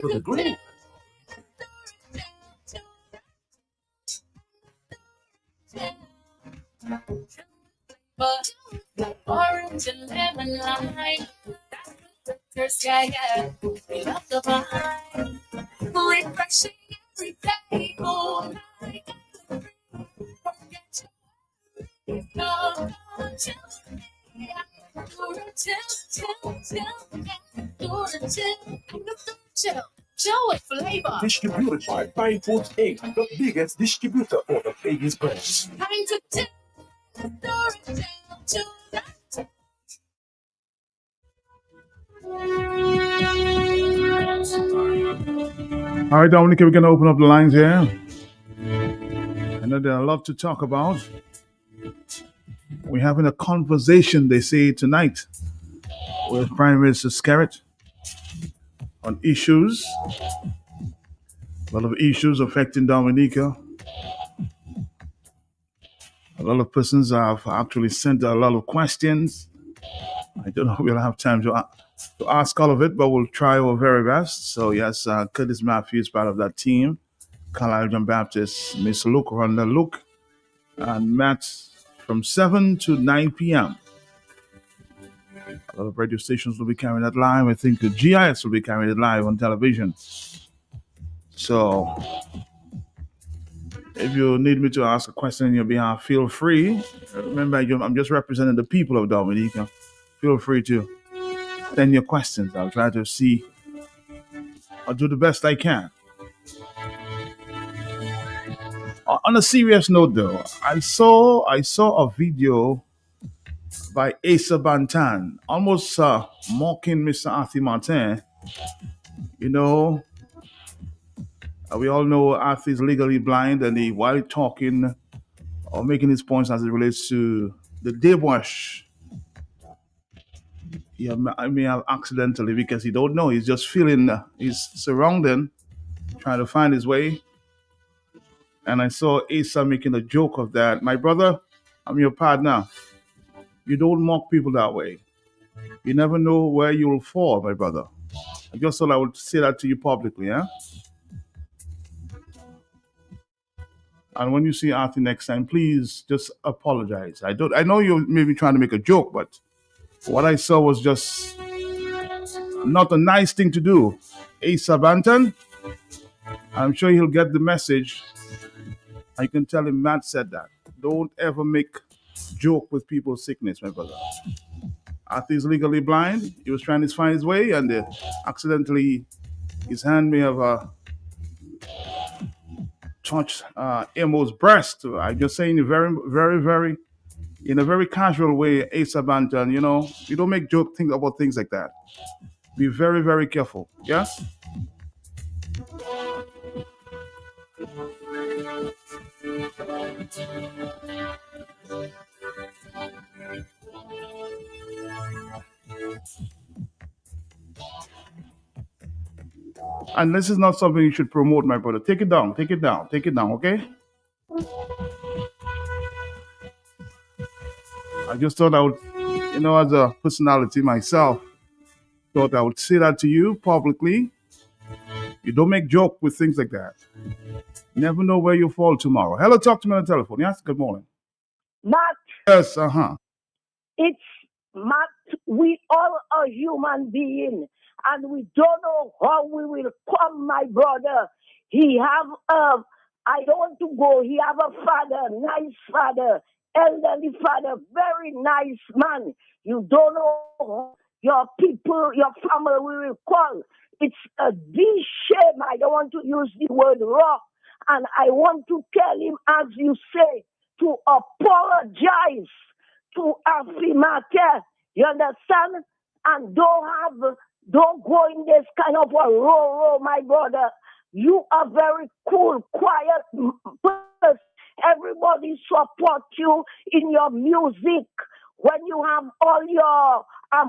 For the green. Orange and lemon lime. Yeah. We love the vibe. Refreshing every day. All night. Forget your no, Joy flavor. Distributed by Fine Foods Inc., the biggest distributor for the biggest brands. Coming to All right, Dominic, we're going to open up the lines here. I know there's a lot to talk about. We're having a conversation, they say, tonight with Prime Minister Skerrit on issues. A lot of issues affecting Dominica. A lot of persons have actually sent a lot of questions. I don't know if we'll have time to ask all of it, but we'll try our very best. So, yes, Curtis Matthews is part of that team. Carlisle John Baptist, Miss Luke, Rhonda Luke, and Matt from 7 to 9 p.m. A lot of radio stations will be carrying that live. I think the GIS will be carrying it live on television. So, if you need me to ask a question on your behalf, feel free. Remember, I'm just representing the people of Dominica. Feel free to send your questions. I'll try to see. I'll do the best I can. On a serious note, though, I saw a video by Asa Bantan, almost mocking Mr. Arthur Martin. You know, we all know Arthur is legally blind, and while talking or making his points as it relates to the debauch, I may have accidentally, because he don't know, he's just feeling his surrounding, trying to find his way. And I saw Asa making a joke of that. My brother, I'm your partner. You don't mock people that way. You never know where you'll fall, my brother. I just thought I would say that to you publicly, yeah? And when you see Arthur next time, please just apologize. I know you may be trying to make a joke, but what I saw was just not a nice thing to do. Asa Bantan, I'm sure he'll get the message. I can tell him Matt said that. Don't ever make joke with people's sickness, my brother. Arthur is legally blind. He was trying to find his way, and accidentally his hand may have touched Emo's breast. I'm just saying in a very casual way, Asa Bantan, you don't make joke things about things like that. Be very, very careful. Yes? And this is not something you should promote, my brother. Take it down, okay? I just thought I would, as a personality myself, thought I would say that to you publicly. You don't make joke with things like that. You never know where you fall tomorrow. Hello, talk to me on the telephone. Yes, good morning. Matt. Yes, It's Matt. We all are human beings, and we don't know how we will come, my brother. He have I don't want to go. He have a father, nice father, elderly father, very nice man. You don't know your people, your family will call. It's a big shame. I don't want to use the word rough. And I want to tell him, as you say, to apologize to Afrimater. You understand? And don't go in this kind of a row, my brother. You are very cool, quiet person. Everybody support you in your music. When you have all your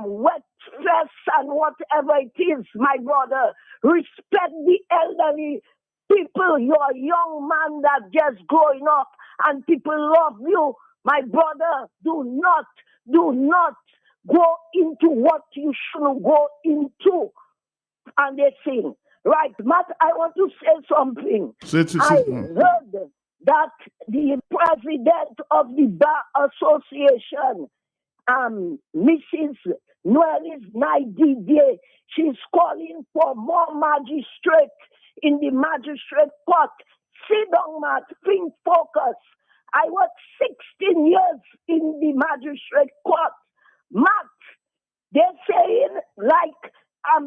wet fest and whatever it is, my brother, respect the elderly people. You're a young man that just growing up and people love you. My brother, do not go into what you shouldn't go into. And they sing, Right, Matt, I want to say something. I heard that the president of the Bar Association, Mrs. Noelis Naididie, she's calling for more magistrates in the magistrate court. Sit down, Matt, think focus. I worked 16 years in the magistrate court. Matt, they're saying like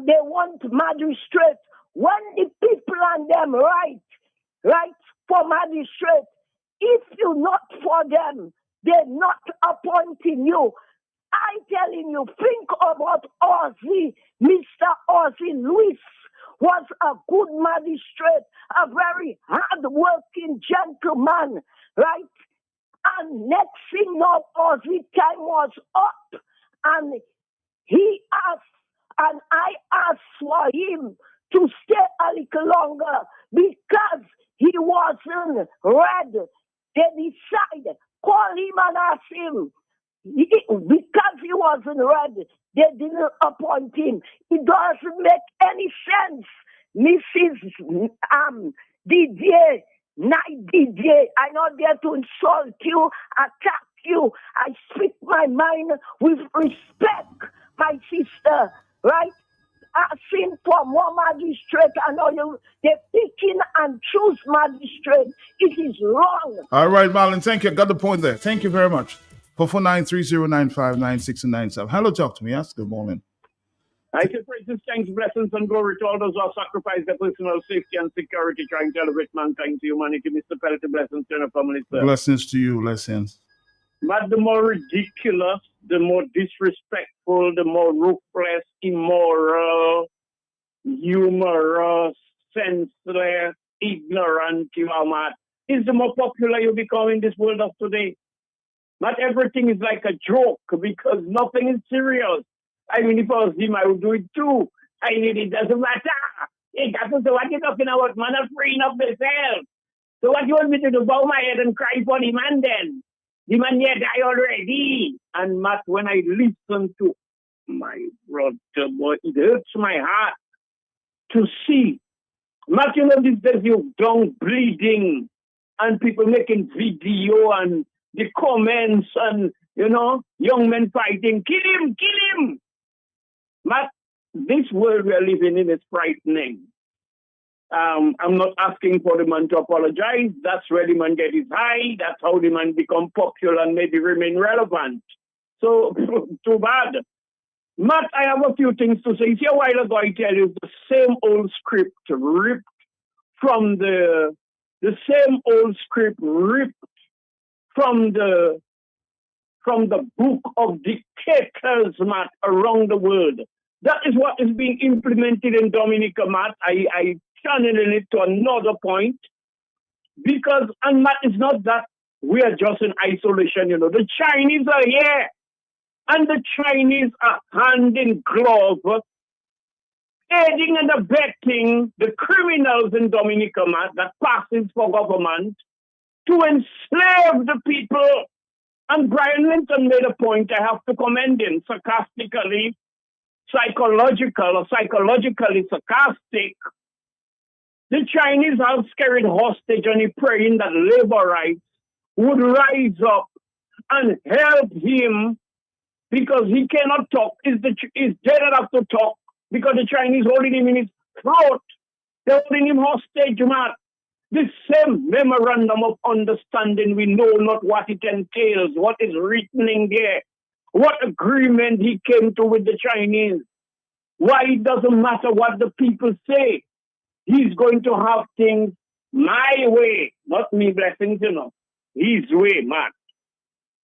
they want magistrates. When the people and them right for magistrates, if you not for them, they're not appointing you. I telling you, think about Ozzy. Mr. Ozzy Lewis was a good magistrate, a very hard-working gentleman, right? And next thing now, Ozzy time was up, and he asked, and I asked for him to stay a little longer because he wasn't ready. They decided, call him and ask him. Because he wasn't ready, they didn't appoint him. It doesn't make any sense. Mrs. DJ, Night DJ, I'm not there to insult you, attack you. I speak my mind with respect, my sister, right? Asking for more magistrate, and they're picking and choose magistrate. It is wrong. All right, Marlon, thank you. Got the point there. Thank you very much. 449-3095-9697. Hello, talk to me. Yes, good morning. I give praises, thanks, blessings, and glory to all those who have sacrificed their personal safety and security trying to elevate mankind to humanity. Mr. Pellet, blessings to your family, sir. Blessings to you, blessings. But the more ridiculous, the more disrespectful, the more ruthless, immoral, humorous, senseless, ignorant you are, Matt, is the more popular you become in this world of today. Not everything is like a joke because nothing is serious. I mean, if I was him, I would do it too. I mean, it doesn't matter. It doesn't. So what you talking about, man? I'm freeing up myself. So what you want me to do? Bow my head and cry for the man then? The man here die already. And Matt, when I listen to my brother, boy, it hurts my heart to see. Matt, you know, these days you're down bleeding and people making video and the comments and, you know, young men fighting, kill him, kill him. Matt, this world we are living in is frightening. I'm not asking for the man to apologize. That's where the man get his high. That's how the man become popular and maybe remain relevant. So, too bad. Matt, I have a few things to say. See, a while ago I tell you the same old script ripped from the same old script ripped from the book of dictators, Matt, around the world. That is what is being implemented in Dominica, Matt. I channeling it to another point because, and Matt, it's not that we are just in isolation, you know. The Chinese are here and the Chinese are hand in glove, aiding and abetting the criminals in Dominica, Matt, that passes for government to enslave the people. And Brian Linton made a point I have to commend him, sarcastically, psychologically sarcastic. The Chinese have carried hostage and he praying that labor rights would rise up and help him because he cannot talk. He's dead enough to talk because the Chinese holding him in his throat. They're holding him hostage, man. This same memorandum of understanding, we know not what it entails, what is written in there, what agreement he came to with the Chinese. Why it doesn't matter what the people say. He's going to have things my way, not me blessings, you know. His way, man.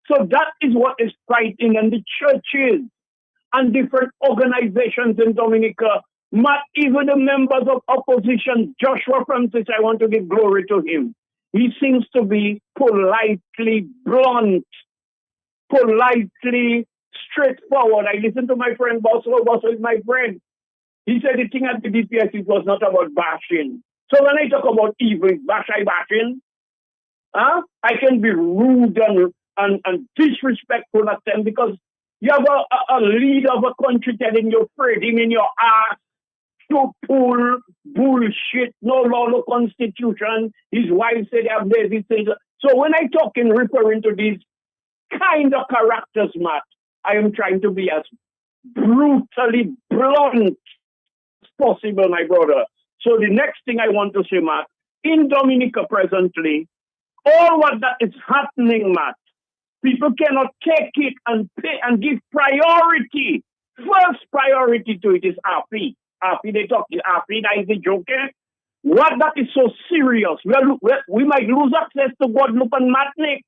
So that is what is fighting, and the churches and different organizations in Dominica, not even the members of opposition. Joshua Francis, I want to give glory to him. He seems to be politely blunt, politely straightforward. I listened to my friend Bosso. Bosso is my friend. He said the thing at the DPS, it was not about bashing. So when I talk about evil, I bashing? Huh? I can be rude and disrespectful at them because you have a leader of a country telling you, afraid him in your ass, to pull bullshit, no law, no constitution. His wife said they have these things. So when I talk in referring to these kind of characters, Matt, I am trying to be as brutally blunt as possible, my brother. So the next thing I want to say, Matt, in Dominica presently, all what that is happening, Matt, people cannot take it and pay and give priority. First priority to it is RP. RP, they talk RP, that is the joke. What that is so serious? We might lose access to Guadeloupe and Martinique.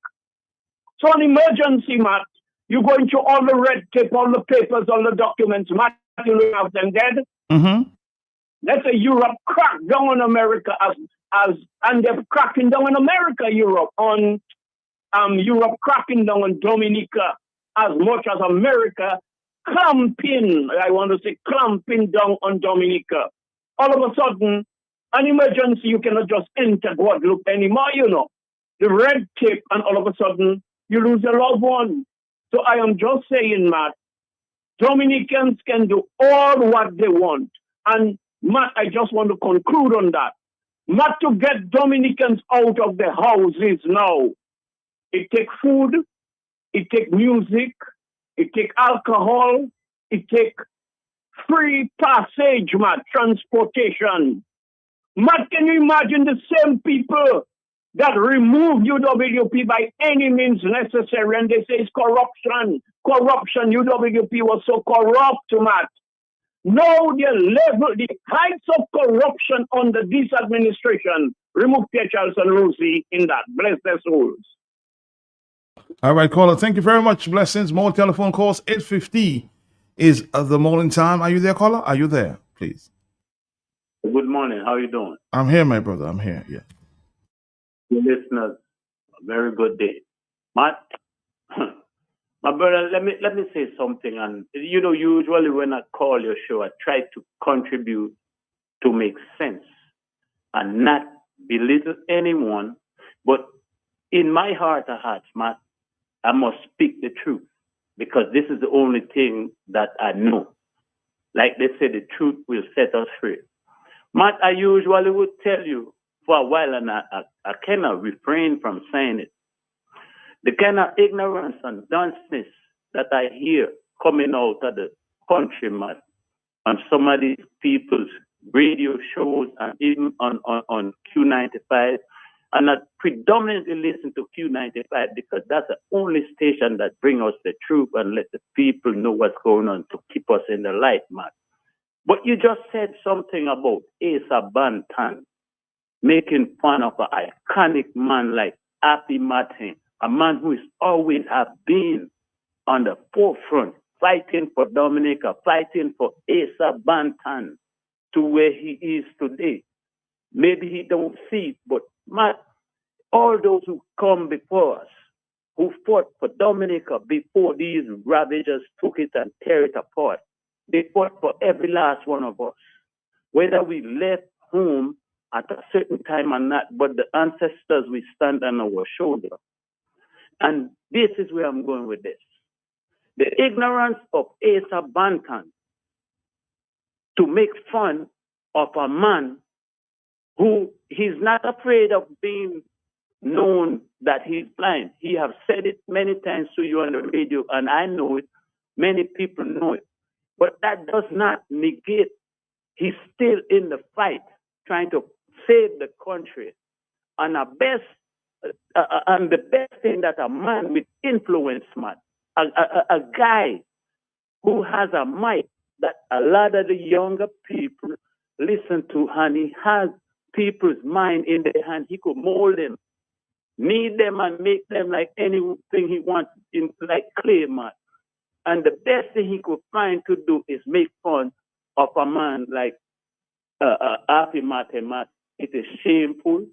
So an emergency, Matt, you go into all the red tape, all the papers, all the documents, Matt, you have them dead. Mm-hmm. Let's say Europe cracked down on America and they're cracking down on America, Europe, on Europe cracking down on Dominica as much as America clamping down on Dominica. All of a sudden, an emergency, you cannot just enter Guadeloupe anymore, you know. The red tape, and all of a sudden, you lose a loved one. So I am just saying, Matt, Dominicans can do all what they want. And Matt, I just want to conclude on that. Matt, to get Dominicans out of the houses now, it takes food, it takes music, it takes alcohol, it takes free passage, Matt, transportation. Matt, can you imagine the same people that removed UWP by any means necessary, and they say it's corruption. Corruption, UWP was so corrupt, Matt. Now the heights of corruption under this administration, remove Pierre Charles and Rosie in that. Bless their souls. All right, caller. Thank you very much. Blessings. More telephone calls. 8:50 is the morning time. Are you there, caller? Are you there, please? Good morning. How are you doing? I'm here, my brother. I'm here. Yeah. Your listeners, a very good day. Matt, my brother, let me say something. And you know, usually when I call your show, I try to contribute to make sense and not belittle anyone. But in my heart of hearts, Matt, I must speak the truth because this is the only thing that I know. Like they say, the truth will set us free. Matt, I usually would tell you for a while, and I cannot refrain from saying it. The kind of ignorance and dunceness that I hear coming out of the country, Matt, on some of these people's radio shows and even on Q95, and I predominantly listen to Q95 because that's the only station that brings us the truth and let the people know what's going on to keep us in the light, Matt. But you just said something about Asa Bantan making fun of an iconic man like Happy Martin, a man who is always have been on the forefront, fighting for Dominica, fighting for Asa Bantan to where he is today. Maybe he don't see it, but Matt, all those who come before us, who fought for Dominica before these ravagers took it and tear it apart, they fought for every last one of us, whether we left home at a certain time or not, but the ancestors we stand on our shoulder. And this is where I'm going with this. The ignorance of Asa Bantan to make fun of a man who he's not afraid of being known that he's blind. He have said it many times to you on the radio, and I know it. Many people know it. But that does not negate he's still in the fight, trying to save the country. And the best thing that a man with influence, man, a guy who has a mic that a lot of the younger people listen to, and he has people's mind in their hand. He could mold them, knead them, and make them like anything he wants, in like clay, man. And the best thing he could find to do is make fun of a man like Happy Martin. It is shameful.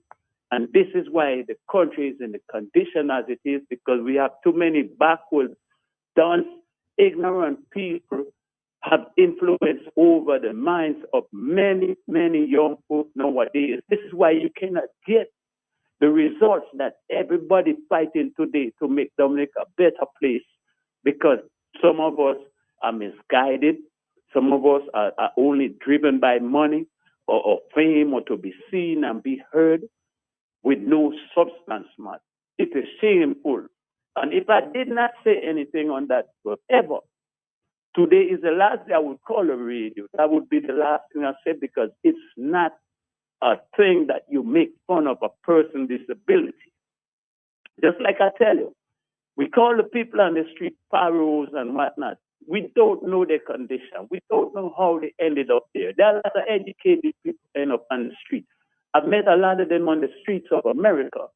And this is why the country is in the condition as it is, because we have too many backward, dunce, ignorant people have influence over the minds of many, many young folk nowadays. This is why you cannot get the results that everybody fighting today to make Dominica a better place, because some of us are misguided. Some of us are only driven by money or fame or to be seen and be heard with no substance, man. It is shameful. And if I did not say anything on that forever, today is the last day I would call a radio. That would be the last thing I said because it's not a thing that you make fun of a person's disability. Just like I tell you, we call the people on the street pharaohs and whatnot. We don't know their condition. We don't know how they ended up there. There are a lot of educated people end up on the street. I've met a lot of them on the streets of America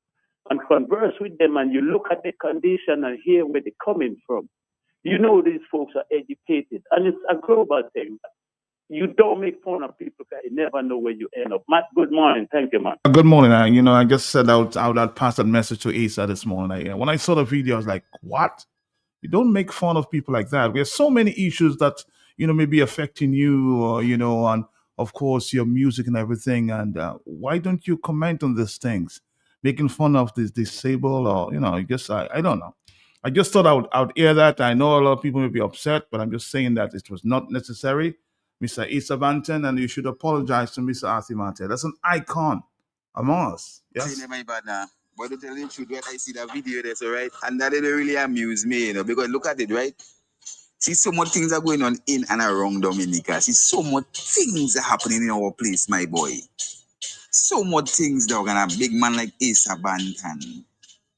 and converse with them, and you look at their condition and hear where they're coming from. You know these folks are educated, and it's a global thing. You don't make fun of people because you never know where you end up. Matt, good morning. Thank you, man. Good morning. I just said I'd pass that message to Asa this morning. When I saw the video, I was like, what? You don't make fun of people like that. We have so many issues that, may be affecting you, or, and of course your music and everything. And why don't you comment on these things? Making fun of this disabled or, I don't know. I just thought I would air that. I know a lot of people may be upset, but I'm just saying that it was not necessary. Mr. Asa Banton, and you should apologize to Mr. Arthur Marte. That's an icon among us. Yes. My bad now. But to tell you the truth, when I see that video there, so right, and that didn't really amuse me, because look at it, right? See, so much things are going on in and around Dominica. See, so much things are happening in our place, my boy. So much things, dog, and a big man like Asa Banton,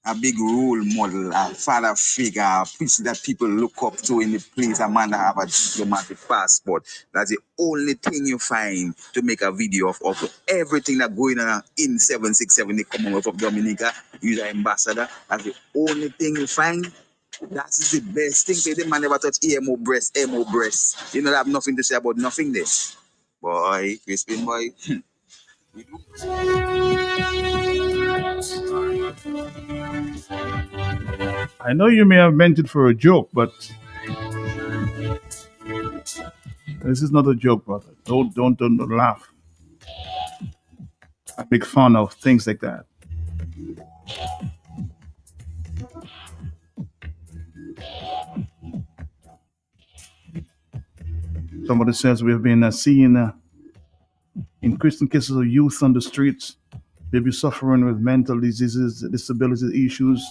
a big role model, a father figure, a person that people look up to in the place, a man that have a diplomatic passport. That's the only thing you find to make a video of everything that going on in 767, the Commonwealth of Dominica. He's an ambassador. That's the only thing you find. That is the best thing. Say the man never touch emo breast. You know, they have nothing to say about nothing there. Boy, Crispin boy. I know you may have meant it for a joke, but this is not a joke, brother. Don't laugh. I make fun of things like that. Somebody says we have been seeing increasing cases of youth on the streets, maybe suffering with mental diseases, disability issues,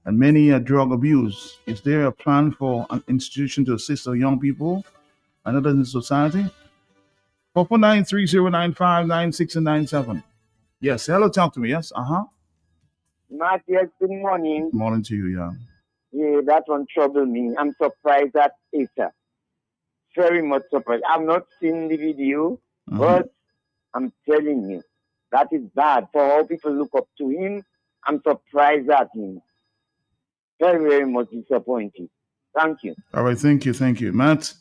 and many drug abuse. Is there a plan for an institution to assist our young people and others in society? 449-3095-96 and 97. Yes, hello, talk to me. Yes, Matt, yes, good morning. Morning to you, yeah. Yeah, that one troubled me. I'm surprised at Asa. Very much surprised. I've not seen the video, but I'm telling you, that is bad. For how people look up to him, I'm surprised at him. Very, very much disappointed. Thank you. All right, thank you. Matt,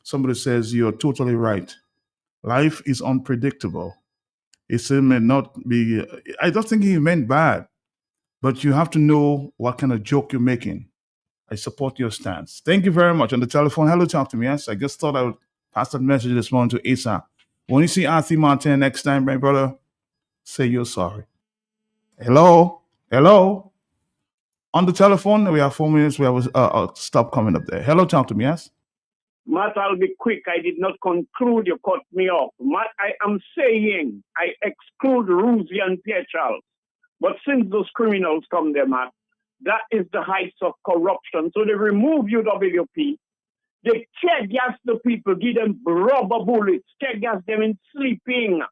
somebody says you're totally right. Life is unpredictable. It may not be, I don't think he meant bad, but you have to know what kind of joke you're making. I support your stance. Thank you very much. On the telephone, hello, talk to me. Yes, I just thought I would pass that message this morning to Asa. When you see Arthur Martin next time, my brother, say you're sorry. Hello. On the telephone, we have 4 minutes. We have a stop coming up there. Hello, talk to me. Yes. Matt, I'll be quick. I did not conclude. You cut me off. Matt, I am saying I exclude Ruzi and Pierre Charles. But since those criminals come there, Matt, that is the heights of corruption. So they remove UWP. They tear gas the people, give them rubber bullets, tear gas them in sleeping,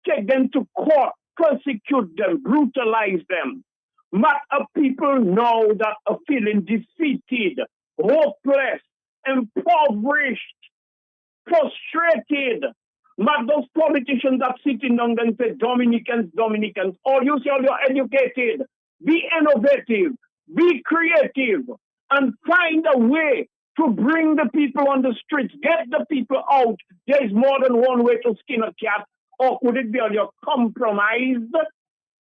take them to court, persecute them, brutalize them. Matt, people now that are feeling defeated, hopeless, impoverished, frustrated. Matt, those politicians that sitting down and say, Dominicans, all you say, you're educated. Be innovative, be creative, and find a way to bring the people on the streets, get the people out. There is more than one way to skin a cat. Or could it be on your compromised?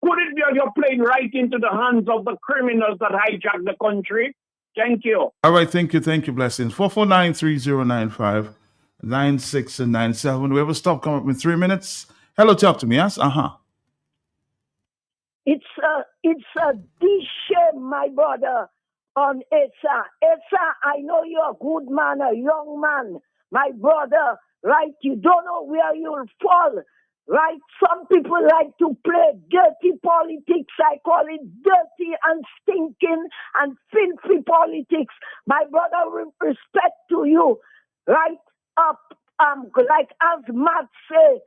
Could it be on your playing right into the hands of the criminals that hijack the country? Thank you. All right, thank you, Blessings. 449-3095-96 and 97. We have a stop coming up in 3 minutes. Hello, talk to me. Yes, It's a shame, my brother, on Asa. Asa, I know you're a good man, a young man, my brother, right? You don't know where you'll fall, right? Some people like to play dirty politics. I call it dirty and stinking and filthy politics. My brother, with respect to you, right? Like as Matt say,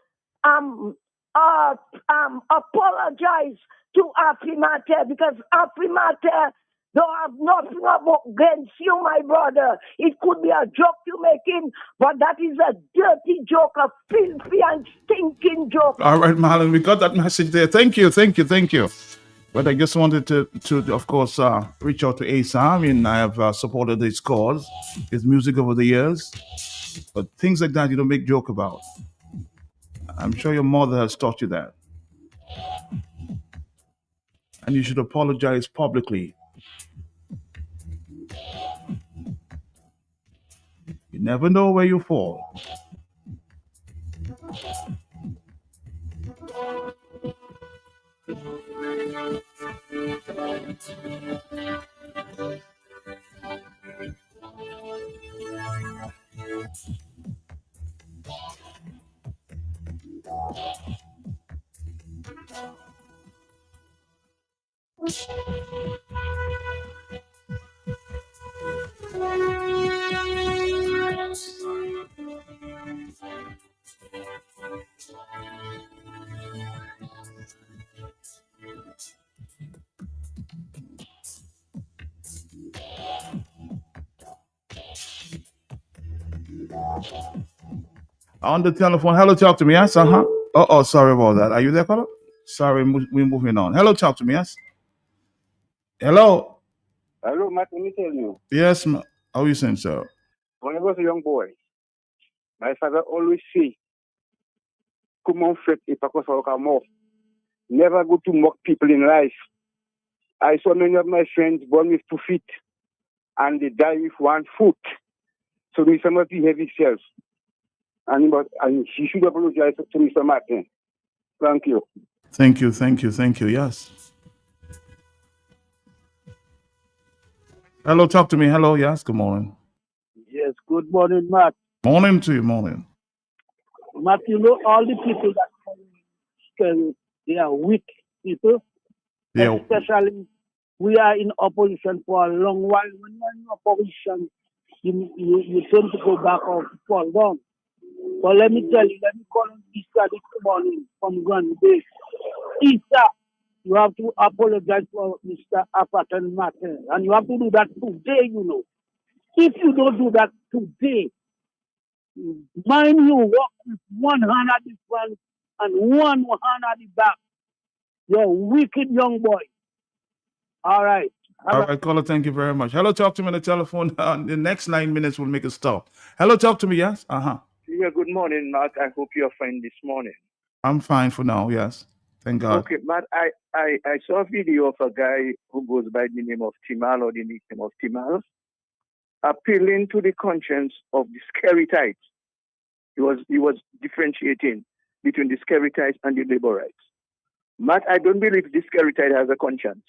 apologize to Afrimate because Afrimate don't have nothing against you, my brother. It could be a joke you're making, but that is a dirty joke, a filthy and stinking joke. All right, Marlon, we got that message there. Thank you. But I just wanted to of course, reach out to Asa. I mean, I have supported his cause, his music over the years, but things like that you don't make joke about. I'm sure your mother has taught you that, and you should apologize publicly. You never know where you fall. On the telephone, hello, talk to me, yes? Oh, sorry about that. Are you there, caller? Sorry, we're moving on. Hello, talk to me, yes? Hello? Hello, Matt, let me tell you. Yes, how are you saying, sir? When I was a young boy, my father always say, come on, Fred, if I come never go to mock people in life. I saw many of my friends born with 2 feet, and they die with 1 foot. So Mr. Martin have himself. And he should apologize to Mr. Martin. Thank you. Thank you, yes. Hello, talk to me. Hello, yes, good morning. Yes, good morning, Matt. Morning to you, morning. Matt, you know all the people that scary, they are weak people. Yeah. Especially, we are in opposition for a long while. When you are in opposition, you tend to go back or fall down. But let me tell you, let me call on Easter this morning from Grand Bay. Easter, you have to apologize for Mr. Apatan Martin. And you have to do that today, you know. If you don't do that today, mind you, walk with one hand at the front and one hand at the back. You're a wicked young boy. All right. All right, caller, thank you very much. Hello, talk to me on the telephone. The next 9 minutes will make a stop. Hello, talk to me, yes? Yeah, good morning, Matt. I hope you're fine this morning. I'm fine for now, yes. Thank God. Okay, Matt, I saw a video of a guy who goes by the name of Timal or the nickname of Timal, appealing to the conscience of the Skeritites. He was differentiating between the Skeritites and the Laborites. Matt, I don't believe the Skeritite has a conscience.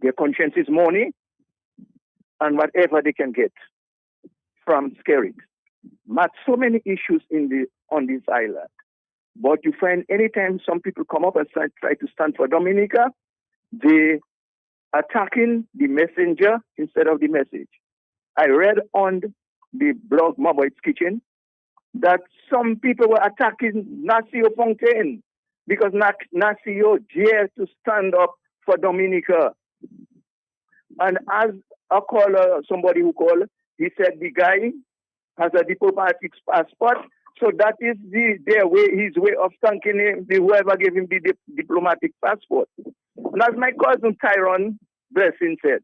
Their conscience is money and whatever they can get from Skerit. Matt, so many issues on this island. But you find anytime some people come up and try to stand for Dominica, they attacking the messenger instead of the message. I read on the blog Maboy's Kitchen that some people were attacking Nasio Fontaine because Nasio dared to stand up for Dominica. And as a caller, somebody who called, he said the guy has a diplomatic passport, so that is his way of thanking him, whoever gave him the diplomatic passport. And as my cousin Tyrone Blessing said,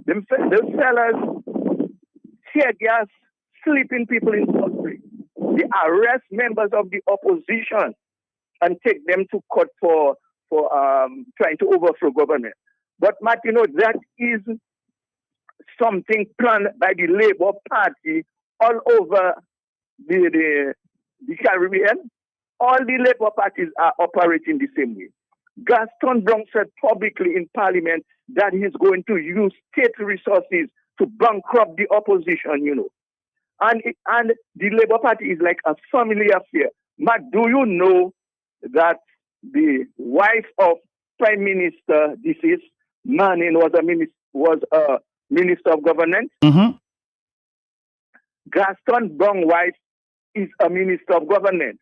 the sellers tear gas, sleeping people in country. They arrest members of the opposition and take them to court for trying to overthrow government. But Matt, you know, that is something planned by the Labour Party all over the Caribbean. All the Labour parties are operating the same way. Gaston Brown said publicly in Parliament that he's going to use state resources to bankrupt the opposition, you know. And the Labour Party is like a family affair. But do you know that the wife of Prime Minister deceased Manning was a minister of governance? Mm-hmm. Gaston Brown's wife is a minister of government.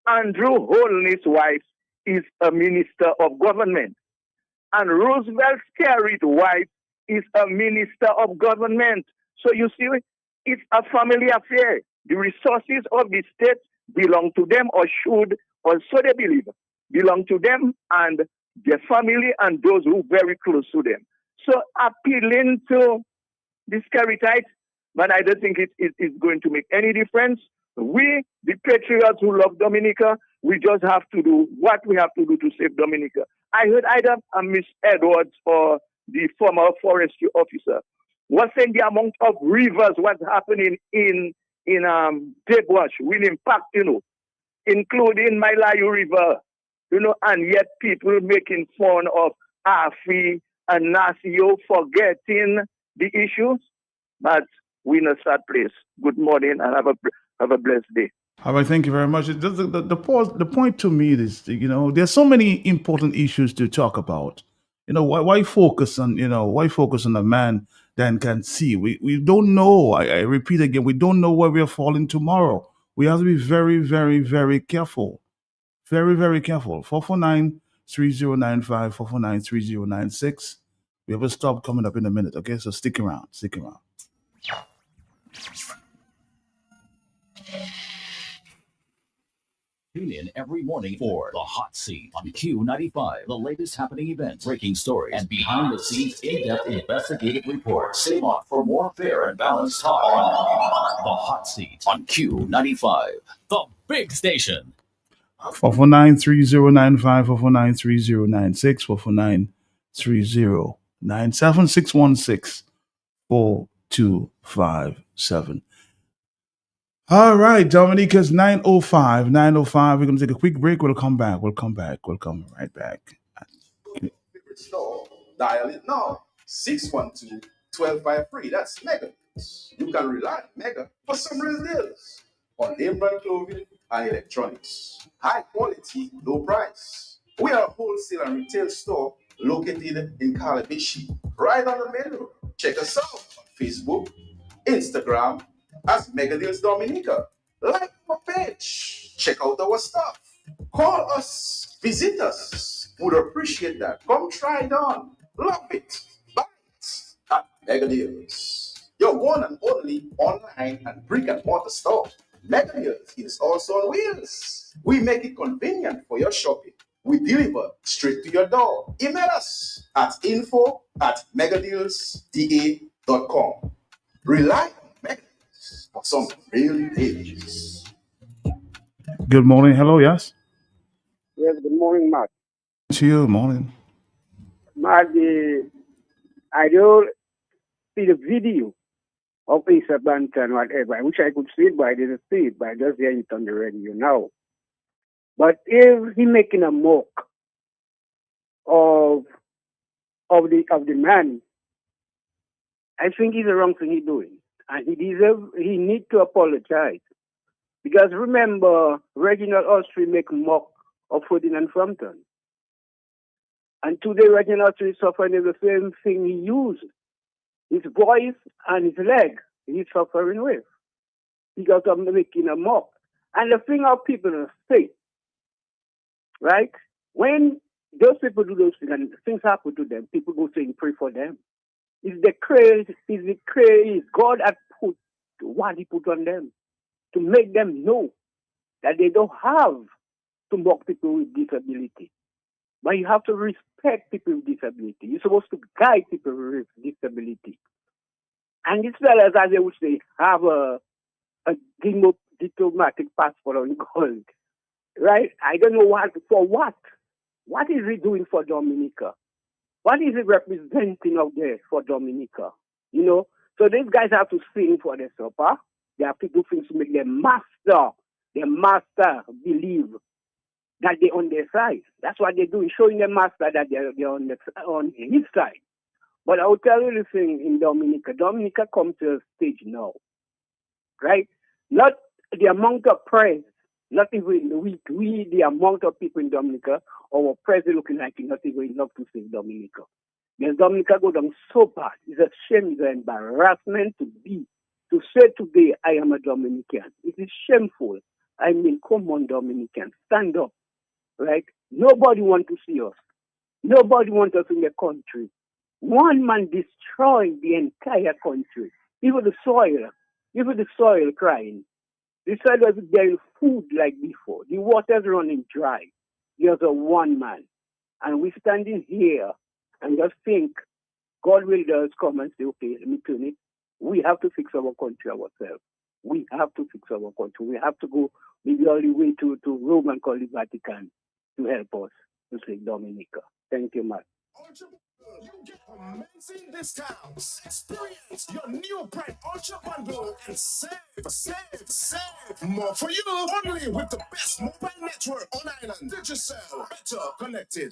Andrew Holney's wife is a minister of government. And Roosevelt Skerritt's wife is a minister of government. So you see, it's a family affair. The resources of the state belong to them, or should, or so they believe, belong to them and their family and those who are very close to them. So appealing to the Skerrittites, but I don't think it is going to make any difference. We, the patriots who love Dominica, we just have to do what we have to do to save Dominica. I heard either Miss Edwards or the former forestry officer was saying the amount of rivers, what's happening in Debwash will impact, including my Layu River, and yet people making fun of Afi and Nasio, forgetting the issues. But we're in a sad place. Good morning and have a blessed day. All right, thank you very much. The point to me is, there's so many important issues to talk about. Why focus on a man that can see? We don't know. I repeat again, we don't know where we are falling tomorrow. We have to be very, very, very careful. Very, very careful. 449-3095, 449-3096. We have a stop coming up in a minute, okay? So stick around. Tune in every morning for The Hot Seat on Q95. The latest happening events, breaking stories, and behind-the-scenes in-depth investigative reports. Save on for more fair and balanced talk on The Hot Seat on Q95, the big station. 449-3095, 449-3096, 449-3097, 616-4257. All right, Dominique, it's 9:05. 9:05. We're going to take a quick break. We'll come back. We'll come right back. Favorite store, dial it now. 612-1253. That's Mega. You can rely on Mega for some real deals on name brand clothing and electronics. High quality, low price. We are a wholesale and retail store located in Calabishi, right on the main road. Check us out on Facebook, Instagram, as Mega Deals Dominica. Like our page. Check out our stuff. Call us. Visit us. Would appreciate that. Come try it on. Love it. Buy it at Mega Deals. Your one and only online and brick and mortar store. Mega Deals is also on wheels. We make it convenient for your shopping. We deliver straight to your door. Email us at info@megadealsda.com. Rely on Mega Deals for some real deals. Good morning. Hello, yes? Yes, good morning, Matt. To you, morning. Matt, I don't see the video of Asa Banton, whatever. I wish I could see it, but I didn't see it, but I just hear it on the radio now. But if he making a mock of the man, I think it's the wrong thing he's doing. And he needs to apologize. Because remember, Reginald Austri make mock of Ferdinand Frampton. And today Reginald Austri is suffering the same thing he used. His voice and his leg he's suffering with. Because of making a mock. And the thing of people say, right? When those people do those things and things happen to them, people go say and pray for them. Is God had put what he put on them to make them know that they don't have to mock people with disability. But you have to respect people with disability. You're supposed to guide people with disability. And these fellas, as they would say, have a diplomatic passport on gold. Right? I don't know for what. What is he doing for Dominica? What is he representing out there for Dominica? So these guys have to sing for their supper. They have to do things to make their master believe that they're on their side. That's what they're doing, showing their master that they're on his side. But I will tell you the thing in Dominica. Dominica comes to a stage now right? Not the amount of press, not even the amount of people in Dominica, our press is looking like it's not even enough to save Dominica. Because Dominica go down so bad. It's a shame, it's an embarrassment to say today I am a Dominican. It is shameful. I mean, come on, Dominican, stand up, right? Nobody wants to see us. Nobody wants us in the country. One man destroyed the entire country. Even the soil crying. The soil was bearing food like before. The water's running dry. There's a one man. And we're standing here and just think God will just come and say, okay, let me turn it. We have to fix our country ourselves. We have to fix our country. We have to go maybe all the way to Rome and call the Vatican to help us to save Dominica. Thank you, Matt. You get amazing discounts. Experience your new Prime Ultra Bundle and save more for you. Only with the best mobile network on island. Digicel, better connected.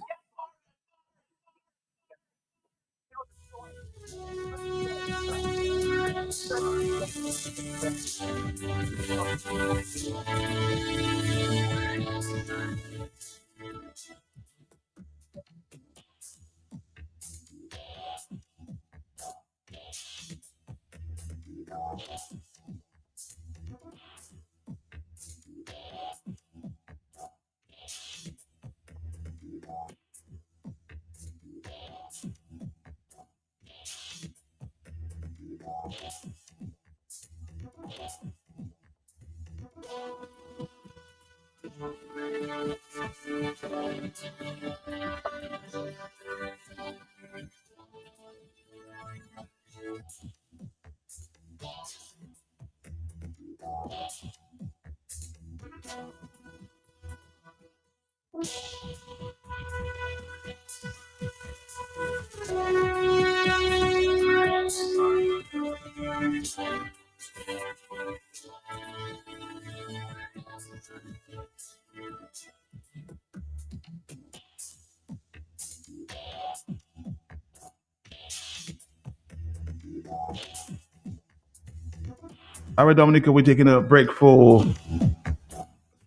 All right, Dominica, we're taking a break for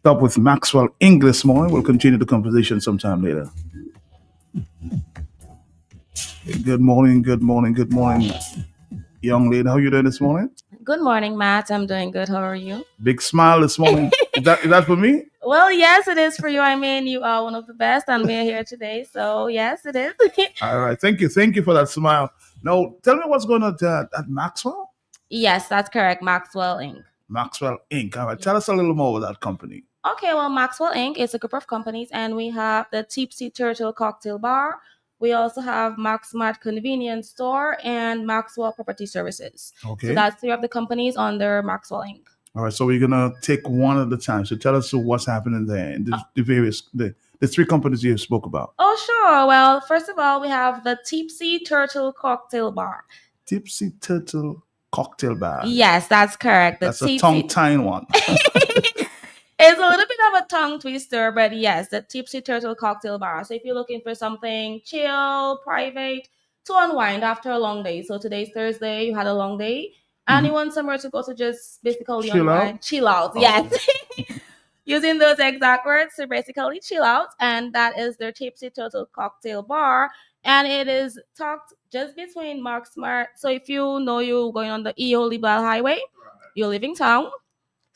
Stop with Maxwell Inc. this morning. We'll continue the conversation sometime later. Good morning, young lady. How are you doing this morning? Good morning, Matt. I'm doing good. How are you? Big smile this morning. Is that for me? Well, yes, it is for you. I mean, you are one of the best, and we're here today. So, yes, it is. All right. Thank you for that smile. Now, tell me what's going on at Maxwell? Yes, that's correct. Maxwell Inc. Maxwell Inc. All right. Tell us a little more about that company. Okay, well, Maxwell Inc. is a group of companies, and we have the Tipsy Turtle Cocktail Bar. We also have MaxMart Convenience Store and Maxwell Property Services. Okay. So that's three of the companies under Maxwell Inc. All right. So we're gonna take one at a time. So tell us what's happening there and the three companies you spoke about. Oh, sure. Well, first of all, we have the Tipsy Turtle Cocktail Bar. Tipsy Turtle Cocktail Bar. Yes, that's correct. That's a tongue-tying one. It's a little bit of a tongue twister, but yes, the Tipsy Turtle Cocktail Bar. So if you're looking for something chill, private, to unwind after a long day. So today's Thursday, you had a long day, and you want somewhere to go to just basically unwind, chill out. Oh. Yes. Using those exact words to basically chill out, and that is their Tipsy Turtle Cocktail Bar, and it is tucked just between MaxMart. So if you know you're going on the EO Libal Highway, you're leaving town.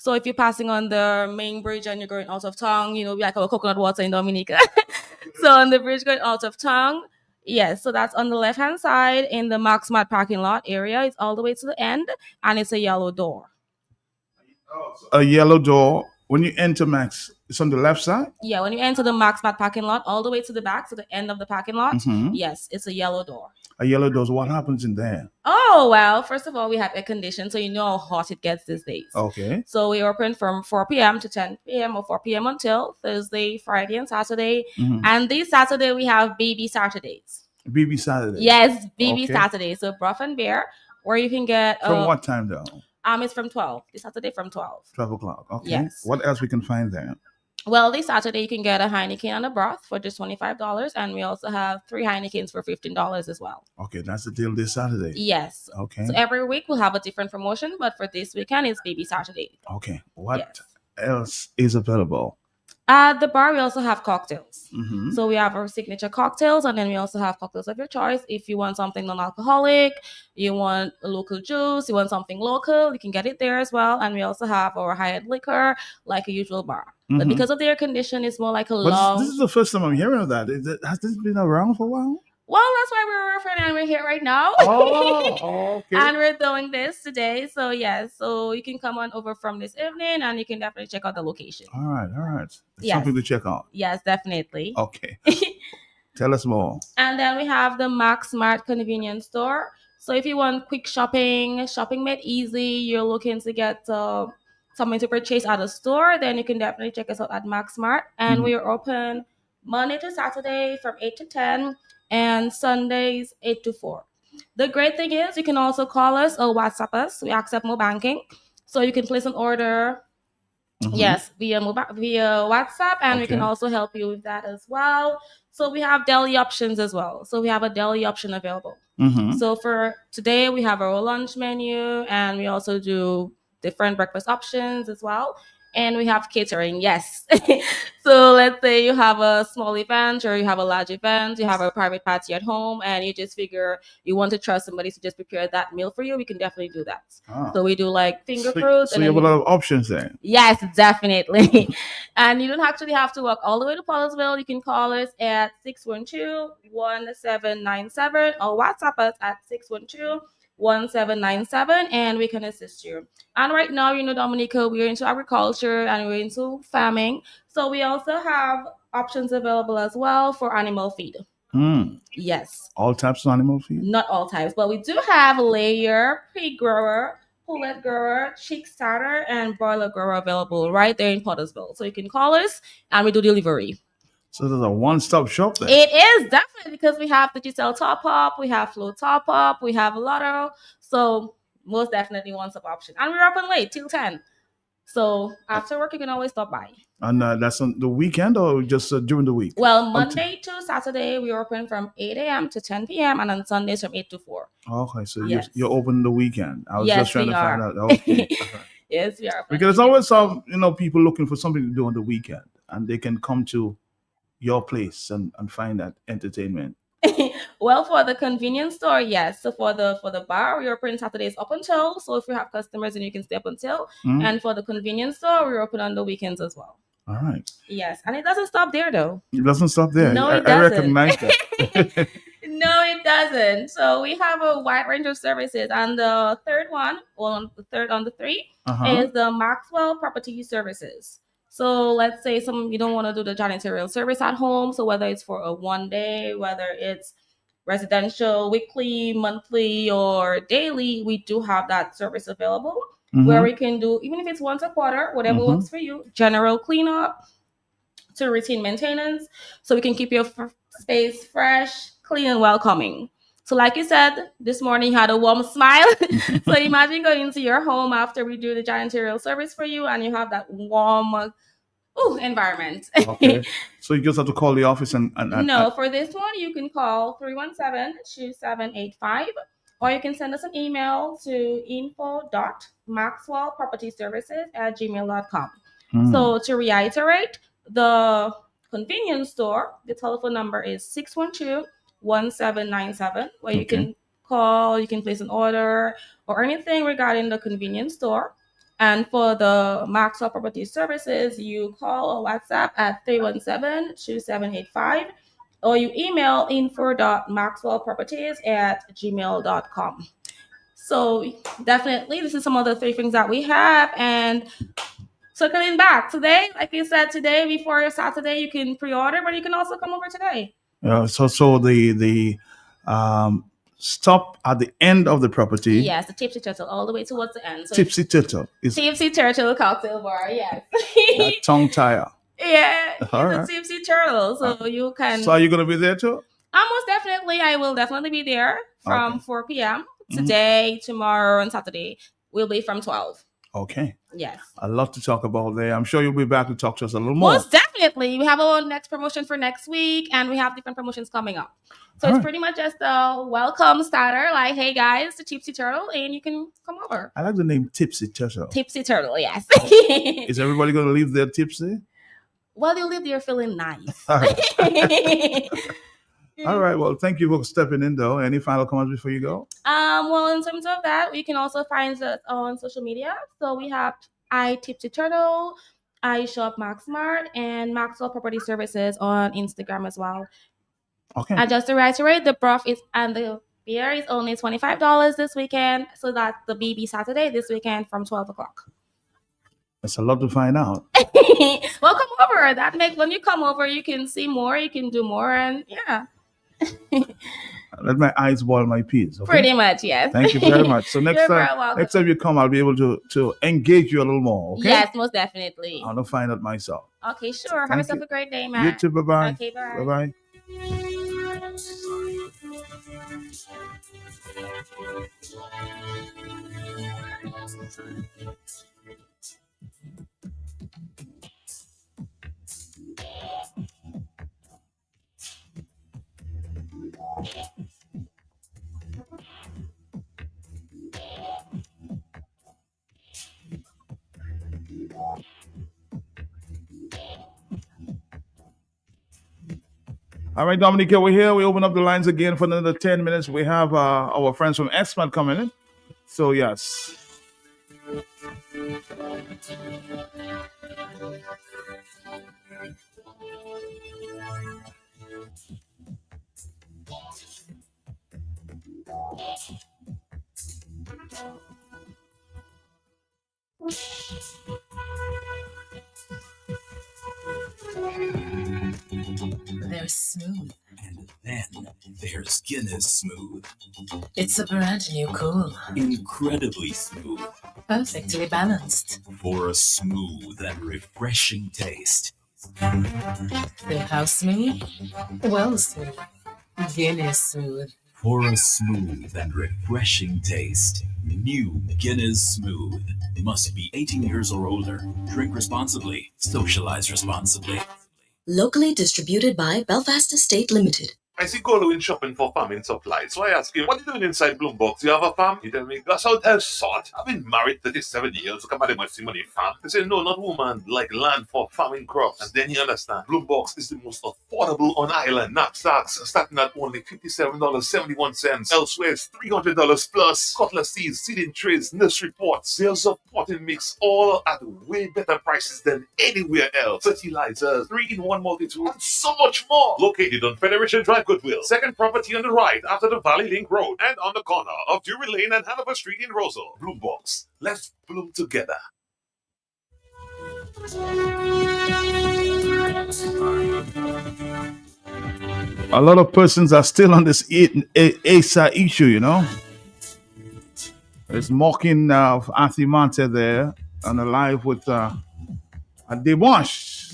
So if you're passing on the main bridge and you're going out of town, like our coconut water in Dominica. So on the bridge going out of town, yes. So that's on the left-hand side in the MaxMart parking lot area. It's all the way to the end, and it's a yellow door. A yellow door. When you enter Max, it's on the left side? Yeah, when you enter the MaxMart parking lot, all the way to the back, to the end of the parking lot, yes, it's a yellow door. A yellow door. So what happens in there? Oh, well, first of all, we have air conditioning, so you know how hot it gets these days. Okay. So we open from 4 p.m. to 10 p.m. or 4 p.m. until Thursday, Friday, and Saturday. And this Saturday, we have Baby Saturdays. Baby Saturday? Yes, Baby Saturday. So broth and beer, where you can get... From what time, though? It's from 12. This Saturday from 12. 12 o'clock. Okay. Yes. What else we can find there? Well, this Saturday you can get a Heineken and a broth for just $25, and we also have 3 Heinekens for $15 as well. Okay, that's the deal this Saturday. Yes. Okay. So every week we'll have a different promotion, but for this weekend it's Baby Saturday. Okay. What else is available? At the bar, we also have cocktails. Mhm. So we have our signature cocktails, and then we also have cocktails of your choice. If you want something non-alcoholic, you want a local juice, you want something local, you can get it there as well. And we also have our high-end liquor, like a usual bar. But Mhm. because of the air condition, it's more like a But long... this is the first time I'm hearing of that. Has this been around for a while? Well, that's why we're referring, and we're here right now. Oh, okay. And we're doing this today. So, yes. So you can come on over from this evening, and you can definitely check out the location. All right. It's Yes. something to check out. Yes, definitely. Okay. Tell us more. And then we have the Max Mart convenience store. So if you want quick shopping made easy, you're looking to get something to purchase at a store, then you can definitely check us out at Max Mart. And Mhm. we are open Monday to Saturday from 8 to 10 and Sundays 8 to 4. The great thing is you can also call us or WhatsApp us. We accept mobile banking. So you can place an order yes, via WhatsApp, and we can Okay. also help you with that as well. So we have deli options as well. So we have a deli option available. Mhm. So for today, we have our lunch menu, and we also do different breakfast options as well. And we have catering, yes. So let's say you have a small event or you have a large event, you have a private party at home, and you just figure you want to trust somebody to just prepare that meal for you, we can definitely do that. Ah. So we do like finger So, fruits. so and you have a then lot of options there. yes, definitely. And you don't actually have to walk all the way to Paulisville. You can call us at 612-1797 or WhatsApp us at 612-1797, and we can assist you. And right now, Dominica, we're into agriculture and we're into farming. So we also have options available as well for animal feed. Mm. Yes. All types of animal feed. Not all types, but we do have layer, pig grower, pullet grower, chick starter, and broiler grower available right there in Pottersville. So you can call us and we do delivery. So there's a one-stop shop there. It is definitely because we have the Giselle top up, we have Flow top up, we have Lotto. So most definitely one-stop option. And we're open late till 10. So after work, you can always stop by. And that's on the weekend or just during the week? Well, Monday to Saturday, we open from 8 a.m. to 10 p.m. and on Sundays from 8 to 4. Okay, so Yes. you're open the weekend. I was Yes, just trying we to find are. out. Okay. Yes, we are. Because there's always some, people looking for something to do on the weekend, and they can come to your place and find that entertainment. Well, for the convenience store, yes. So for the bar, we're open Saturdays up until. So if you have customers, then you can stay up until. Mhm. And for the convenience store, we're open on the weekends as well. All right. Yes, and it doesn't stop there though. It doesn't stop there. No, it I doesn't. recognize that. No, it doesn't. So we have a wide range of services, and the third one, on the three, is the Maxwell Property Services. So let's say you don't want to do the janitorial service at home. So whether it's for a one day, whether it's residential, weekly, monthly, or daily, we do have that service available where we can do, even if it's once a quarter, whatever works for you, general cleanup to routine maintenance. So we can keep your space fresh, clean, and welcoming. So like you said, this morning you had a warm smile. So imagine going into your home after we do the janitorial service for you and you have that warm environment. Okay. So you just have to call the office and No, for this one, you can call 317-2785, or you can send us an email to info.maxwellpropertyservices@gmail.com. So to reiterate, the convenience store, the telephone number is 612-1797, where you can call, you can place an order or anything regarding the convenience store. And for the Maxwell Property Services, you call or WhatsApp at 317-2785, or you email info.maxwellproperties@gmail.com. So definitely, this is some of the 3 things that we have. And circling back today, like you said, today before your Saturday, you can pre-order, but you can also come over today. So the stop at the end of the property. Yes, the Tipsy Turtle, all the way towards the end. So Tipsy Turtle is Tipsy Turtle cocktail bar. Yes. that tongue tire. Yeah, All it's right. a Tipsy Turtle, so you can. So are you gonna be there too? Most definitely, I will definitely be there from 4 p.m. today, tomorrow, and Saturday. We'll be from 12. Okay. Yes. A lot to talk about there. I'm sure you'll be back to talk to us a little more. Most definitely. We have our next promotion for next week, and we have different promotions coming up. So All it's right. pretty much just a welcome starter, like, hey guys, the Tipsy Turtle, and you can come over. I like the name Tipsy Turtle. Tipsy Turtle, yes. Is everybody going to leave their tipsy? Well, you live there feeling nice. All right. All right. Well, thank you for stepping in, though. Any final comments before you go? Well, in terms of that, you can also find us on social media. So we have Tipsy Turtle, iShop Max Mart, and Maxwell Property Services on Instagram as well. Okay. And just to reiterate, the broth is and the beer is only $25 this weekend. So that's the BB Saturday this weekend from 12 o'clock. That's a lot to find out. Well, come over. That makes when you come over, you can see more, you can do more, and yeah. Let my eyes boil my peas. Okay? Pretty much, yes. Thank you very much. So next You're very welcome. time you come, I'll be able to engage you a little more. Okay? Yes, most definitely. I want to find out myself. Okay, sure. Have Thank yourself you. a great day, man. You too. Bye-bye. Okay, bye. Bye-bye. All right, Dominique, we're here. We open up the lines again for another 10 minutes. We have our friends from SMAT coming in. So, yes. They're smooth. And then there's Guinness Smooth. It's a brand new cool. Incredibly smooth. Perfectly balanced. For a smooth and refreshing taste. How smooth? Well smooth. Guinness Smooth. For a smooth and refreshing taste. New Guinness Smooth. Must be 18 years or older. Drink responsibly. Socialize responsibly. Locally distributed by Belfast Estate Limited. I see Goldwyn shopping for farming supplies. So I ask him, what are you doing inside Bloombox? You have a farm? He tell me, Gus, out there salt. I've been married 37 years. Come on, my money farm. He say, no, not woman, like land for farming crops. And then you understand, Bloombox is the most affordable on island. Knapsacks starting at only $57.71. Elsewhere, it's $300 plus. Cutlass seeds, seeding trays, nursery pots, sales of potting mix, all at way better prices than anywhere else. Fertilizers, 3-in-1 multi-tool, and so much more. Located on Federation Drive, Goodwill. Second property on the right after the Valley Link Road and on the corner of Drury Lane and Hanover Street in Rosal. Bloombox. Let's bloom together. A lot of persons are still on this ASA issue, you know. It's mocking Anthony Monte there on the live with a debauch.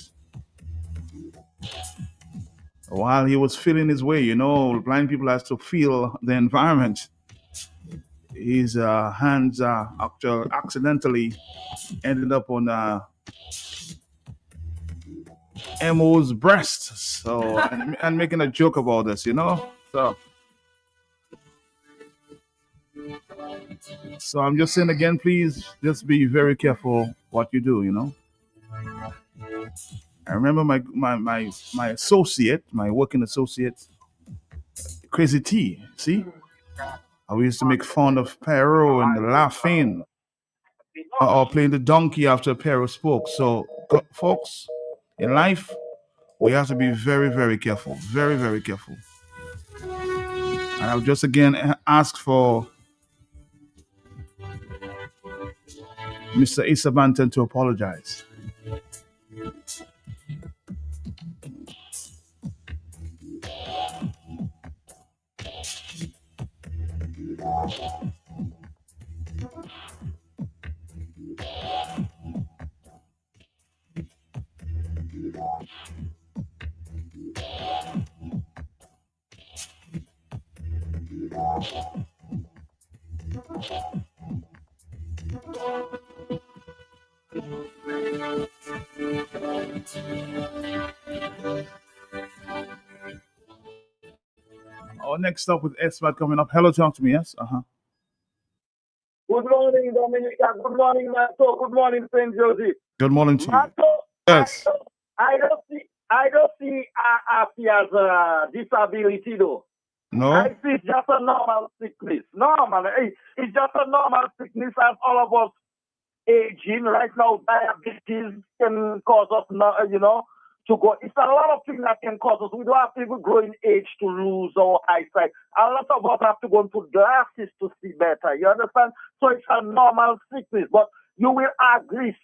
While he was feeling his way, you know, blind people have to feel the environment. His hands accidentally ended up on Emo's breast, so and making a joke about this, you know. So I'm just saying again, please just be very careful what you do, you know. I remember my associate, my working associate, Crazy T. See, we used to make fun of Pero and laughing or playing the donkey after Pero spoke. So, folks, in life, we have to be very, very careful. Very, very careful. And I'll just again ask for Mr. Issa Banton to apologize. Oh, next up with Esmat coming up. Hello, talk to me. Yes. Good morning, Dominica. Good morning, Mato. Good morning, St. Joseph. Good morning to you. Mato, Yes. I don't see Afi as a disability though. No. I see it's just a normal sickness. Normal. It's just a normal sickness as all of us aging. Right now, diabetes can cause us, to go. It's a lot of things that can cause us. We don't have to even grow in age to lose our eyesight. A lot of us have to go into glasses to see better. You understand? So it's a normal sickness. But you will agree,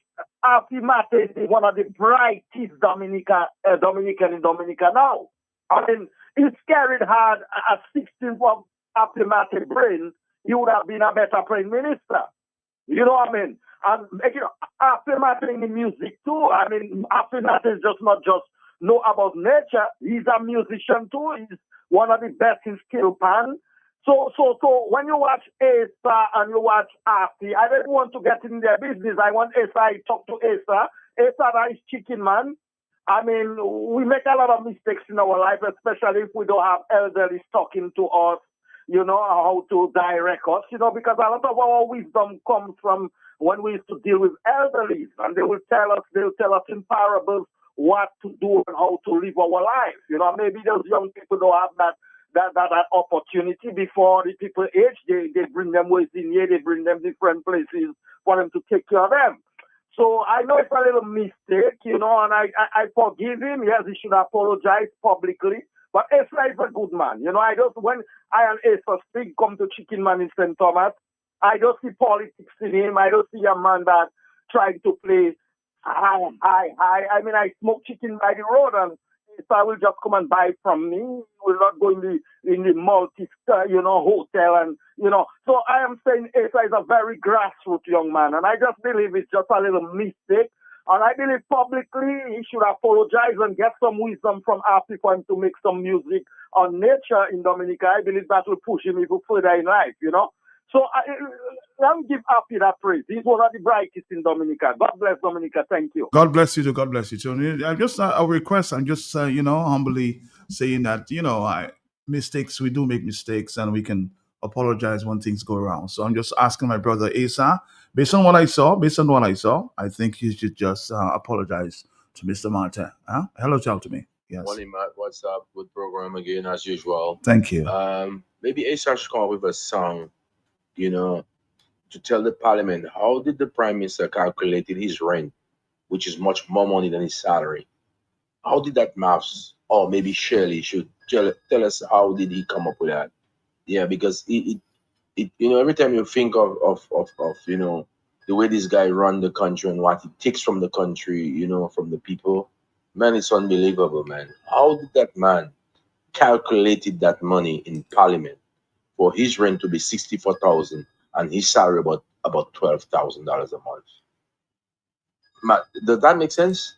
Afi Mate is one of the brightest Dominican in Dominica now. I mean, it's carried hard at 16 from Afi Mate brain. He would have been a better prime minister. You know what I mean? And after mattering in music too, I mean, after that is just not just know about nature. He's a musician too. He's one of the best in skill pan. So when you watch Asa and you watch Afi, I don't want to get in their business. I want Asa. I talk to Asa. Asa is chicken man. I mean, we make a lot of mistakes in our life, especially if we don't have elderly talking to us. You know, how to direct us, because a lot of our wisdom comes from when we used to deal with elderly, and they'll tell us in parables what to do and how to live our life. Maybe those young people don't have that opportunity before the people age. They bring them ways in here, they bring them different places for them to take care of them. So I know it's a little mistake, and I forgive him. Yes, he should apologize publicly. But Asa is a good man. When I and Asa speak, come to Chicken Man in St. Thomas, I don't see politics in him. I don't see a man that trying to play high. I mean, I smoke chicken by the road, and Asa will just come and buy from me. He will not go in the multi-star, hotel, and So I am saying Asa is a very grassroots young man, and I just believe it's just a little mistake. And I believe publicly he should apologize and get some wisdom from Afi for him to make some music on nature in Dominica. I believe that will push him even further in life, So let me give Afi that praise. He's one of the brightest in Dominica. God bless Dominica. Thank you. God bless you too. God bless you too. I'm just a request. I'm just humbly saying that mistakes, we do make mistakes, and we can apologize when things go wrong. So I'm just asking my brother Asa, based on what I saw, I think he should just apologize to Mr. Martin. Hello, talk to me. Yes. Morning, Matt. What's up? Good program again, as usual. Thank you. Maybe Asa should come up with a song, to tell the parliament how did the prime minister calculated his rent, which is much more money than his salary. How did that maths? Or maybe Shirley should tell us how did he come up with that. Yeah, because it every time you think of the way this guy run the country and what he takes from the country, from the people, man, it's unbelievable, man. How did that man calculated that money in parliament for his rent to be 64,000 and his salary about $12,000 a month? Matt, does that make sense?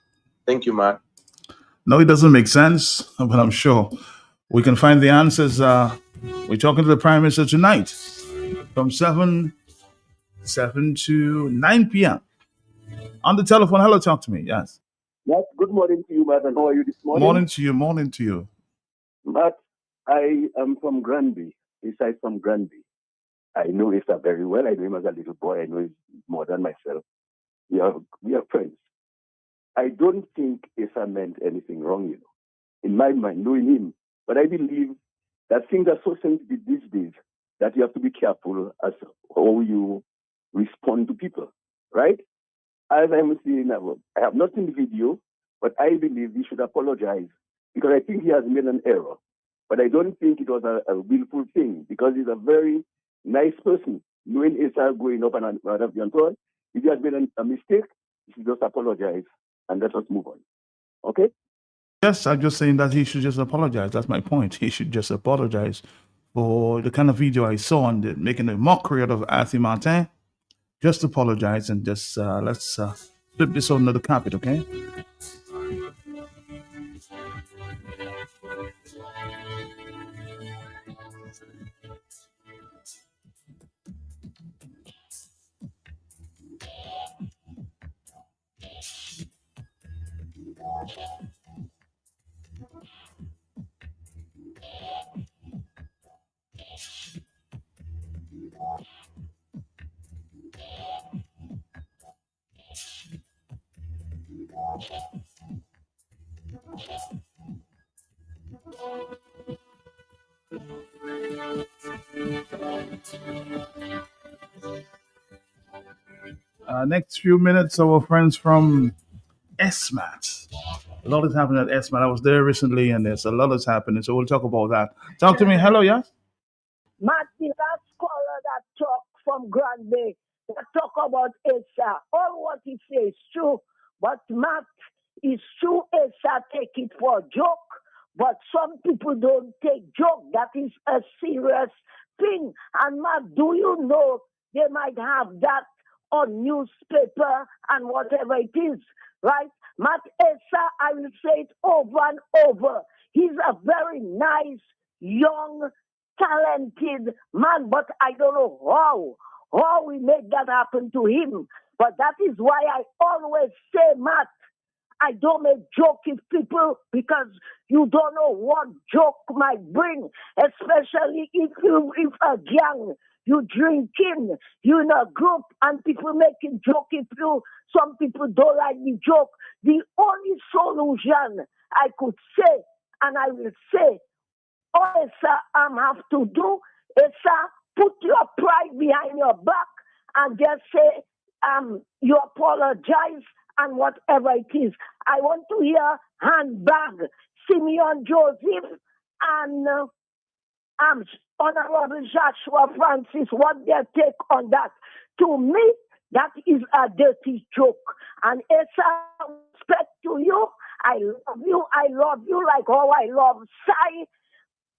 Thank you, Matt. No, it doesn't make sense, but I'm sure we can find the answers. We're talking to the Prime Minister tonight from 7 to 9 p.m. on the telephone. Hello, talk to me. Yes. Matt, good morning to you, Matt. And how are you this morning? Morning to you. Matt, I am from Granby. Aside from Granby. I know Asa very well. I know him as a little boy. I know him more than myself. We are friends. I don't think Asa meant anything wrong, in my mind, knowing him. But I believe that things are so sensitive these days that you have to be careful as how you respond to people, right? As I'm saying now, I have not seen the video, but I believe he should apologize because I think he has made an error. But I don't think it was a willful thing because he's a very nice person. Knowing Asa growing up and so on, if he has made a mistake, he should just apologize and let us move on. Okay? Yes, I'm just saying that he should just apologize. That's my point. He should just apologize for the kind of video I saw and making a mockery out of Afi Martin. Just apologize and just let's flip this under the carpet, okay? Next few minutes, our friends from SMAT. A lot is happening at SMAT. I was there recently, and there's a lot that's happening. So we'll talk about that. Talk to me. Hello, yes? Matt, the last caller that talk from Grand Bay, that talk about Asa, all what he says is true. But Matt, it's true Asa take it for a joke, but some people don't take joke. That is a serious thing. And Matt, do you know they might have that on newspaper and whatever it is, right? Matt Asa, I will say it over and over. He's a very nice, young, talented man, but I don't know how we make that happen to him. But that is why I always say, Matt, I don't make joke with people because you don't know what joke might bring, especially if a gang, you drinking, you in a group and people making joke with you. Some people don't like the joke. The only solution I could say, and I will say, all Asa have to do is put your pride behind your back and just say you apologize and whatever it is. I want to hear handbag, Simeon Joseph and Honorable Joshua Francis, what their take on that. To me, that is a dirty joke. And Asa, respect to you. I love you like how I love Sai.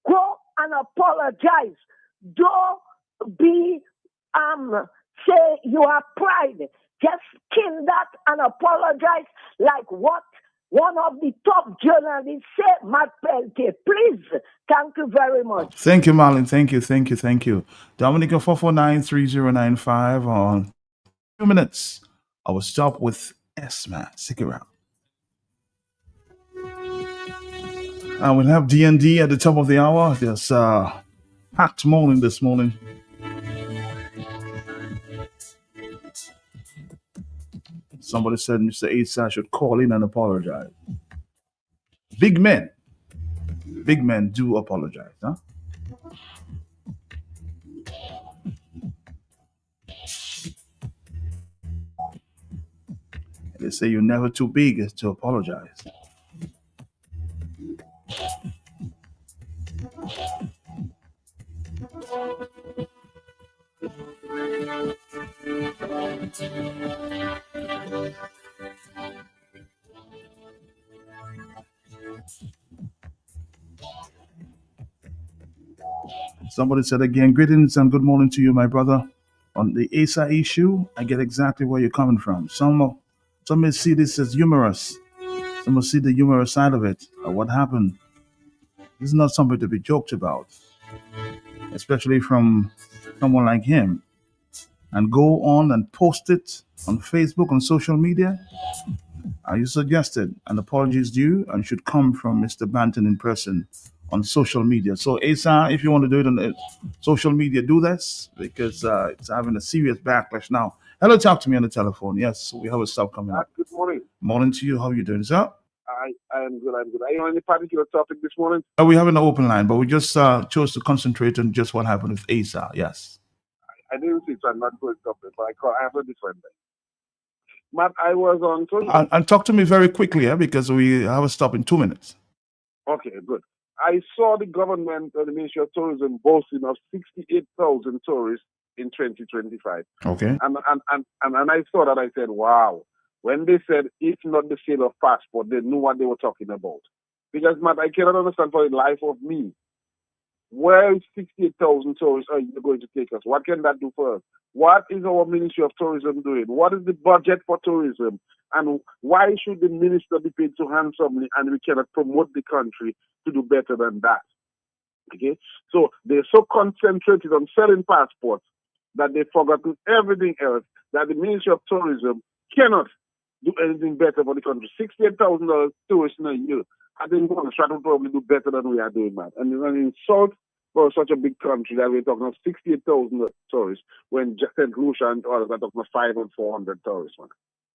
Go and apologize. Don't be say you have pride. Just kill that and apologize like what one of the top journalists said, Matt Peltier. Please, thank you very much. Thank you, Marlon. Thank you. Dominica 449-3095 on 2 minutes. I will stop with SMAT. Stick around. I will have D&D at the top of the hour. There's packed morning this morning. Somebody said Mr. Asa should call in and apologize. Big men do apologize, huh? They say you're never too big to apologize. Somebody said again, greetings and good morning to you, my brother. On the Asa issue, I get exactly where you're coming from. Some may see this as humorous. Some will see the humorous side of it. What happened? This is not something to be joked about, especially from someone like him. And go on and post it on Facebook, on social media. You suggested an apology is due and should come from Mr. Banton in person on social media. So Asa, if you want to do it on social media, do this because it's having a serious backlash now. Hello, talk to me on the telephone. Yes, we have a stuff coming up. Good morning. Morning to you. How are you doing, sir? I am good. Are you on any particular topic this morning? We have an open line, but we just chose to concentrate on just what happened with Asa. Yes. I didn't see, so I'm not going to stop it, but I have a different thing. Matt, I was on social. And talk to me very quickly, because we have a stop in 2 minutes. Okay, good. I saw the government, the Ministry of Tourism, boasting of 68,000 tourists in 2025. Okay. And I saw that. I said, wow. When they said it's not the sale of passport, they knew what they were talking about. Because, Matt, I cannot understand for the life of me. Where is 68,000 tourists are you going to take us? What can that do for us? What is our Ministry of Tourism doing? What is the budget for tourism? And why should the minister be paid so handsomely and we cannot promote the country to do better than that? Okay? So they're so concentrated on selling passports that they forgot everything else, that the Ministry of Tourism cannot do anything better for the country. $68,000 tourists in a year. I think Montserrat will probably do better than we are doing, man. And it's an insult for such a big country that we're talking of 68,000 tourists when St. Lucia and others are talking of 500 and 400 tourists, man.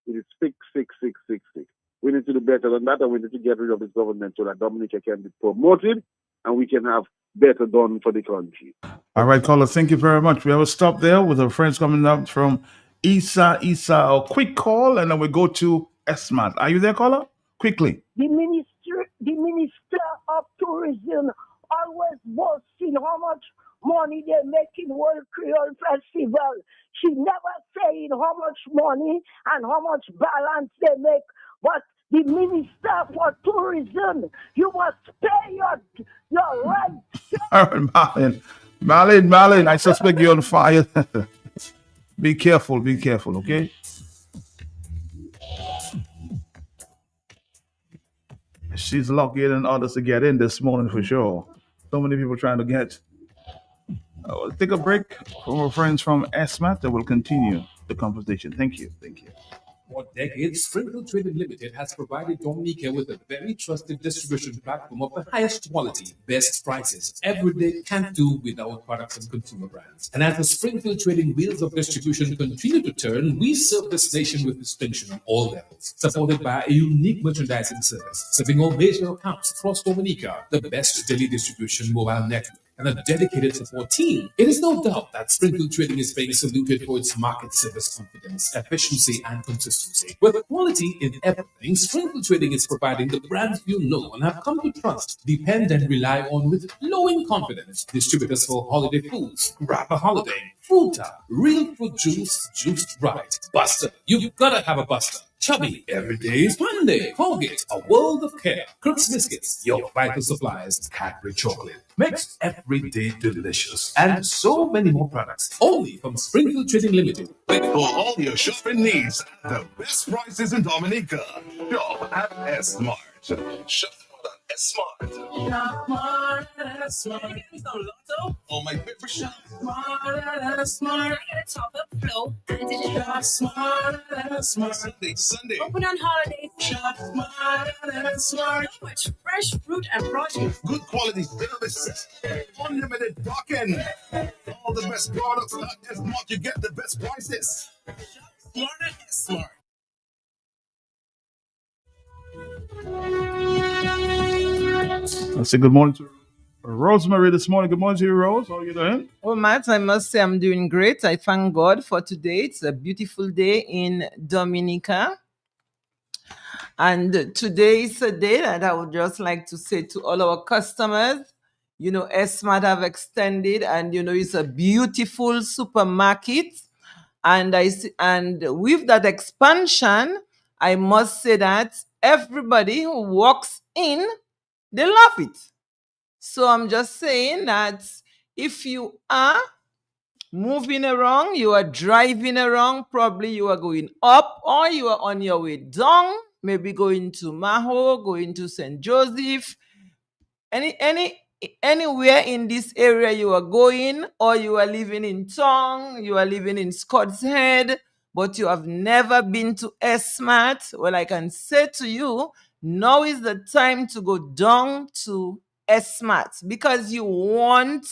It is 66666. We need to do better than that, and we need to get rid of this government so that Dominica can be promoted and we can have better done for the country. All right, caller, thank you very much. We have a stop there with our friends coming up from Isa. A quick call, and then we go to Esmat. Are you there, caller? Quickly. The minister of tourism always boasting how much money they make in World Creole Festival. She never saying how much money and how much balance they make. But the minister for tourism, you must pay your rent. All right, Marlene, I suspect you're on fire. Be careful, okay? She's lucky than others to get in this morning for sure. So many people trying to get. We'll take a break from our friends from Esmat, and we'll continue the conversation. Thank you. For decades, Springfield Trading Limited has provided Dominica with a very trusted distribution platform of the highest quality, best prices. Every day can't do without products and consumer brands. And as the Springfield Trading wheels of distribution continue to turn, we serve this nation with distinction on all levels, supported by a unique merchandising service, serving all major accounts across Dominica, the best daily distribution mobile network, and a dedicated support team. It is no doubt that Springfield Trading is being saluted for its market service confidence, efficiency, and consistency. With quality in everything, Springfield Trading is providing the brands you know and have come to trust, depend, and rely on with glowing confidence. Distributors for holiday foods, Grab a Holiday, Fruta, Real Fruit Juice, Juiced Right, Buster. You've gotta have a Buster. Chubby, every day is Monday. Colgate, a world of care. Crooks Biscuits, your vital supplies. Cadbury Chocolate, makes every day delicious. And so many more products, only from Springfield Trading Limited. For all your shopping needs, the best prices in Dominica. Shop at S-Mart. Shop at S-Mart. Smart, smart. Oh, my favorite shop. Smart. Top up flow. And digital. Smart. Sunday. Open on holidays. Shop smart. So much fresh fruit and produce. Good quality service. Unlimited parking. All the best products at S-Mart. You get the best prices. Smart at S-Mart. Let's say good morning to Rosemary this morning. Good morning to you, Rose. How are you doing? Oh, Matt, I must say I'm doing great. I thank God for today. It's a beautiful day in Dominica. And today is a day that I would just like to say to all our customers, Esmart have extended, and it's a beautiful supermarket. And with that expansion, I must say that everybody who walks in, they love it. So I'm just saying that if you are moving around, you are driving around, probably you are going up or you are on your way down, maybe going to Maho, going to St. Joseph, anywhere in this area you are going, or you are living in Tong, you are living in Scott's Head, but you have never been to Esmart, well, I can say to you, now is the time to go down to Esmart because you want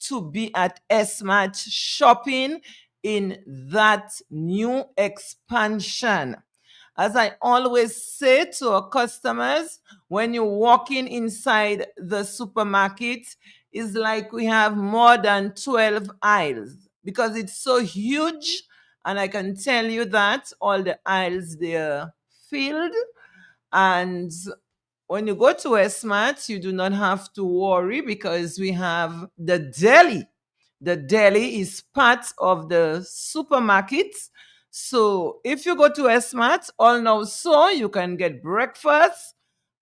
to be at Esmart shopping in that new expansion. As I always say to our customers, when you're walking inside the supermarket, it's like we have more than 12 aisles because it's so huge. And I can tell you that all the aisles, they're filled. And when you go to Esmart, you do not have to worry because we have the deli. The deli is part of the supermarket. So if you go to Esmart, all now so you can get breakfast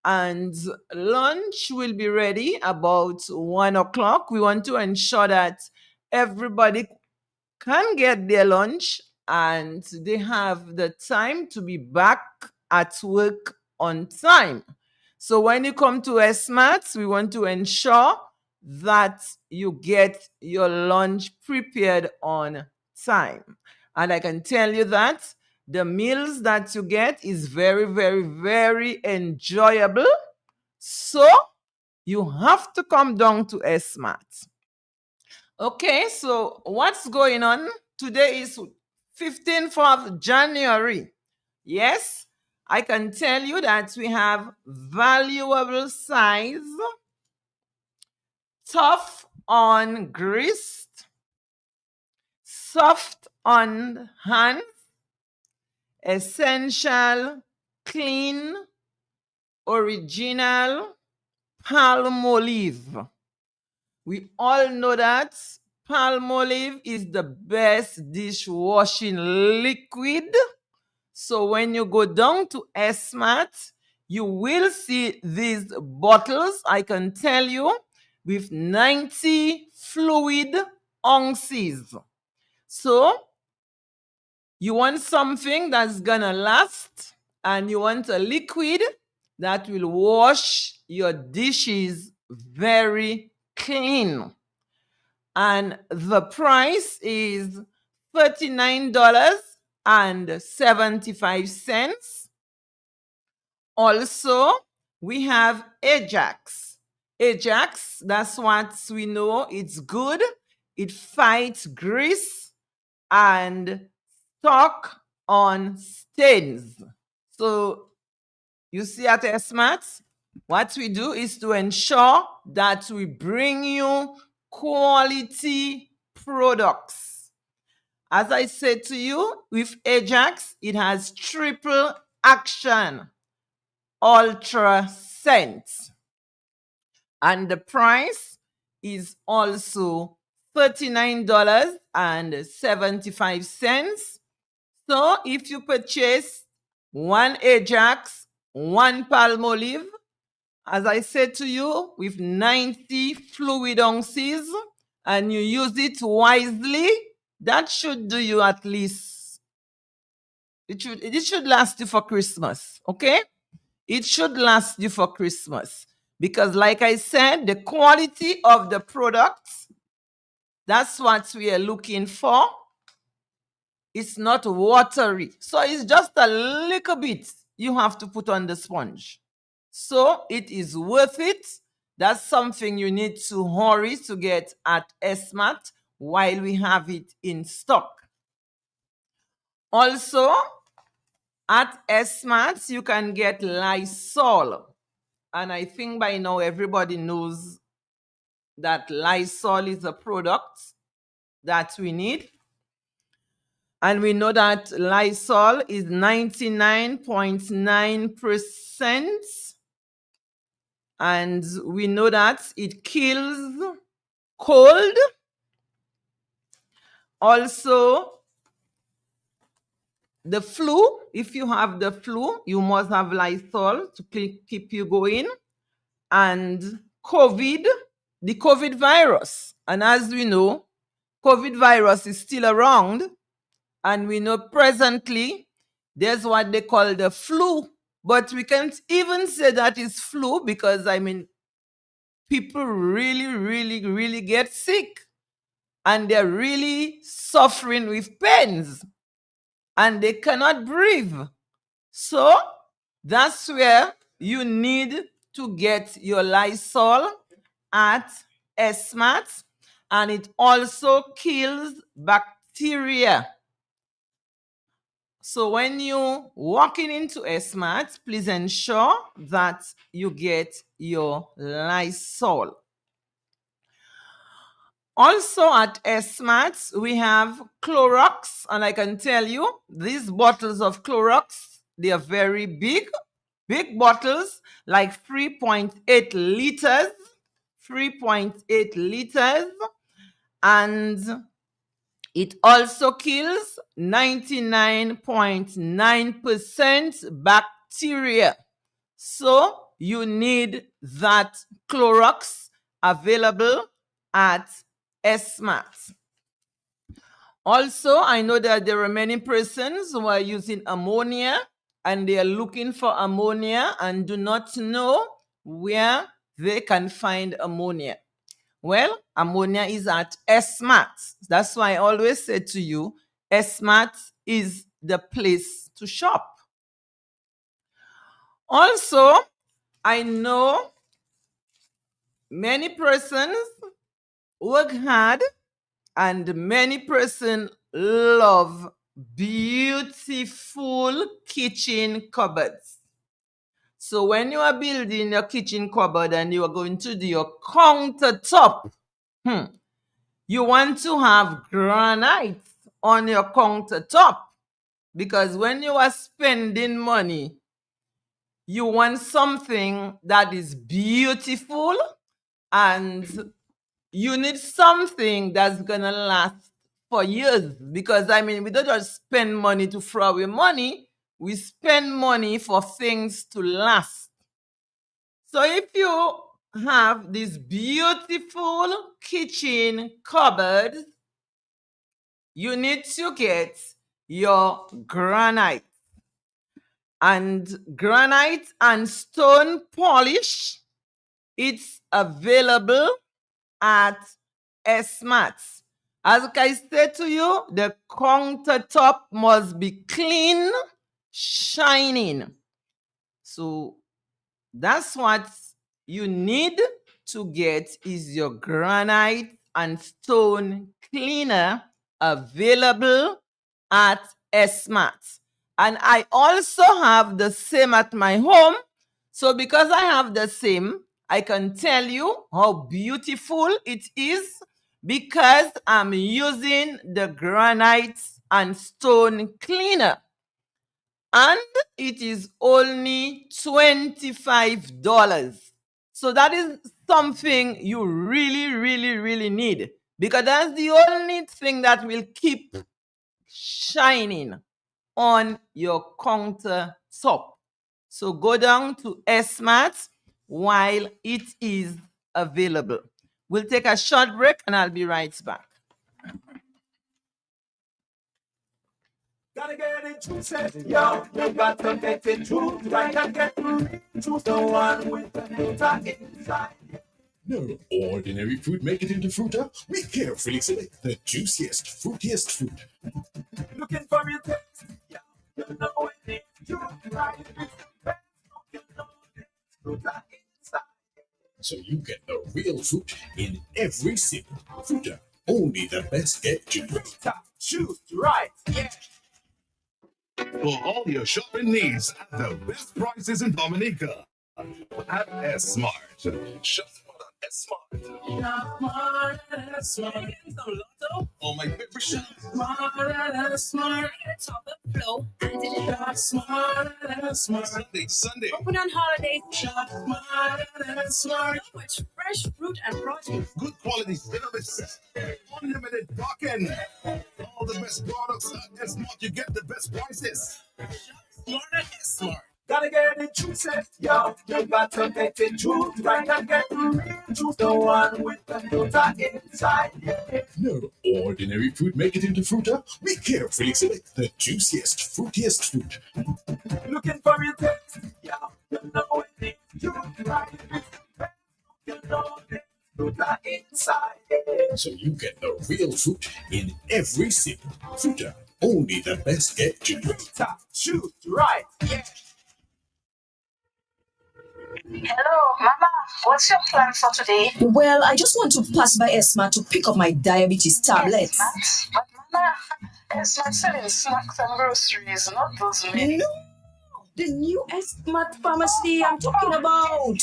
and lunch will be ready about 1 o'clock. We want to ensure that everybody can get their lunch and they have the time to be back at work on time. So when you come to Esmart, we want to ensure that you get your lunch prepared on time. And I can tell you that the meals that you get is very, very, very enjoyable. So you have to come down to Esmart. Okay, so what's going on? Today is 15th of January. Yes, I can tell you that we have valuable size tough on grist, soft on hands, essential, clean, original Palmolive. We all know that Palmolive is the best dishwashing liquid. So when you go down to SMAT, you will see these bottles, I can tell you, with 90 fluid ounces. So you want something that's gonna last, and you want a liquid that will wash your dishes very clean. And the price is $39.75. Also, we have Ajax. Ajax, that's what we know. It's good. It fights grease and stock on stains. So you see at SMAT, what we do is to ensure that we bring you quality products. As I said to you, with Ajax, it has triple action, ultra scent. And the price is also $39.75. So if you purchase one Ajax, one Palmolive, as I said to you, with 90 fluid ounces, and you use it wisely, that should do you at least, it should last you for Christmas, okay? It should last you for Christmas. Because like I said, the quality of the products, that's what we are looking for. It's not watery. So it's just a little bit you have to put on the sponge. So it is worth it. That's something you need to hurry to get at SMAT while we have it in stock. Also, at SMAT, you can get Lysol. And I think by now everybody knows that Lysol is a product that we need. And we know that Lysol is 99.9%. And we know that it kills cold. Also, the flu, if you have the flu, you must have Lysol to keep you going. And COVID, the COVID virus. And as we know, COVID virus is still around. And we know presently there's what they call the flu. But we can't even say that it's flu because, I mean, people really get sick. And they're really suffering with pains. And they cannot breathe. So that's where you need to get your Lysol at SMAT. And it also kills bacteria. So when you walking into SMAT, please ensure that you get your Lysol. Also at SMAT, we have Clorox, and I can tell you, these bottles of Clorox, they are very big bottles, like 3.8 liters, 3.8 liters, and it also kills 99.9% bacteria. So you need that Clorox available at SMAT. Also, I know that there are many persons who are using ammonia and they are looking for ammonia and do not know where they can find ammonia. Well, ammonia is at SMAT. That's why I always say to you, SMAT is the place to shop. Also, I know many persons work hard and many persons love beautiful kitchen cupboards. So when you are building your kitchen cupboard and you are going to do your countertop, you want to have granite on your countertop, because when you are spending money, you want something that is beautiful, and you need something that's gonna last for years. Because I mean, we don't just spend money to throw away money, we spend money for things to last. So if you have this beautiful kitchen cupboard, you need to get your granite. And granite and stone polish, it's available at S-Mart. As I said to you, the countertop must be clean, shining. So that's what you need to get, is your granite and stone cleaner, available at S-Mart. And I also have the same at my home. So because I have the same, I can tell you how beautiful it is, because I'm using the granite and stone cleaner. And it is only $25. So that is something you really, really, really need, because that's the only thing that will keep shining on your countertop. So go down to S-Mart while it is available. We'll take a short break and I'll be right back. Gotta get it juicy, yo. You got to get it juicy. I can get juice, the one with the fruta inside. No ordinary fruit make it into fruta. We carefully select the juiciest, fruitiest fruit. Looking for your taste, yeah. You know it is juice, right? You know it's fruta inside. So you get the real fruit in every sip. Fruta, only the best get juice. Fruta, juice, right? Yeah. For all your shopping needs at the best prices in Dominica. At S-Mart. Shop at S-Mart. Smart. Oh, my favorite shop. Smart. Top of flow. And it is smart. Sunday. Open on holidays. Shop smart. Much fresh fruit and produce. Good quality service. Unlimited parking. All the best products at S-Mart. You get the best prices. Smart at S-Mart. Gotta get it juicy, yo. You got to get it juice, right? And get juice, the one with the fruta inside. Yeah. No ordinary fruit make it into fruta. We carefully select the juiciest, fruitiest fruit. Looking for your taste, yo. You know it is juice, right? You know it's fruta inside. Yeah. So you get the real fruit in every sip. Fruta, only the best get juice. Fruta, juice, right? Yeah. Hello, Mama. What's your plan for today? Well, I just want to pass by S-Mart to pick up my diabetes tablets. S-Mart? But Mama, S-Mart selling snacks and groceries, not those many. No, the new S-Mart pharmacy I'm talking about.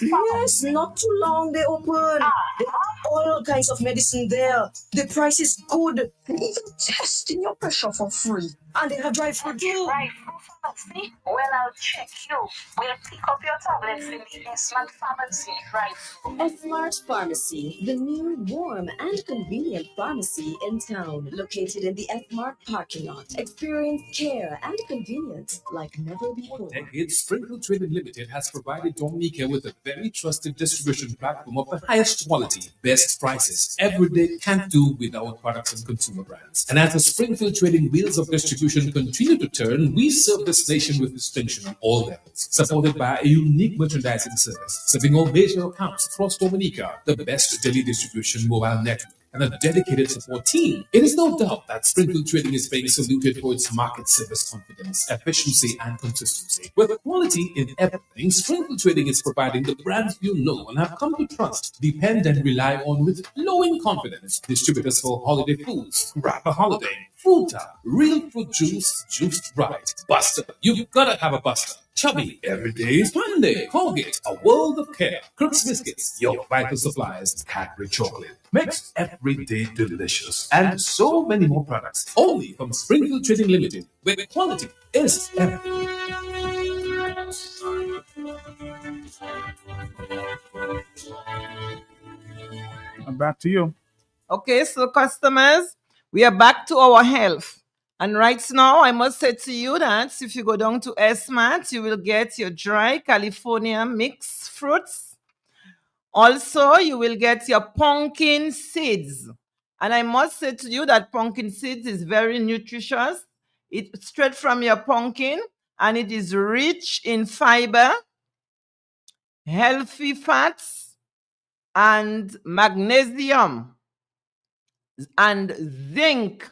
Yes, not too long they open. They have all kinds of medicine there. The price is good. They even testing your pressure for free. And they have drive-through too. Drive-through pharmacy? Well, I'll check you. We'll pick up your tablets in the S-Mart pharmacy drive-through. S-Mart Pharmacy, the new, warm, and convenient pharmacy in town, located in the S-Mart parking lot. Experience care and convenience like never before. Decades, Springfield Trading Limited has provided Dominica with a very trusted distribution platform of the highest quality, best prices. Every day can't do without products and consumer brands. And as the Springfield Trading wheels of distribution continue to turn, we serve this nation with distinction on all levels, supported by a unique merchandising service, serving all major accounts across Dominica, the best daily distribution mobile network, and a dedicated support team. It is no doubt that Springfield Trading is being saluted for its market service confidence, efficiency, and consistency. With quality in everything, Springfield Trading is providing the brands you know and have come to trust, depend, and rely on with glowing confidence. Distributors for holiday foods, Rapper Holiday, Fruta, real fruit juice, juiced right. Buster, you've got to have a Buster. Chubby, every day is fine day. Colgate, a world of care. Crooks Biscuits, your vital supplies. Cadbury Chocolate makes every day delicious. And so many more products. Only from Springfield Trading Limited, where quality is everything. Back to you. Okay, so customers, we are back to our health. And right now, I must say to you that if you go down to S-Mart, you will get your dry California mixed fruits. Also, you will get your pumpkin seeds. And I must say to you that pumpkin seeds is very nutritious. It's straight from your pumpkin, and it is rich in fiber, healthy fats, and magnesium, and zinc,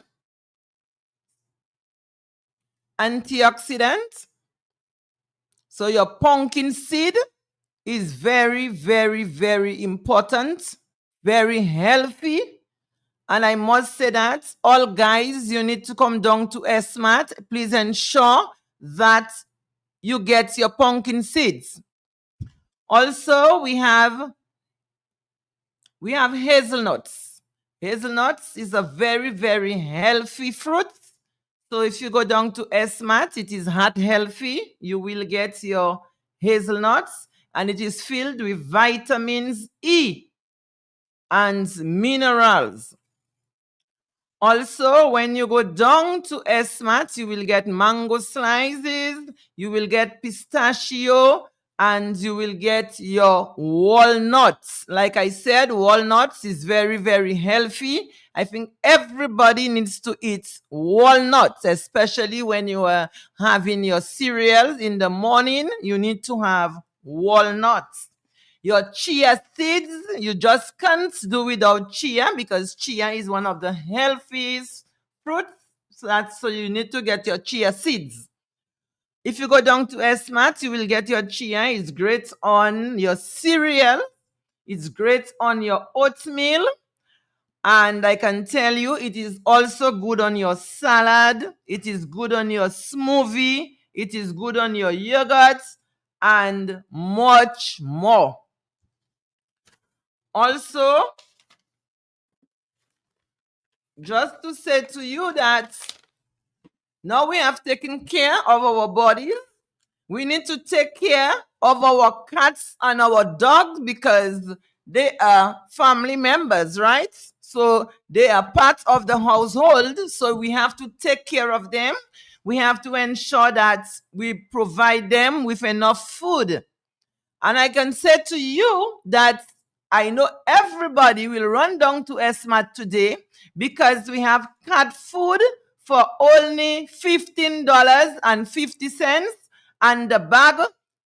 antioxidant. So your pumpkin seed is very, very, very important, very healthy. And I must say that all guys, you need to come down to S-Mart. Please ensure that you get your pumpkin seeds. Also, we have hazelnuts. Hazelnuts is a very, very healthy fruit. So if you go down to S-Mart, it is heart healthy. You will get your hazelnuts, and it is filled with vitamins E and minerals. Also, when you go down to S-Mart, you will get mango slices, you will get pistachio, and you will get your walnuts. Like I said, walnuts is very, very healthy. I think everybody needs to eat walnuts, especially when you are having your cereals in the morning. You need to have walnuts. Your chia seeds, you just can't do without chia, because chia is one of the healthiest fruits. So you need to get your chia seeds. If you go down to S-Mart, you will get your chia. It's great on your cereal. It's great on your oatmeal. And I can tell you, it is also good on your salad. It is good on your smoothie. It is good on your yogurt, and much more. Also, just to say to you that now we have taken care of our bodies, we need to take care of our cats and our dogs, because they are family members, right? So they are part of the household. So we have to take care of them. We have to ensure that we provide them with enough food. And I can say to you that I know everybody will run down to S-Mart today, because we have cat food for only $15.50, and the bag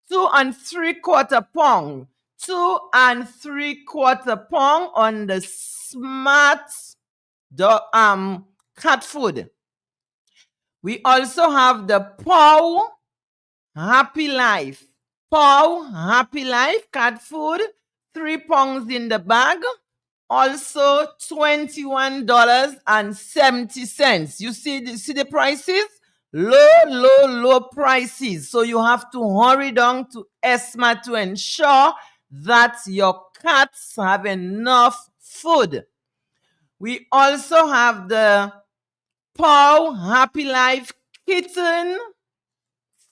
2 3/4 pound. 2 3/4 pound on the Smart cat food. We also have the Paw Happy Life. Paw Happy Life cat food, 3 pounds in the bag. Also $21.70. You see the prices? Low prices. So you have to hurry down to S-Mart to ensure that your cats have enough food. We also have the Paw Happy Life kitten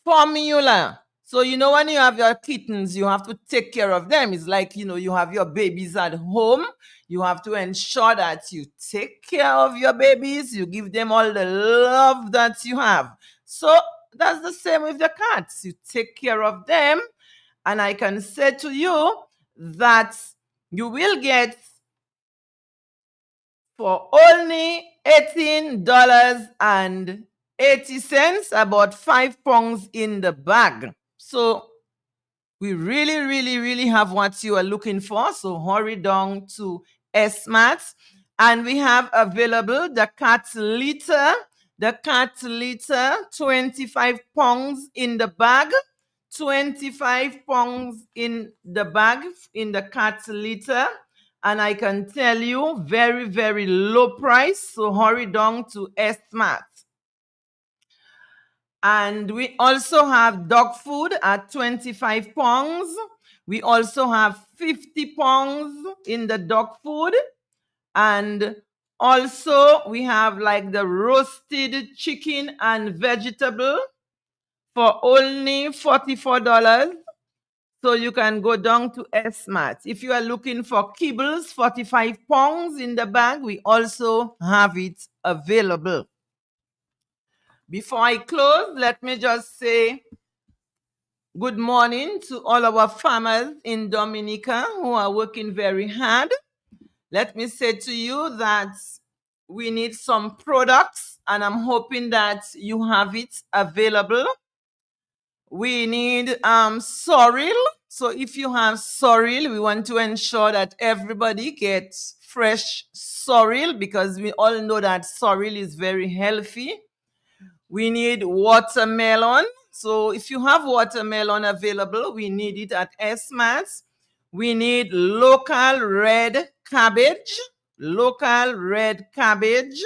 formula. So, when you have your kittens, you have to take care of them. It's like, you have your babies at home. You have to ensure that you take care of your babies. You give them all the love that you have. So that's the same with the cats. You take care of them. And I can say to you that you will get for only $18.80, about 5 pounds in the bag. So we really, really, really have what you are looking for. So hurry down to S-Mart. And we have available the cat litter. The cat litter, 25 pounds in the bag. 25 pounds in the bag in the cat litter. And I can tell you, very, very low price. So hurry down to S-Mart. And we also have dog food at 25 pounds. We also have 50 pounds in the dog food. And also we have like the roasted chicken and vegetable for only $44. So you can go down to S-Mart. If you are looking for kibbles, 45 pounds in the bag, we also have it available. Before I close, let me just say good morning to all our farmers in Dominica who are working very hard. Let me say to you that we need some products, and I'm hoping that you have it available. We need sorrel. So if you have sorrel, we want to ensure that everybody gets fresh sorrel because we all know that sorrel is very healthy. We need watermelon. So if you have watermelon available, we need it at S-Mart. We need local red cabbage. Local red cabbage.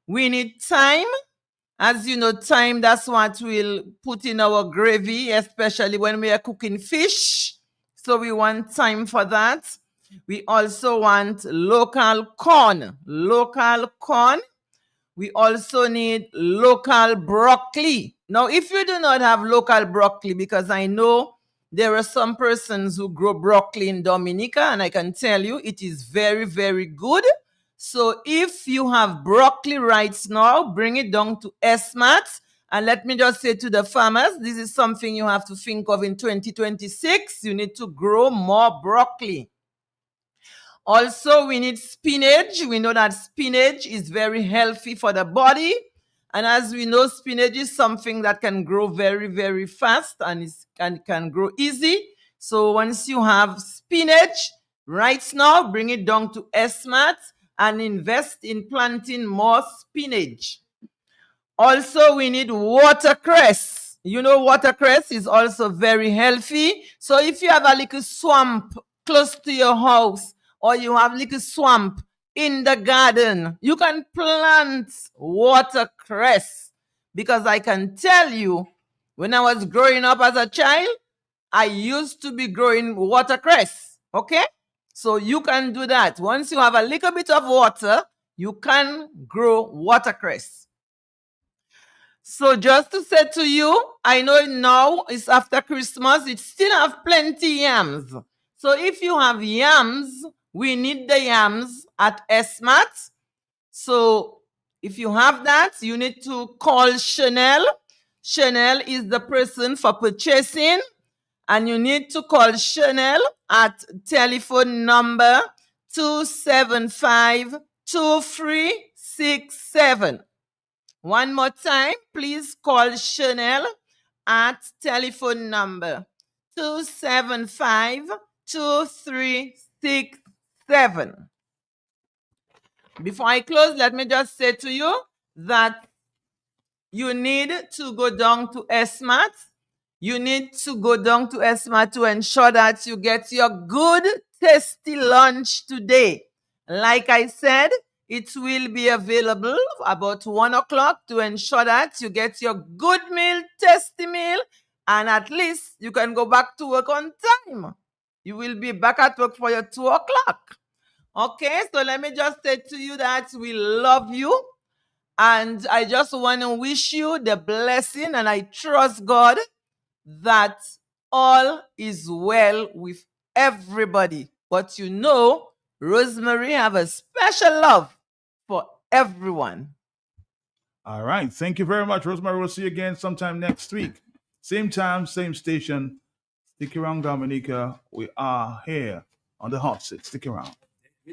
We need thyme. As you know, thyme, that's what we'll put in our gravy, especially when we are cooking fish. So we want thyme for that. We also want local corn. Local corn. We also need local broccoli. Now, if you do not have local broccoli, because I know there are some persons who grow broccoli in Dominica, and I can tell you it is very, very good. So if you have broccoli right now, bring it down to S-Mart. And let me just say to the farmers, this is something you have to think of in 2026. You need to grow more broccoli. Also, we need spinach. We know that spinach is very healthy for the body. And as we know, spinach is something that can grow very, very fast and can grow easy. So once you have spinach, right now, bring it down to S-Mart and invest in planting more spinach. Also, we need watercress. You know, watercress is also very healthy. So if you have a little swamp close to your house, or you have little swamp in the garden, you can plant watercress. Because I can tell you, when I was growing up as a child, I used to be growing watercress. Okay? So you can do that. Once you have a little bit of water, you can grow watercress. So just to say to you, I know now it's after Christmas, it still have plenty yams. So if you have yams, we need the yams at S-Mart. So if you have that, you need to call Chanel. Chanel is the person for purchasing. And you need to call Chanel at telephone number 275-2367. One more time, please call Chanel at telephone number 275-2367. Before I close, let me just say to you that you need to go down to S-Mart. You need to go down to S-Mart to ensure that you get your good, tasty lunch today. Like I said, it will be available about 1 o'clock to ensure that you get your good meal, tasty meal, and at least you can go back to work on time. You will be back at work for your 2 o'clock. Okay, so let me just say to you that we love you. And I just want to wish you the blessing, and I trust God that all is well with everybody. But you know, Rosemary have a special love for everyone. All right. Thank you very much, Rosemary. We'll see you again sometime next week. Same time, same station. Stick around, Dominica. We are here on the hot seat. Stick around.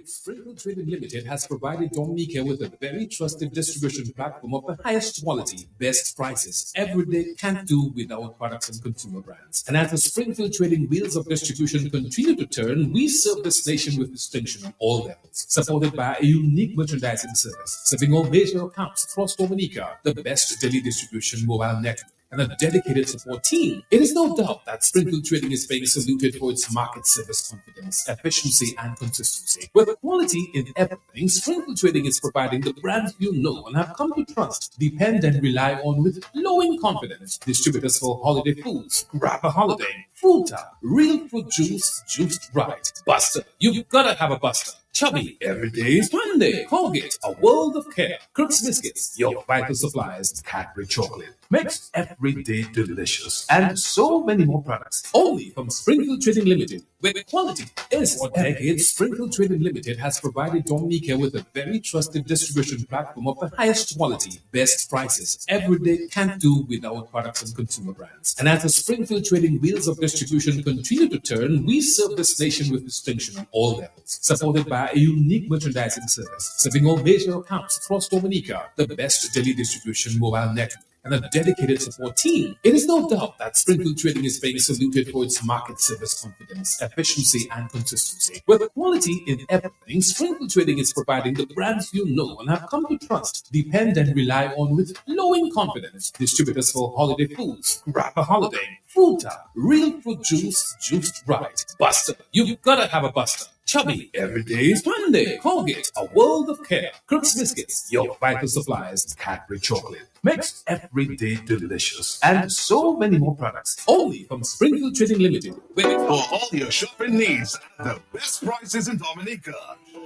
Springfield Trading Limited has provided Dominica with a very trusted distribution platform of the highest quality, best prices. Every day can't do without products and consumer brands. And as the Springfield Trading wheels of distribution continue to turn, we serve this nation with distinction on all levels, supported by a unique merchandising service, serving all major accounts across Dominica, the best daily distribution mobile network. and a dedicated support team, it is no doubt that Springfield Trading is being saluted for its market service confidence, efficiency, and consistency. With quality in everything, Springfield Trading is providing the brands you know and have come to trust, depend, and rely on with glowing confidence. Distributors for holiday foods, Grab a Holiday, Fruta, Real Fruit Juice, juiced right. Buster, you've gotta have a Buster. Chubby, every day is fun day. Colgate, a world of care. Crooks Biscuits, your vital supplies. Cadbury Chocolate, makes every day delicious. And so many more products, only from Springfield Trading Limited, where quality is for decades. Springfield Trading Limited has provided Dominica with a very trusted distribution platform of the highest quality, best prices. Every day can't do without products and consumer brands. And as the Springfield Trading wheels of distribution continue to turn, we serve this nation with distinction on all levels, supported by a unique merchandising service, serving all major accounts across Dominica, the best daily distribution mobile network, and a dedicated support team. It is no doubt that Springfield Trading is being saluted for its market service confidence, efficiency, and consistency. With quality in everything, Springfield Trading is providing the brands you know and have come to trust, depend, and rely on with glowing confidence. Distributors for holiday foods, Grab a Holiday, Fruta, Real Fruit Juice, juiced right. Buster, you've gotta have a Buster. Chubby, every day is fun day. Colgate, a world of care. Crooks Biscuits, your vital supplies. Cadbury Chocolate, makes every day delicious. And so many more products, only from Springfield Trading Limited. For all your shopping needs, the best prices in Dominica.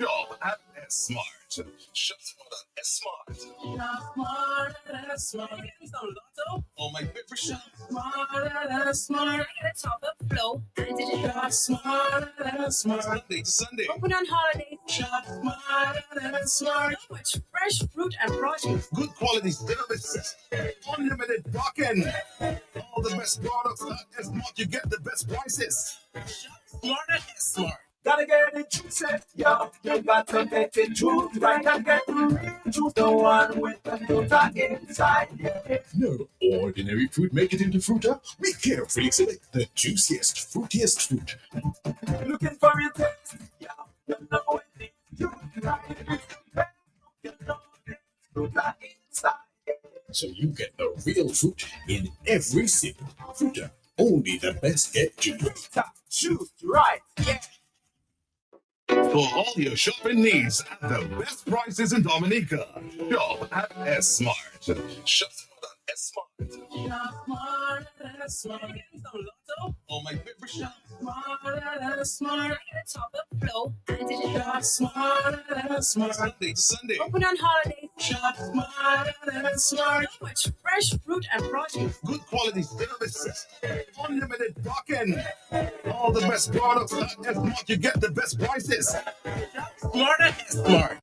Shop at S-Mart. Shop at S-Mart. Shop smart at S-Mart. It's no lotto. Oh, my favorite shop. Smart at S-Mart. Get a top up flow. And digital. Shop smart at S-Mart. Sunday to Sunday. Open on holidays. Shop smart at S-Mart. So much fresh fruit and produce. Good quality service. Unlimited parking. All the best products at S-Mart. You get the best prices. Shop smart at S-Mart. Gotta get it juicy, yo. You got to get it juice right and get the real juice, the one with the fruta inside. Yeah. No ordinary fruit make it into fruta. We carefully select the juiciest, fruitiest fruit. Looking for your taste, yo. You know it. You try it. You know it. Fruta inside. So you get the real fruit in every sip. Fruta, only the best get juice. Juice right, yeah. For all your shopping needs at the best prices in Dominica, shop at S-Mart. Shop at S-Mart. Shop smart at S-Mart. It's no lotto. Oh, my favorite shop. Smart at S-Mart. Get a top up flow. And digital. Shop smart at S-Mart. Sunday to Sunday. Open on holidays. Shop smart at S-Mart. So much fresh fruit and produce. Good quality service. Unlimited parking. All the best products at S-Mart. You get the best prices. Shop smart at S-Mart.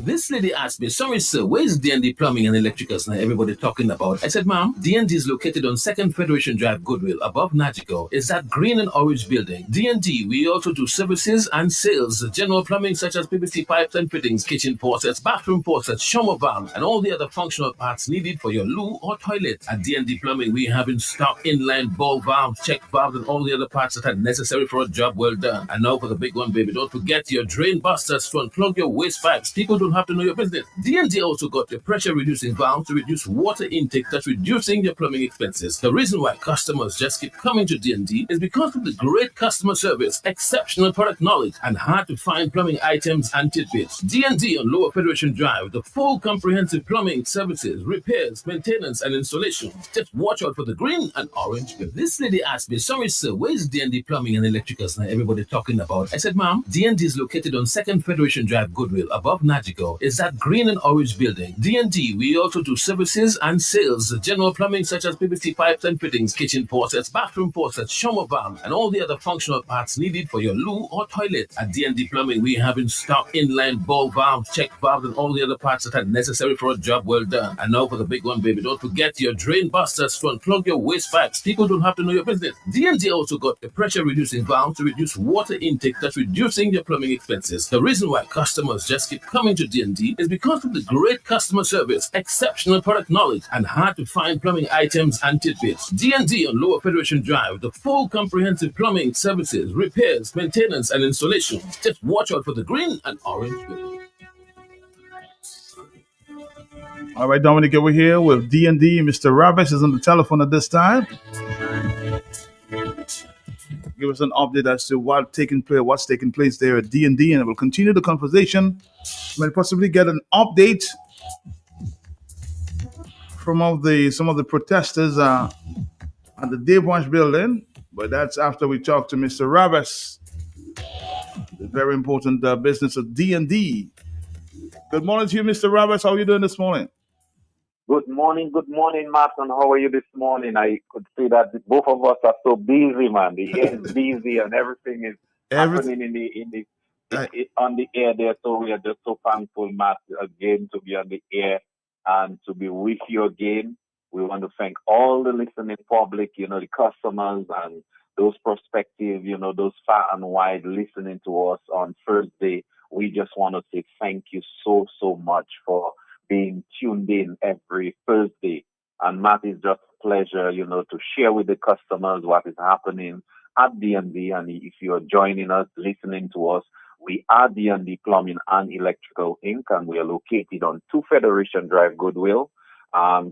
This lady asked me, sorry sir, where's D&D Plumbing and Electricals now everybody talking about? I said, ma'am, D&D is located on 2nd Federation Drive, Goodwill, above Nagico. It's that green and orange building. D&D, we also do services and sales, general plumbing such as PVC pipes and fittings, kitchen faucets, bathroom faucets, shower valves, and all the other functional parts needed for your loo or toilet. At D&D Plumbing, we have in stock inline ball valves, check valves, and all the other parts that are necessary for a job well done. And now for the big one, baby, don't forget your drain busters to unplug your waste pipes. People don't have to know your business. D&D also got your pressure reducing valve to reduce water intake, thus reducing your plumbing expenses. The reason why customers just keep coming to D&D is because of the great customer service, exceptional product knowledge, and hard to find plumbing items and tidbits. D&D on Lower Federation Drive, the full comprehensive plumbing services, repairs, maintenance, and installation. Just watch out for the green and orange bill. This lady asked me, sorry sir, where's D&D Plumbing and Electricals now everybody talking about? I said, ma'am, D&D is located on 2nd Federation Drive, Goodwill, above Nagico. Is that green and orange building? D&D, we also do services and sales, general plumbing such as PVC pipes and fittings, kitchen faucets, bathroom faucets, shower valves, and all the other functional parts needed for your loo or toilet. At D&D Plumbing, we have in stock inline ball valves, check valves, and all the other parts that are necessary for a job well done. And now for the big one, baby, don't forget your drain busters to unplug your waste pipes. People don't have to know your business. D&D also got the pressure reducing valve to reduce water intake, thus reducing your plumbing expenses. The reason why customers just keep coming to D&D is because of the great customer service, exceptional product knowledge, and hard to find plumbing items and tidbits. D&D on Lower Federation Drive, the full comprehensive plumbing services, repairs, maintenance, and installation. Just watch out for the green and orange bill. All right, Dominic, we're here with D&D. Mr. Ravish is on the telephone at this time. Give us an update as to what's taking place there at D&D, and we'll continue the conversation. We'll possibly get an update from some of the protesters at the Dave Branch building, but that's after we talk to Mr. Ravish, the very important business of D&D. Good morning to you, Mr. Ravish. How are you doing this morning? Good morning, Martin. How are you this morning? I could see that both of us are so busy, man. The air is busy and everything is happening on the air there. So we are just so thankful, Matt, again to be on the air and to be with you again. We want to thank all the listening public, the customers and those prospective, those far and wide listening to us on Thursday. We just want to say thank you so much for being tuned in every Thursday. And Matt, is just a pleasure, to share with the customers what is happening at D&D. And if you are joining us, listening to us, we are D&D Plumbing and Electrical Inc. And we are located on 2 Federation Drive, Goodwill.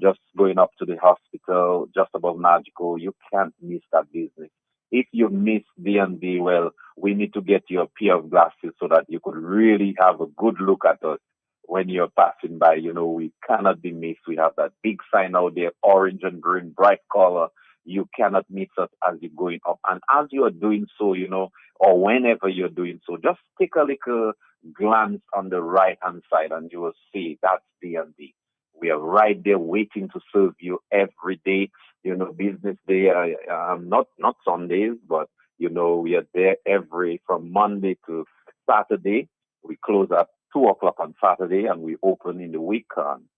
Just going up to the hospital, just above Nagico. You can't miss that business. If you miss D&D, well, we need to get you a pair of glasses so that you could really have a good look at us. When you're passing by, we cannot be missed. We have that big sign out there, orange and green, bright color. You cannot miss us as you're going up. And as you are doing so, or whenever you're doing so, just take a little glance on the right-hand side and you will see that's D&D. We are right there waiting to serve you every day. Business day, not Sundays, but, we are there from Monday to Saturday. We close at 2 o'clock on Saturday, and we open in the week on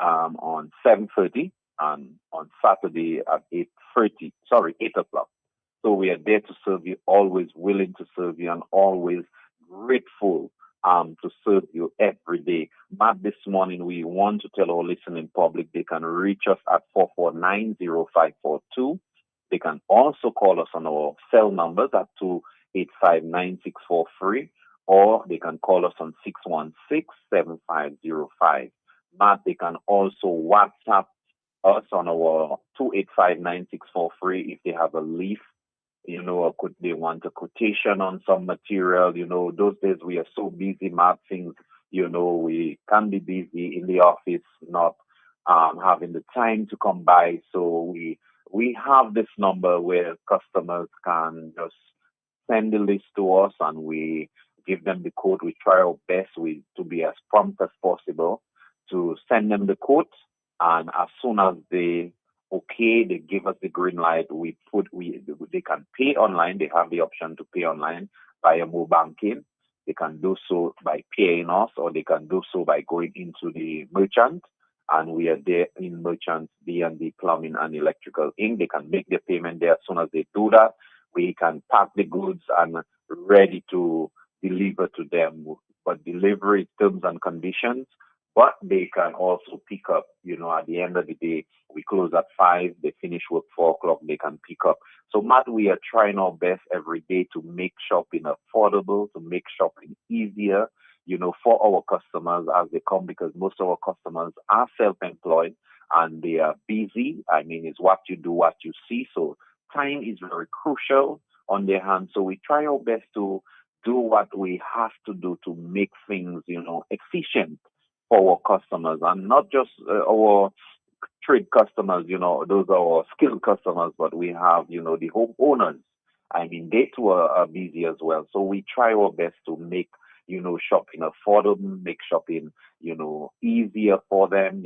7:30, and on Saturday at 8 o'clock. So we are there to serve you, always willing to serve you, and always grateful to serve you every day. Matt, this morning we want to tell our listening public they can reach us at 449-0542. They can also call us on our cell numbers at 285-9643. Or they can call us on 616-7505. Matt, they can also WhatsApp us on our 285-9643 if they have a leaf, could they want a quotation on some material. Those days we are so busy, Matt, things, we can be busy in the office, not having the time to come by. So we have this number where customers can just send the list to us and we give them the code. We try our best to be as prompt as possible to send them the code. And as soon as they give us the green light, they can pay online. They have the option to pay online via mobile banking. They can do so by paying us, or they can do so by going into the merchant. And we are there in merchants, D&D Plumbing and Electrical Inc. They can make the payment there. As soon as they do that, we can pack the goods and ready to deliver to them, but delivery terms and conditions. But they can also pick up, at the end of the day, we close at 5, they finish work 4 o'clock, they can pick up. So Matt, we are trying our best every day to make shopping affordable, to make shopping easier, for our customers as they come, because most of our customers are self-employed and they are busy. I mean, it's what you do, what you see. So time is very crucial on their hands. So we try our best to do what we have to do to make things, efficient for our customers, and not just our trade customers, those are our skilled customers, but we have, the homeowners. I mean, they too are busy as well. So we try our best to make, shopping affordable, make shopping, easier for them,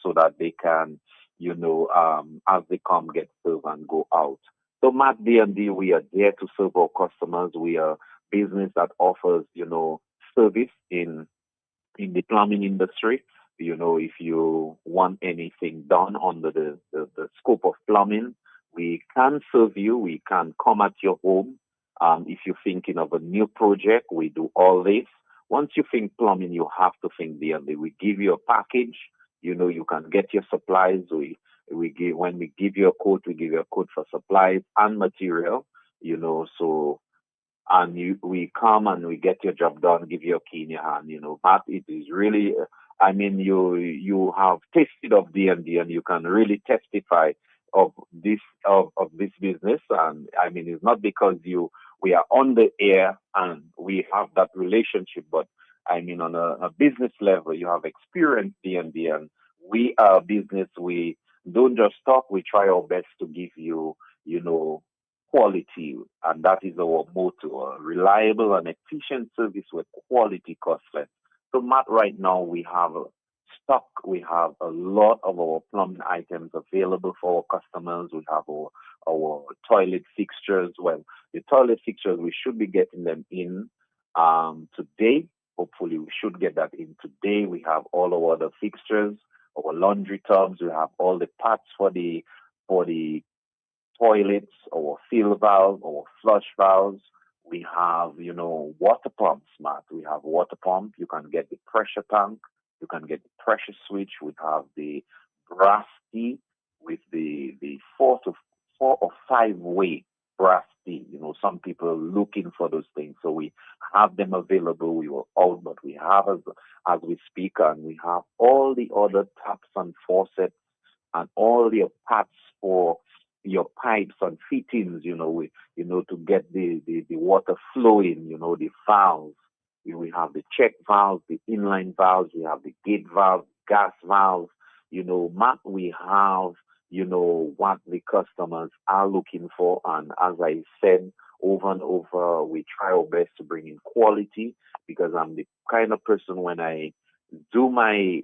so that they can, as they come, get served and go out. So Matt D&D, we are there to serve our customers. We are business that offers, service in the plumbing industry. If you want anything done under the scope of plumbing, we can serve you. We can come at your home. If you're thinking of a new project, we do all this. Once you think plumbing, you have to think D&D. We give you a package. You can get your supplies. When we give you a quote, we give you a quote for supplies and material. We come and we get your job done, give you a key in your hand, but it is really, you have tasted of D&D and you can really testify of this business. And I mean, it's not because we are on the air and we have that relationship, but I mean, on a business level, you have experienced D&D, and we are a business. We don't just talk, we try our best to give you, quality, and that is our motto: a reliable and efficient service with quality cost less. So Matt, right now we have stock. We have a lot of our plumbing items available for our customers. We have our toilet fixtures. Well, the toilet fixtures, we should be getting them in today. Hopefully we should get that in today. We have all our other fixtures, our laundry tubs. We have all the parts for the toilets, our fill valve, our flush valves. We have, water pumps, Matt. We have water pump. You can get the pressure tank. You can get the pressure switch. We have the brass key with the 4 or 5 way brass key. Some people are looking for those things. So we have them available. We were out, but we have as we speak, and we have all the other taps and faucets and all the parts for your pipes and fittings, to get the water flowing, the valves. We have the check valves, the inline valves, we have the gate valves, gas valves, Matt, we have, what the customers are looking for. And as I said over and over, we try our best to bring in quality, because I'm the kind of person, when I do my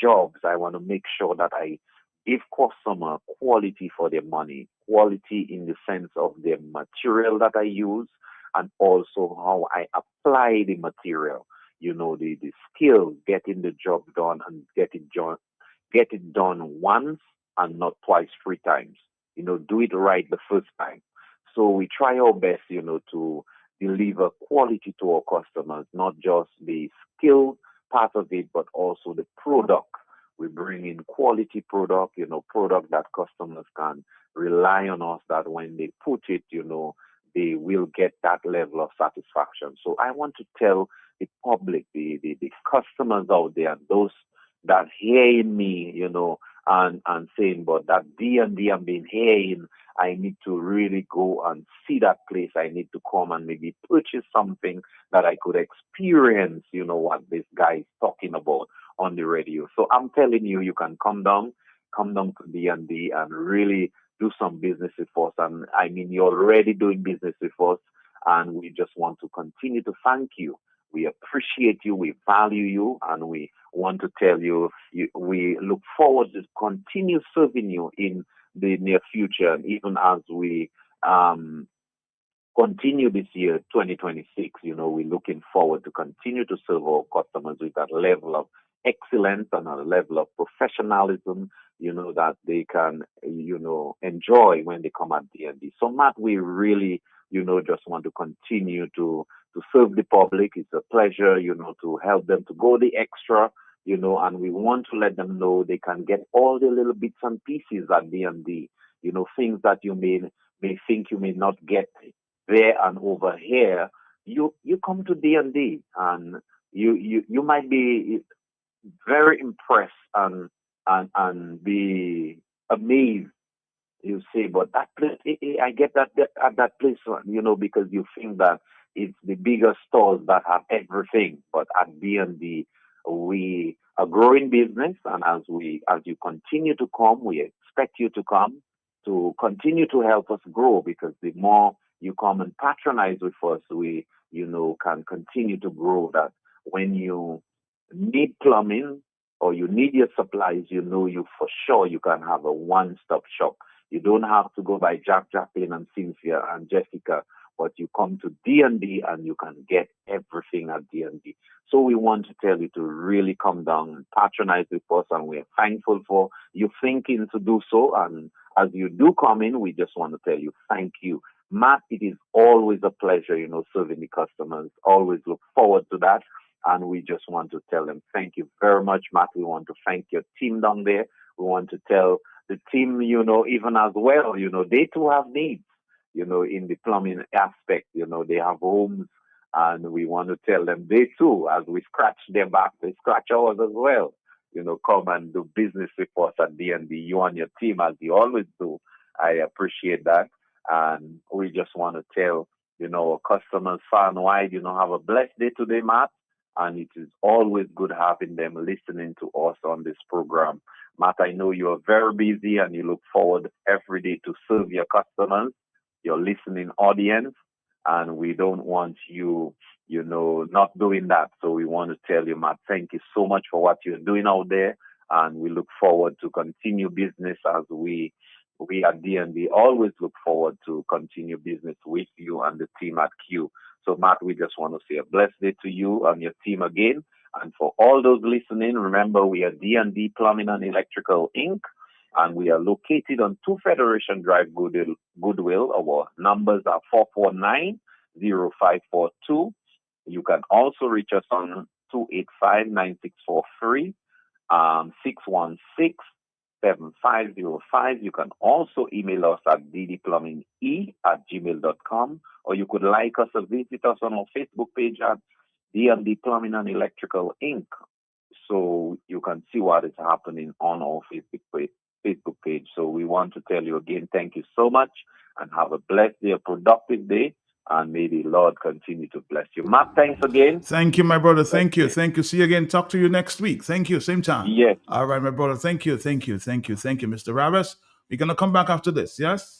jobs, I want to make sure that I give customer quality for their money, quality in the sense of the material that I use, and also how I apply the material. The skill, getting the job done and get it done once and not twice, 3 times. Do it right the first time. So we try our best, to deliver quality to our customers, not just the skill part of it, but also the product. We bring in quality product, product that customers can rely on us, that when they put it, they will get that level of satisfaction. So I want to tell the public, the customers out there, those that hearing me, and saying, but that D&D I've been hearing, I need to really go and see that place. I need to come and maybe purchase something that I could experience, what this guy is talking about on the radio. So I'm telling you, you can come down to D&D and really do some business with us. And I mean, you're already doing business with us, and we just want to continue to thank you. We appreciate you, we value you, and we want to tell you, we look forward to continue serving you in the near future, and even as we continue this year, 2026, we're looking forward to continue to serve our customers with that level of excellence and a level of professionalism, that they can, enjoy when they come at D&D. So Matt, we really, just want to continue to serve the public. It's a pleasure, to help them to go the extra, and we want to let them know they can get all the little bits and pieces at D&D, things that you may think you may not get there and over here. You come to D&D, and you might be very impressed and be amazed. You say, but that place, I get that at that place, because you think that it's the bigger stores that have everything. But at D&D, we are growing business, and as you continue to come, we expect you to come to continue to help us grow, because the more you come and patronize with us, we can continue to grow. That when you need plumbing or you need your supplies, you for sure you can have a one-stop shop. You don't have to go by Jacqueline and Cynthia and Jessica, but you come to D&D and you can get everything at D&D. So we want to tell you to really come down and patronize with us, and we're thankful for you thinking to do so. And as you do come in, we just want to tell you thank you. Matt, it is always a pleasure, serving the customers. Always look forward to that. And we just want to tell them thank you very much, Matt. We want to thank your team down there. We want to tell the team, even as well, they too have needs, in the plumbing aspect. They have homes, and we want to tell them they too, as we scratch their back, they scratch ours as well. Come and do business with us at D&D, you and your team, as you always do. I appreciate that. And we just want to tell, our customers far and wide, have a blessed day today, Matt. And it is always good having them listening to us on this program. Matt, I know you are very busy and you look forward every day to serve your customers, your listening audience, and we don't want you, not doing that. So we want to tell you, Matt, thank you so much for what you're doing out there, and we look forward to continue business as we at D&D always look forward to continue business with you and the team at Q. So, Matt, we just want to say a blessed day to you and your team again. And for all those listening, remember we are D&D Plumbing and Electrical Inc. And we are located on 2 Federation Drive, Goodwill. Our numbers are 449-0542. You can also reach us on 285-9643, 616-7505. You can also email us at ddplumbinge@gmail.com, or you could like us or visit us on our Facebook page at D&D Plumbing and Electrical Inc. So you can see what is happening on our Facebook page. So we want to tell you again, thank you so much, and have a blessed day, a productive day, and may the Lord continue to bless you. Matt, thanks again. Thank you, my brother. Thank you. Thank you. See you again. Talk to you next week. Thank you. Same time. Yes. All right, my brother. Thank you. Thank you. Thank you. Thank you, Mr. Rabbis. We're going to come back after this. Yes?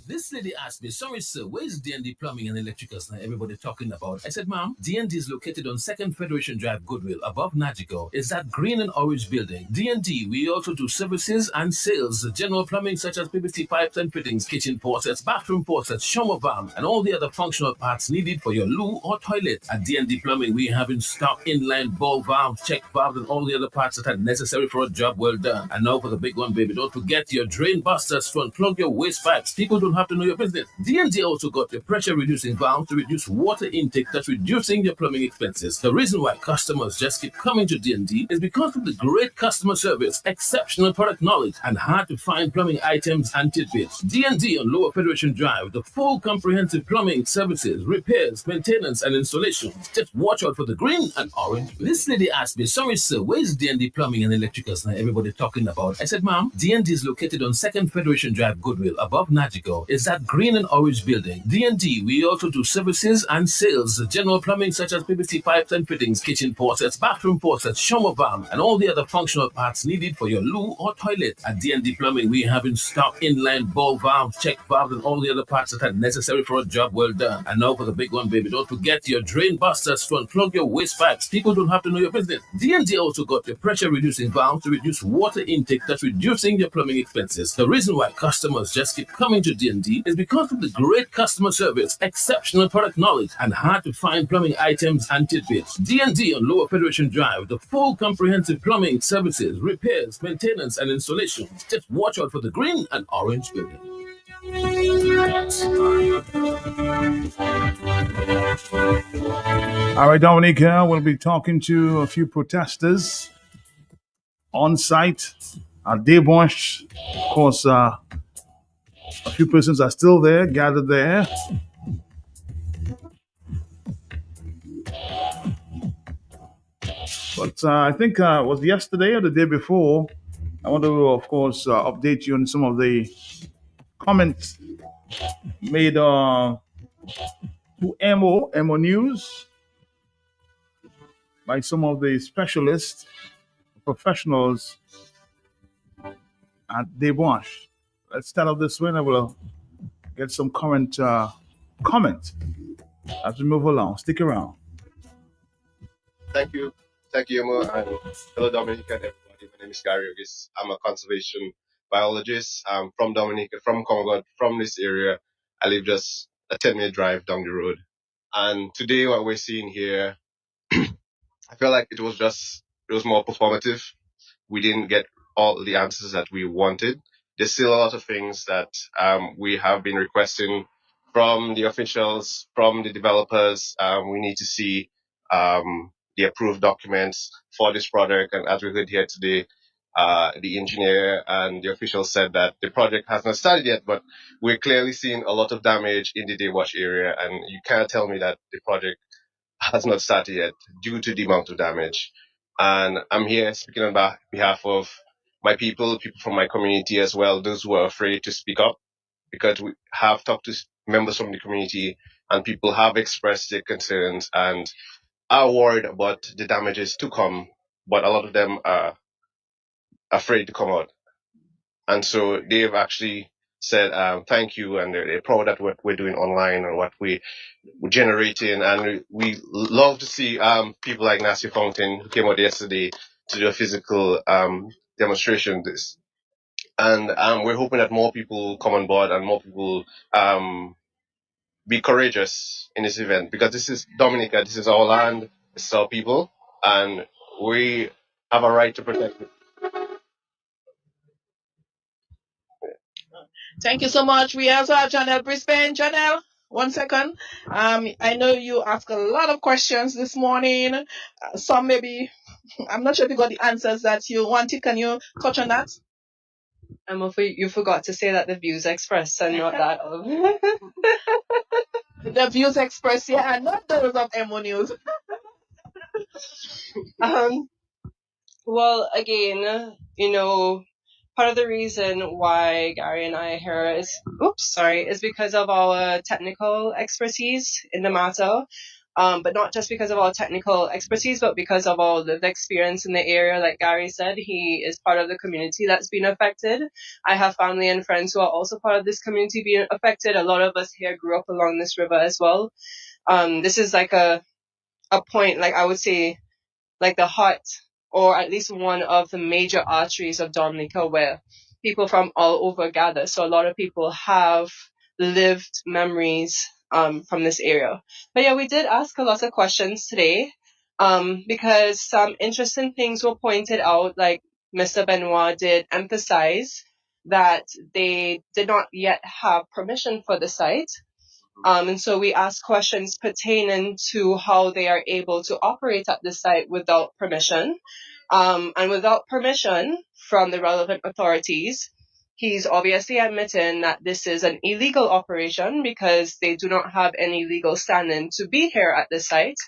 This lady asked me, sorry, sir, where's D&D Plumbing and Electricals now everybody talking about? I said, ma'am, D&D is located on 2nd Federation Drive, Goodwill, above Nagico. It's that green and orange building. D&D, we also do services and sales, general plumbing such as PVC pipes and fittings, kitchen faucets, bathroom faucets, shower valves, and all the other functional parts needed for your loo or toilet. At D&D Plumbing, we have in stock inline ball valves, check valves, and all the other parts that are necessary for a job well done. And now for the big one, baby, don't forget your drain busters to unplug your waste pipes. People don't have to know your business. D&D also got the pressure reducing valve to reduce water intake, thus reducing your plumbing expenses. The reason why customers just keep coming to D&D is because of the great customer service, exceptional product knowledge, and hard to find plumbing items and tidbits. D&D on Lower Federation Drive, the full comprehensive plumbing services, repairs, maintenance, and installation. Just watch out for the green and orange. This lady asked me, sorry sir, where's D&D Plumbing and Electricals now everybody talking about? I said, ma'am, D&D is located on 2nd Federation Drive, Goodwill, above Nagico. Is that green and orange building. D&D, we also do services and sales, general plumbing such as PVC pipes and fittings, kitchen faucets, bathroom faucets, shower valves, and all the other functional parts needed for your loo or toilet. At D&D Plumbing, we have in stock inline ball valves, check valves, and all the other parts that are necessary for a job well done. And now for the big one, baby, don't forget your drain busters to unplug your waste pipes. People don't have to know your business. D&D also got the pressure reducing valve to reduce water intake, thus reducing your plumbing expenses. The reason why customers just keep coming to D&D is because of the great customer service, exceptional product knowledge, and hard to find plumbing items and tidbits. D&D on Lower Federation Drive, the full comprehensive plumbing services, repairs, maintenance, and installation. Just watch out for the green and orange building. All right, Dominica, we'll be talking to a few protesters on site at Debonche. Of course, a few persons are still there, gathered there. But I think it was yesterday or the day before. I want to, of course, update you on some of the comments made to MO News by some of the specialists, professionals at Debauche. Let's start off this way and I will get some comment as we move along. Stick around. Thank you. Thank you, Mo, and hello, Dominica and everybody. My name is Gary Ogis. I'm a conservation biologist. I'm from Dominica, from Congo, from this area. I live just a 10-minute drive down the road. And today what we're seeing here, I feel like it was more performative. We didn't get all the answers that we wanted. There's still a lot of things that we have been requesting from the officials, from the developers. We need to see the approved documents for this project. And as we heard here today, the engineer and the officials said that the project has not started yet, but we're clearly seeing a lot of damage in the Debauche area. And you can't tell me that the project has not started yet due to the amount of damage. And I'm here speaking on behalf of my people from my community as well, those who are afraid to speak up, because we have talked to members from the community and people have expressed their concerns and are worried about the damages to come, but a lot of them are afraid to come out. And so they've actually said thank you, and they're proud of what we're doing online and what we're generating. And we love to see people like Nancy Fountain, who came out yesterday to do a physical demonstration of this. And we're hoping that more people come on board and more people be courageous in this event, because this is Dominica, this is our land, this is our people, and we have a right to protect it. Thank you so much. We also have Janelle Brisbane. Janelle, 1 second. I know you asked a lot of questions this morning. Some maybe, I'm not sure if you got the answers that you wanted. Can you touch on that? You forgot to say that the views expressed and not that of. The views expressed, yeah, not those of MO News. Well, again, part of the reason why Gary and I are here is because of our technical expertise in the matter. But not just because of our technical expertise, but because of our lived experience in the area. Like Gary said, he is part of the community that's been affected. I have family and friends who are also part of this community being affected. A lot of us here grew up along this river as well. This is like a point, like I would say, like the heart, or at least one of the major arteries of Dominica, where people from all over gather. So a lot of people have lived memories from this area. But yeah, we did ask a lot of questions today because some interesting things were pointed out, like Mr. Benoit did emphasize that they did not yet have permission for the site. And so we asked questions pertaining to how they are able to operate at the site without permission. And without permission from the relevant authorities, he's obviously admitting that this is an illegal operation because they do not have any legal standing to be here at the site.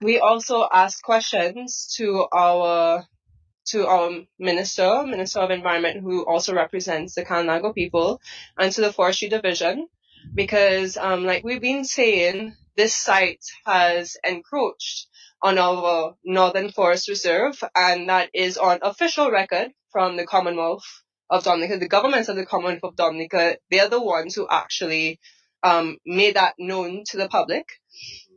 We also asked questions to our Minister of Environment, who also represents the Kalinago people, and to the Forestry Division, because like we've been saying, this site has encroached on our Northern Forest Reserve, and that is on official record from the Commonwealth of Dominica, the governments of the Commonwealth of Dominica. They're the ones who actually made that known to the public,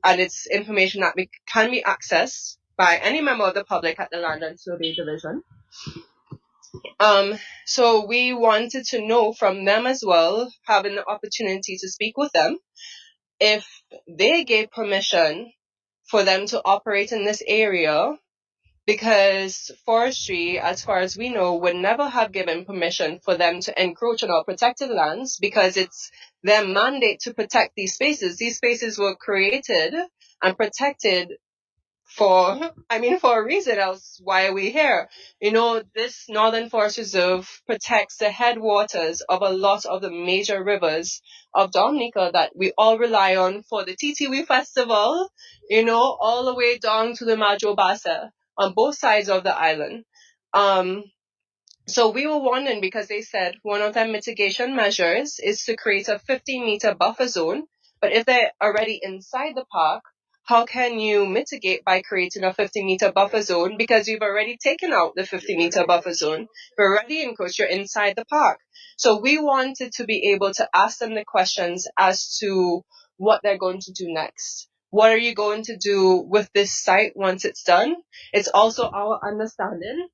and it's information that can be accessed by any member of the public at the Land and Survey Division. So we wanted to know from them as well, having the opportunity to speak with them, if they gave permission for them to operate in this area, because forestry, as far as we know, would never have given permission for them to encroach on our protected lands, because it's their mandate to protect these spaces. These spaces were created and protected for a reason else. Why are we here? This Northern Forest Reserve protects the headwaters of a lot of the major rivers of Dominica that we all rely on for the TTW Festival, all the way down to the Majo Basa on both sides of the island. So we were wondering, because they said one of their mitigation measures is to create a 50-meter buffer zone. But if they're already inside the park, how can you mitigate by creating a 50-meter buffer zone? Because you've already taken out the 50-meter buffer zone. You're already encroached, you're inside the park. So we wanted to be able to ask them the questions as to what they're going to do next. What are you going to do with this site once it's done? It's also our understanding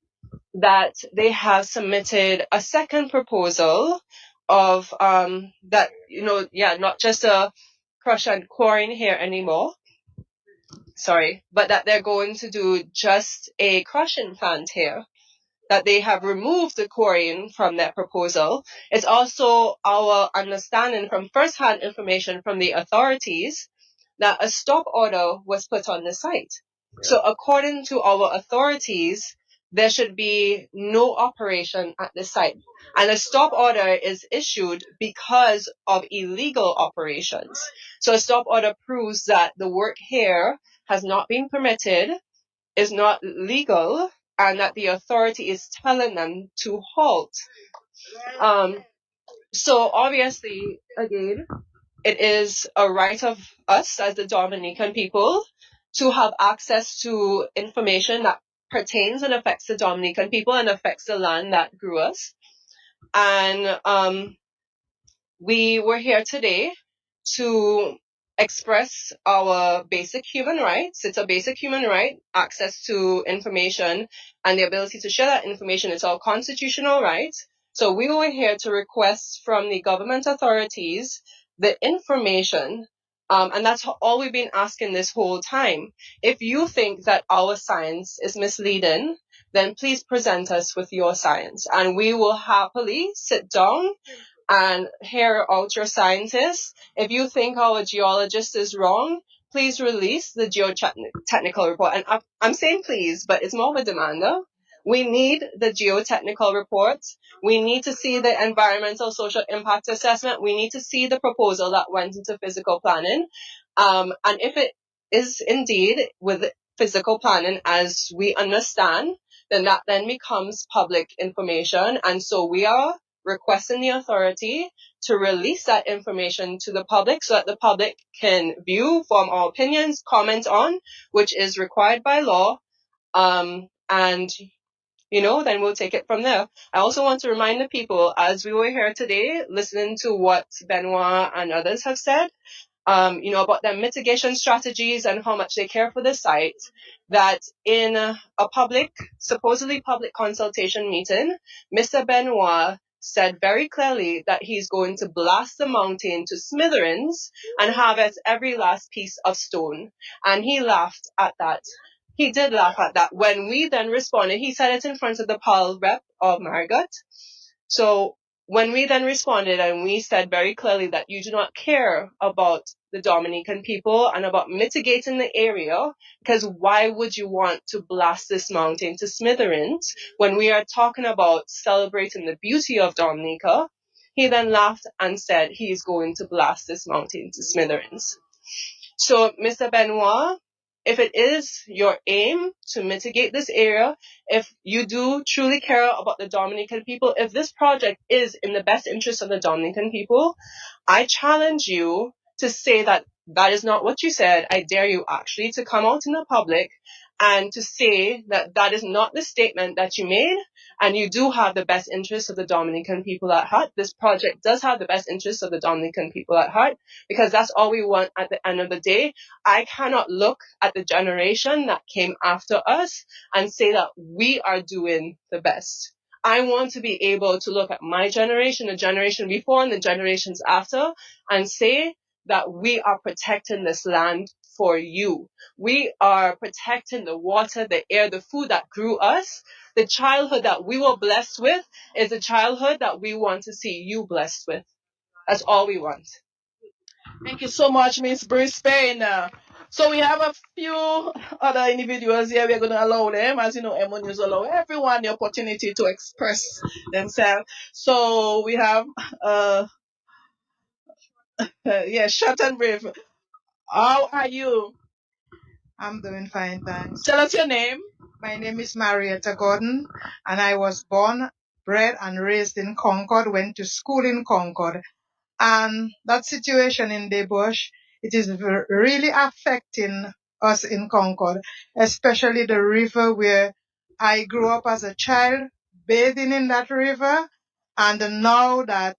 that they have submitted a second proposal of not just a crush and quarrying here anymore, but that they're going to do just a crushing plant here, that they have removed the quarrying from their proposal. It's also our understanding from first-hand information from the authorities that a stop order was put on the site. So according to our authorities, there should be no operation at the site. And a stop order is issued because of illegal operations. So a stop order proves that the work here has not been permitted, is not legal, and that the authority is telling them to halt. So obviously, again, it is a right of us as the Dominican people to have access to information that pertains and affects the Dominican people and affects the land that grew us. And we were here today to express our basic human rights. It's a basic human right, access to information and the ability to share that information. It's our constitutional right. So we were here to request from the government authorities the information, and that's all we've been asking this whole time. If you think that our science is misleading, then please present us with your science, and we will happily sit down and hear out your scientists. If you think our geologist is wrong, please release the geotechnical report. And I'm saying please, but it's more of a demand. We need the geotechnical report. We need to see the environmental social impact assessment. We need to see the proposal that went into physical planning. And if it is indeed with physical planning as we understand, then that then becomes public information. And so we are requesting the authority to release that information to the public so that the public can view, form our opinions, comment on, which is required by law. And then we'll take it from there. I also want to remind the people, as we were here today, listening to what Benoit and others have said, about their mitigation strategies and how much they care for the site, that in a supposedly public consultation meeting, Mr. Benoit said very clearly that he's going to blast the mountain to smithereens and harvest every last piece of stone. And he laughed at that. He did laugh at that. When we then responded, he said it in front of the PAL rep of Marigot. So when we then responded and we said very clearly that you do not care about the Dominican people and about mitigating the area, because why would you want to blast this mountain to smithereens when we are talking about celebrating the beauty of Dominica? He then laughed and said he's going to blast this mountain to smithereens. So, Mr. Benoit, if it is your aim to mitigate this area, if you do truly care about the Dominican people, if this project is in the best interest of the Dominican people, I challenge you to say that that is not what you said. I dare you actually to come out in the public and to say that that is not the statement that you made, and you do have the best interests of the Dominican people at heart. This project does have the best interests of the Dominican people at heart, because that's all we want at the end of the day. I cannot look at the generation that came after us and say that we are doing the best. I want to be able to look at my generation, the generation before, and the generations after, and say that we are protecting this land for you. We are protecting the water, the air, the food that grew us. The childhood that we were blessed with is the childhood that we want to see you blessed with. That's all we want. Thank you so much, Miss Brisbane. So we have a few other individuals here. We're going to allow them, as you know, M1 News allow everyone the opportunity to express themselves. So we have, short and brief. How are you? I'm doing fine, thanks. Tell us your name. My name is Marietta Gordon, and I was born, bred, and raised in Concord, went to school in Concord. And that situation in the bush, it is really affecting us in Concord, especially the river where I grew up as a child, bathing in that river. And now that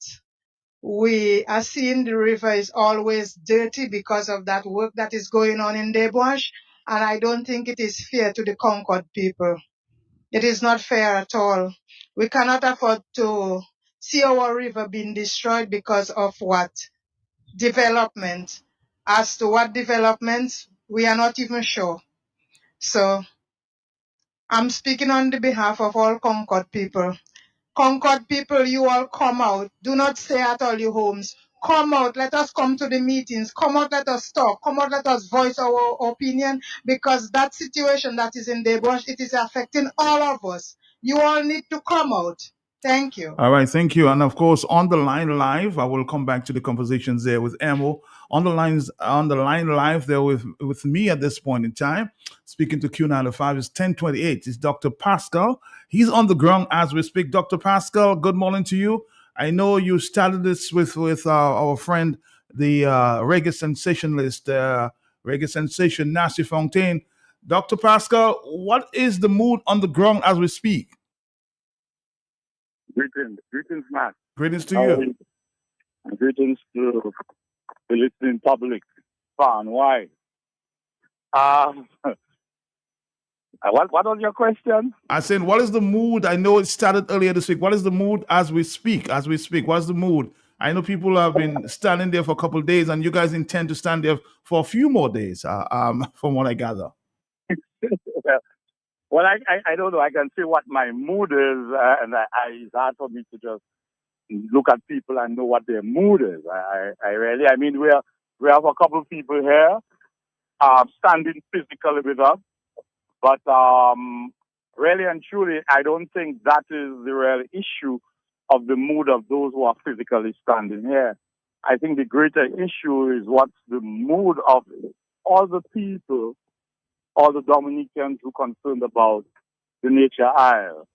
we are seeing the river is always dirty because of that work that is going on in the bush. And I don't think it is fair to the Concord people. It is not fair at all. We cannot afford to see our river being destroyed because of what? Development. As to what developments, we are not even sure. So I'm speaking on the behalf of all Concord people. Concord people, you all come out. Do not stay at all your homes. Come out. Let us come to the meetings. Come out. Let us talk. Come out. Let us voice our opinion, because that situation that is in the bush, it is affecting all of us. You all need to come out. Thank you. All right, thank you. And of course, on the line live, I will come back to the conversations there with Emo. On the line live there with me at this point in time, speaking to Q95 is 1028. It's Dr. Pascal. He's on the ground as we speak. Dr. Pascal, good morning to you. I know you started this with our friend, the reggae sensationalist, reggae sensation, Nasty Fontaine. Dr. Pascal, what is the mood on the ground as we speak? Greetings, Matt. Greetings to you. And greetings to the listening public, far and wide. What was your question? I said, what is the mood? I know it started earlier this week. What is the mood as we speak? What's the mood? I know people have been standing there for a couple of days, and you guys intend to stand there for a few more days, from what I gather. Well, I don't know. I can say what my mood is, and it's hard for me to just look at people and know what their mood is. I mean, we have a couple of people here standing physically with us, but really and truly, I don't think that is the real issue of the mood of those who are physically standing here. I think the greater issue is what's the mood of all the people, all the Dominicans who are concerned about the Nature Isle,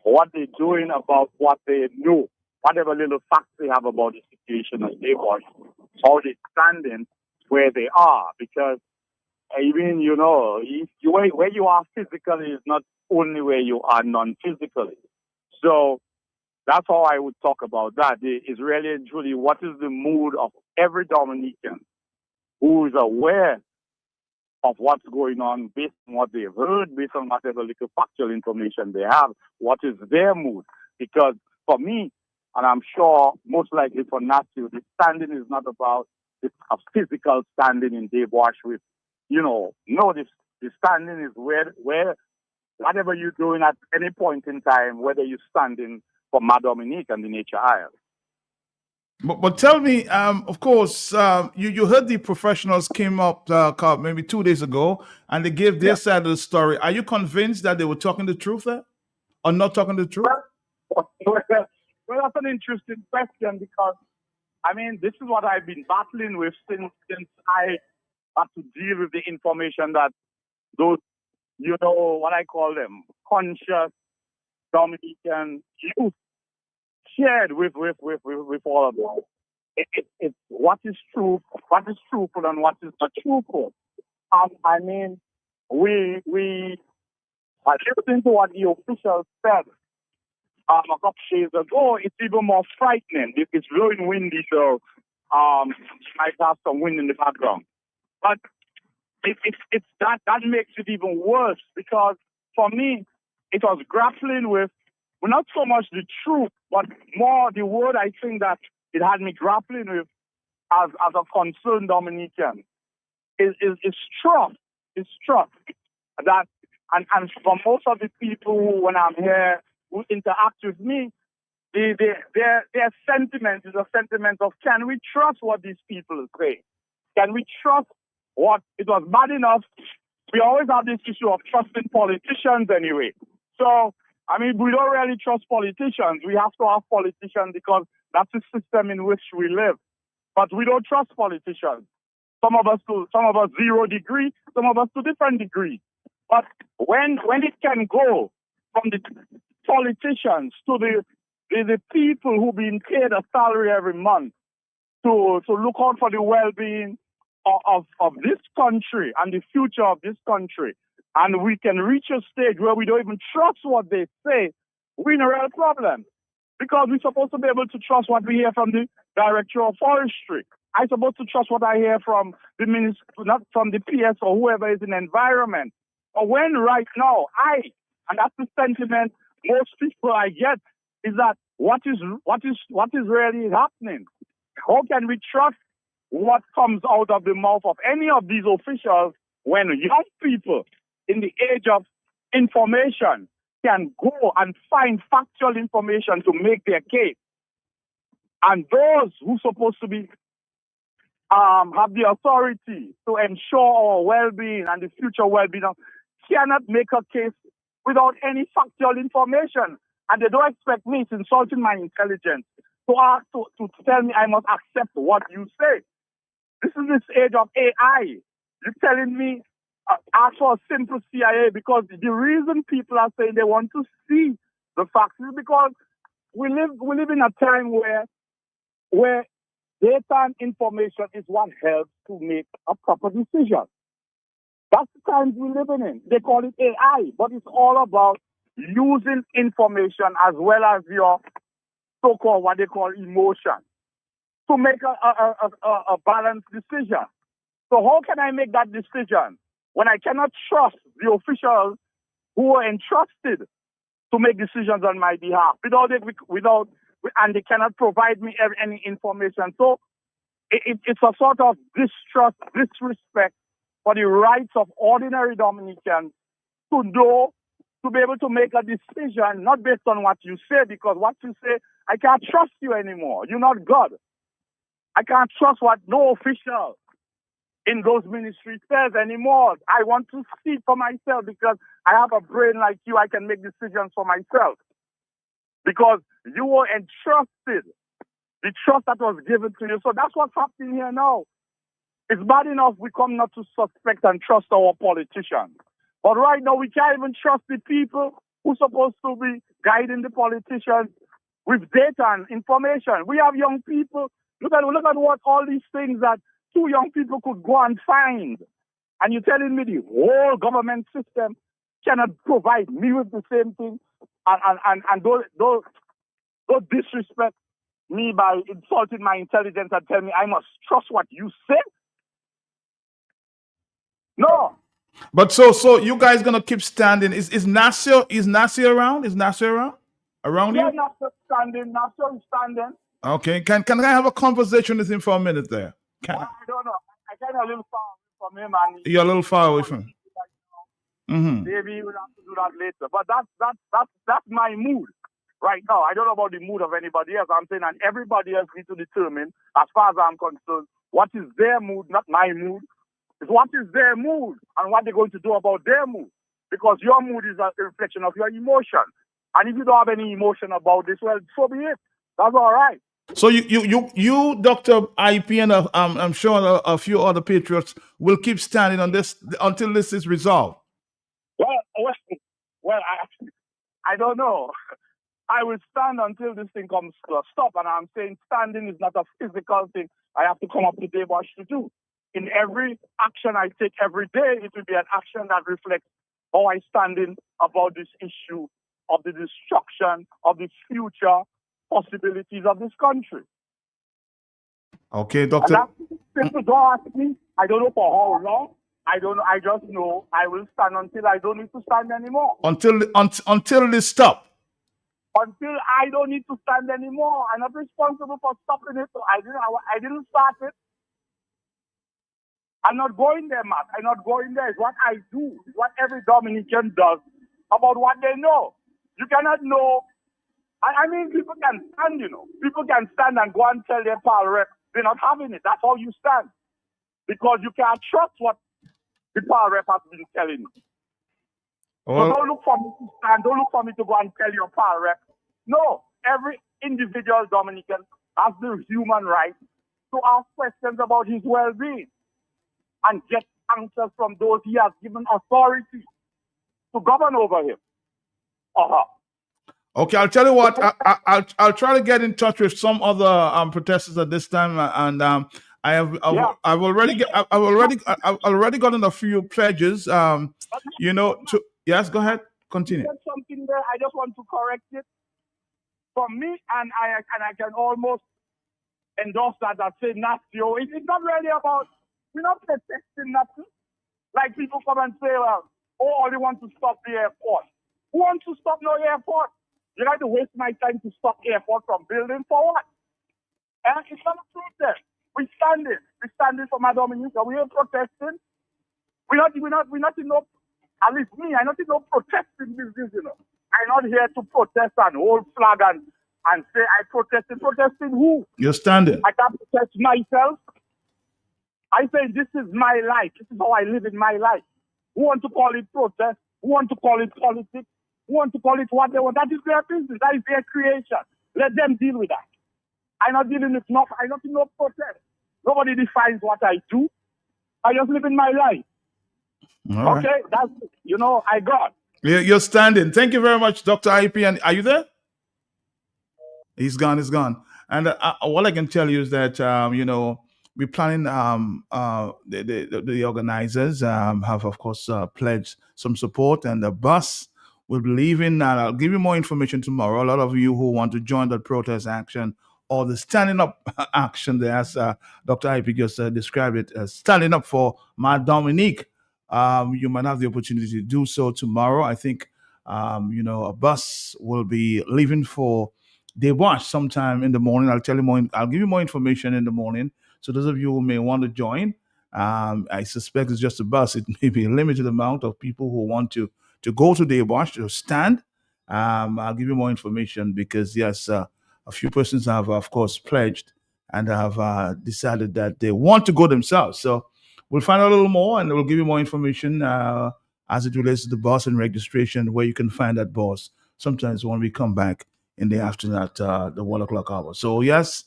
what they're doing about what they know, whatever little facts they have about the situation as they watch, how they're standing where they are. Because, even, where you are physically is not only where you are non-physically. So that's how I would talk about that. Is really and truly what is the mood of every Dominican who is aware of what's going on based on what they've heard, based on whatever little factual information they have, what is their mood. Because for me, and I'm sure most likely for Matthew, the standing is not about a physical standing in Dave Wash with, no, the standing is where whatever you're doing at any point in time, whether you're standing for Mad Dominique and the Nature Isle. But tell me, of course, you heard the professionals came up maybe 2 days ago, and they gave their side of the story. Are you convinced that they were talking the truth there, or not talking the truth? Well, that's an interesting question, because, I mean, this is what I've been battling with since I had to deal with the information that those, what I call them, conscious Dominican youth shared with all of us. It's what is true, what is truthful, and what is not truthful. I mean, we listening to what the officials said a couple days ago. It's even more frightening. It's blowing windy, so might have some wind in the background. But it's that makes it even worse, because for me, it was grappling with, well, not so much the truth, but more the word I think that it had me grappling with as a concerned Dominican is trust. It's trust. That and for most of the people who, when I'm here, who interact with me, their sentiment is a sentiment of, can we trust what these people say? Can we trust it was bad enough. We always have this issue of trusting politicians anyway. So, I mean, we don't really trust politicians. We have to have politicians because that's the system in which we live. But we don't trust politicians. Some of us 0 degree, some of us to different degrees. But when it can go from the politicians to the people who being paid a salary every month to look out for the well-being of this country and the future of this country, and we can reach a stage where we don't even trust what they say, we're in a real problem. Because we're supposed to be able to trust what we hear from the Director of Forestry. I'm supposed to trust what I hear from the minister, not from the PS or whoever is in environment. But when right now, and that's the sentiment most people I get, is that what is really happening? How can we trust what comes out of the mouth of any of these officials when young people in the age of information can go and find factual information to make their case? And those who are supposed to be have the authority to ensure our well-being and the future well-being cannot make a case without any factual information. And they don't expect me, it's insulting my intelligence, to tell me I must accept what you say. This is this age of AI. You're telling me ask for a simple CIA, because the reason people are saying they want to see the facts is because we live in a time where data and information is what helps to make a proper decision. That's the times we're living in. They call it AI, but it's all about using information as well as your so-called what they call emotion to make a balanced decision. So how can I make that decision when I cannot trust the officials who are entrusted to make decisions on my behalf and they cannot provide me any information? So it's a sort of distrust, disrespect for the rights of ordinary Dominicans to know, to be able to make a decision, not based on what you say, because what you say, I can't trust you anymore. You're not God. I can't trust what no official in those ministries says anymore. I want to see for myself because I have a brain like you. I can make decisions for myself because you were entrusted, the trust that was given to you. So that's what's happening here now. It's bad enough we come not to suspect and trust our politicians. But right now we can't even trust the people who's supposed to be guiding the politicians with data and information. We have young people. Look at what all these things that 2 young people could go and find. And you're telling me the whole government system cannot provide me with the same thing and don't disrespect me by insulting my intelligence and tell me I must trust what you say? No. But so you guys gonna keep standing? Is Nasir around? Is Nasir around? Around Yeah, you? Nasir is standing. Okay. Can I have a conversation with him for a minute there? I don't know. I kind of a little far from him, and You're a little far away from him. Mm-hmm. maybe we'll have to do that later. But that's my mood right now. I don't know about the mood of anybody else. I'm saying, and everybody else needs to determine, as far as I'm concerned, what is their mood, not my mood. It's what is their mood and what they're going to do about their mood. Because your mood is a reflection of your emotion. And if you don't have any emotion about this, well, so be it. That's all right. So you, Dr. IP, and I'm sure a few other patriots will keep standing on this until this is resolved. Well, I don't know. I will stand until this thing comes to a stop. And I'm saying standing is not a physical thing I have to come up to Daybush to do. In every action I take every day, it will be an action that reflects how I stand in about this issue of the destruction of the future possibilities of this country. Okay, Doctor. People don't ask me. I don't know for how long. I don't know. I just know I will stand until I don't need to stand anymore. Until this stop. Until I don't need to stand anymore. I'm not responsible for stopping it. So I didn't start it. I'm not going there, Matt. I'm not going there. It's what I do. It's what every Dominican does about what they know. You cannot know. I mean, people can stand, People can stand and go and tell their pal rep they're not having it. That's how you stand. because you can't trust what the power rep has been telling you. So don't look for me to stand. Don't look for me to go and tell your power rep. No, every individual Dominican has the human right to ask questions about his well-being and get answers from those he has given authority to govern over him. Okay, I'll tell you what. I'll try to get in touch with some other protesters at this time, and I've already gotten a few pledges. Yes, go ahead, continue. There's something there. I just want to correct it. For me, and I can almost endorse that say Natio. It's not really about, we're not protesting nothing. Like people come and say, well, all they want to stop the airport. Who wants to stop no airport? You like to waste my time to stop airport from building for what? And it's not a protest. We're standing for my Dominica. We are protesting. We're not in no, at least me, I'm not in no protesting business, you know. I'm not here to protest and hold flag and say I protested. Protesting who? You're standing. I can't protest myself. I say this is my life. This is how I live in my life. Who want to call it protest? Who want to call it politics? Who want to call it what they want? That is their business. That is their creation. Let them deal with that. I'm not dealing with enough. I'm not in no protest. Nobody defines what I do. I just live in my life. All okay? right. That's, I got. You're standing. Thank you very much, Dr. IP. And are you there? He's gone. And what I can tell you is that, we're planning, the organizers have, of course, pledged some support, and the bus will be leaving. And I'll give you more information tomorrow. A lot of you who want to join the protest action or the standing up action there, as Dr. IP just described it, as standing up for my Dominique. You might have the opportunity to do so tomorrow. I think, a bus will be leaving for Dewash sometime in the morning. I'll give you more information in the morning. So those of you who may want to join, I suspect it's just a bus. It may be a limited amount of people who want to go to Dewash to stand. I'll give you more information because, yes, a few persons have, of course, pledged and have decided that they want to go themselves. So we'll find out a little more, and we'll give you more information as it relates to the bus and registration, where you can find that bus sometimes when we come back in the afternoon at the 1 o'clock hour. So, yes,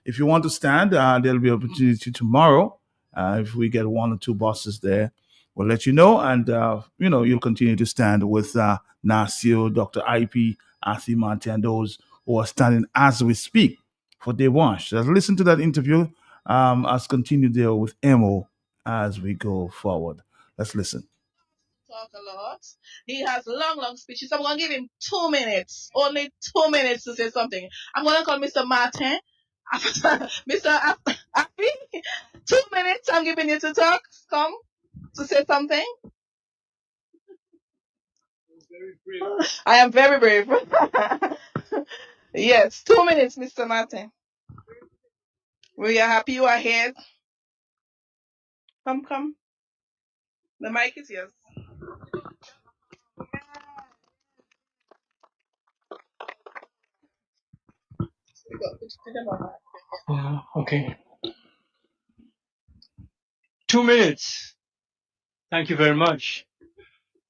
if you want to stand, there'll be opportunity tomorrow. If we get one or two buses there, we'll let you know. And, you'll continue to stand with Nasio, Dr. IP, Athi Mante, and those who are standing as we speak for Dewash. So listen to that interview. Let's continue there with Emo as we go forward. Let's listen. Talk a lot. He has long speeches. I'm going to give him 2 minutes. Only 2 minutes to say something. I'm going to call Mr. Martin. Mr. Appy, 2 minutes I'm giving you to talk. Come to say something. I am very brave. Yes, 2 minutes, Mr. Martin. We are happy you are here. Come. The mic is yours. Okay. 2 minutes. Thank you very much.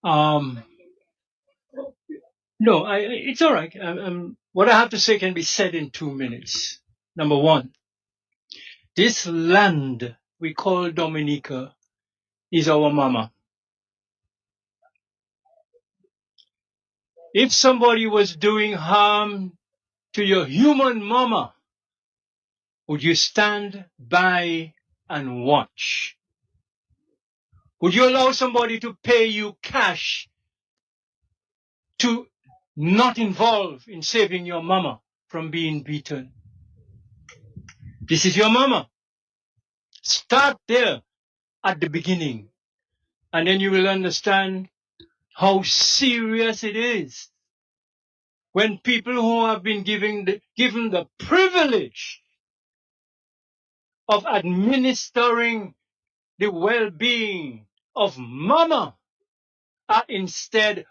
No, it's all right. What I have to say can be said in 2 minutes. Number one, this land we call Dominica is our mama. If somebody was doing harm to your human mama, would you stand by and watch? Would you allow somebody to pay you cash to not involve in saving your mama from being beaten? This is your mama. Start there at the beginning, and then you will understand how serious it is when people who have been given the privilege of administering the well-being of mama are instead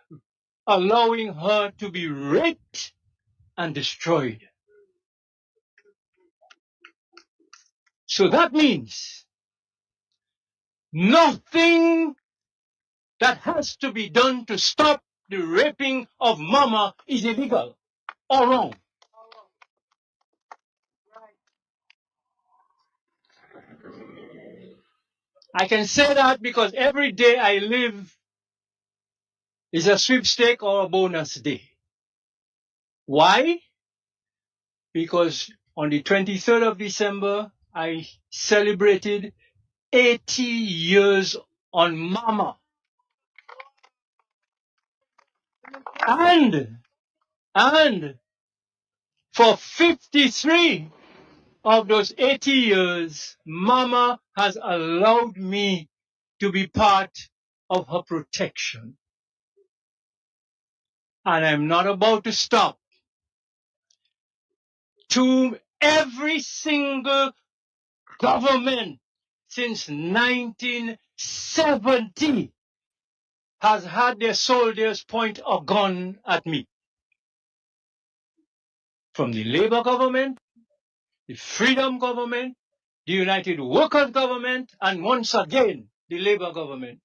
allowing her to be raped and destroyed. So that means Nothing that has to be done to stop the raping of mama is illegal or wrong. I can say that because every day I live is a sweepstake or a bonus day. Why? Because on the 23rd of December, I celebrated 80 years on mama. And for 53 of those 80 years, mama has allowed me to be part of her protection. And I'm not about to stop. To every single government since 1970 has had their soldiers point a gun at me. From the Labour government, the Freedom government, the United Workers government, and once again, the Labour government.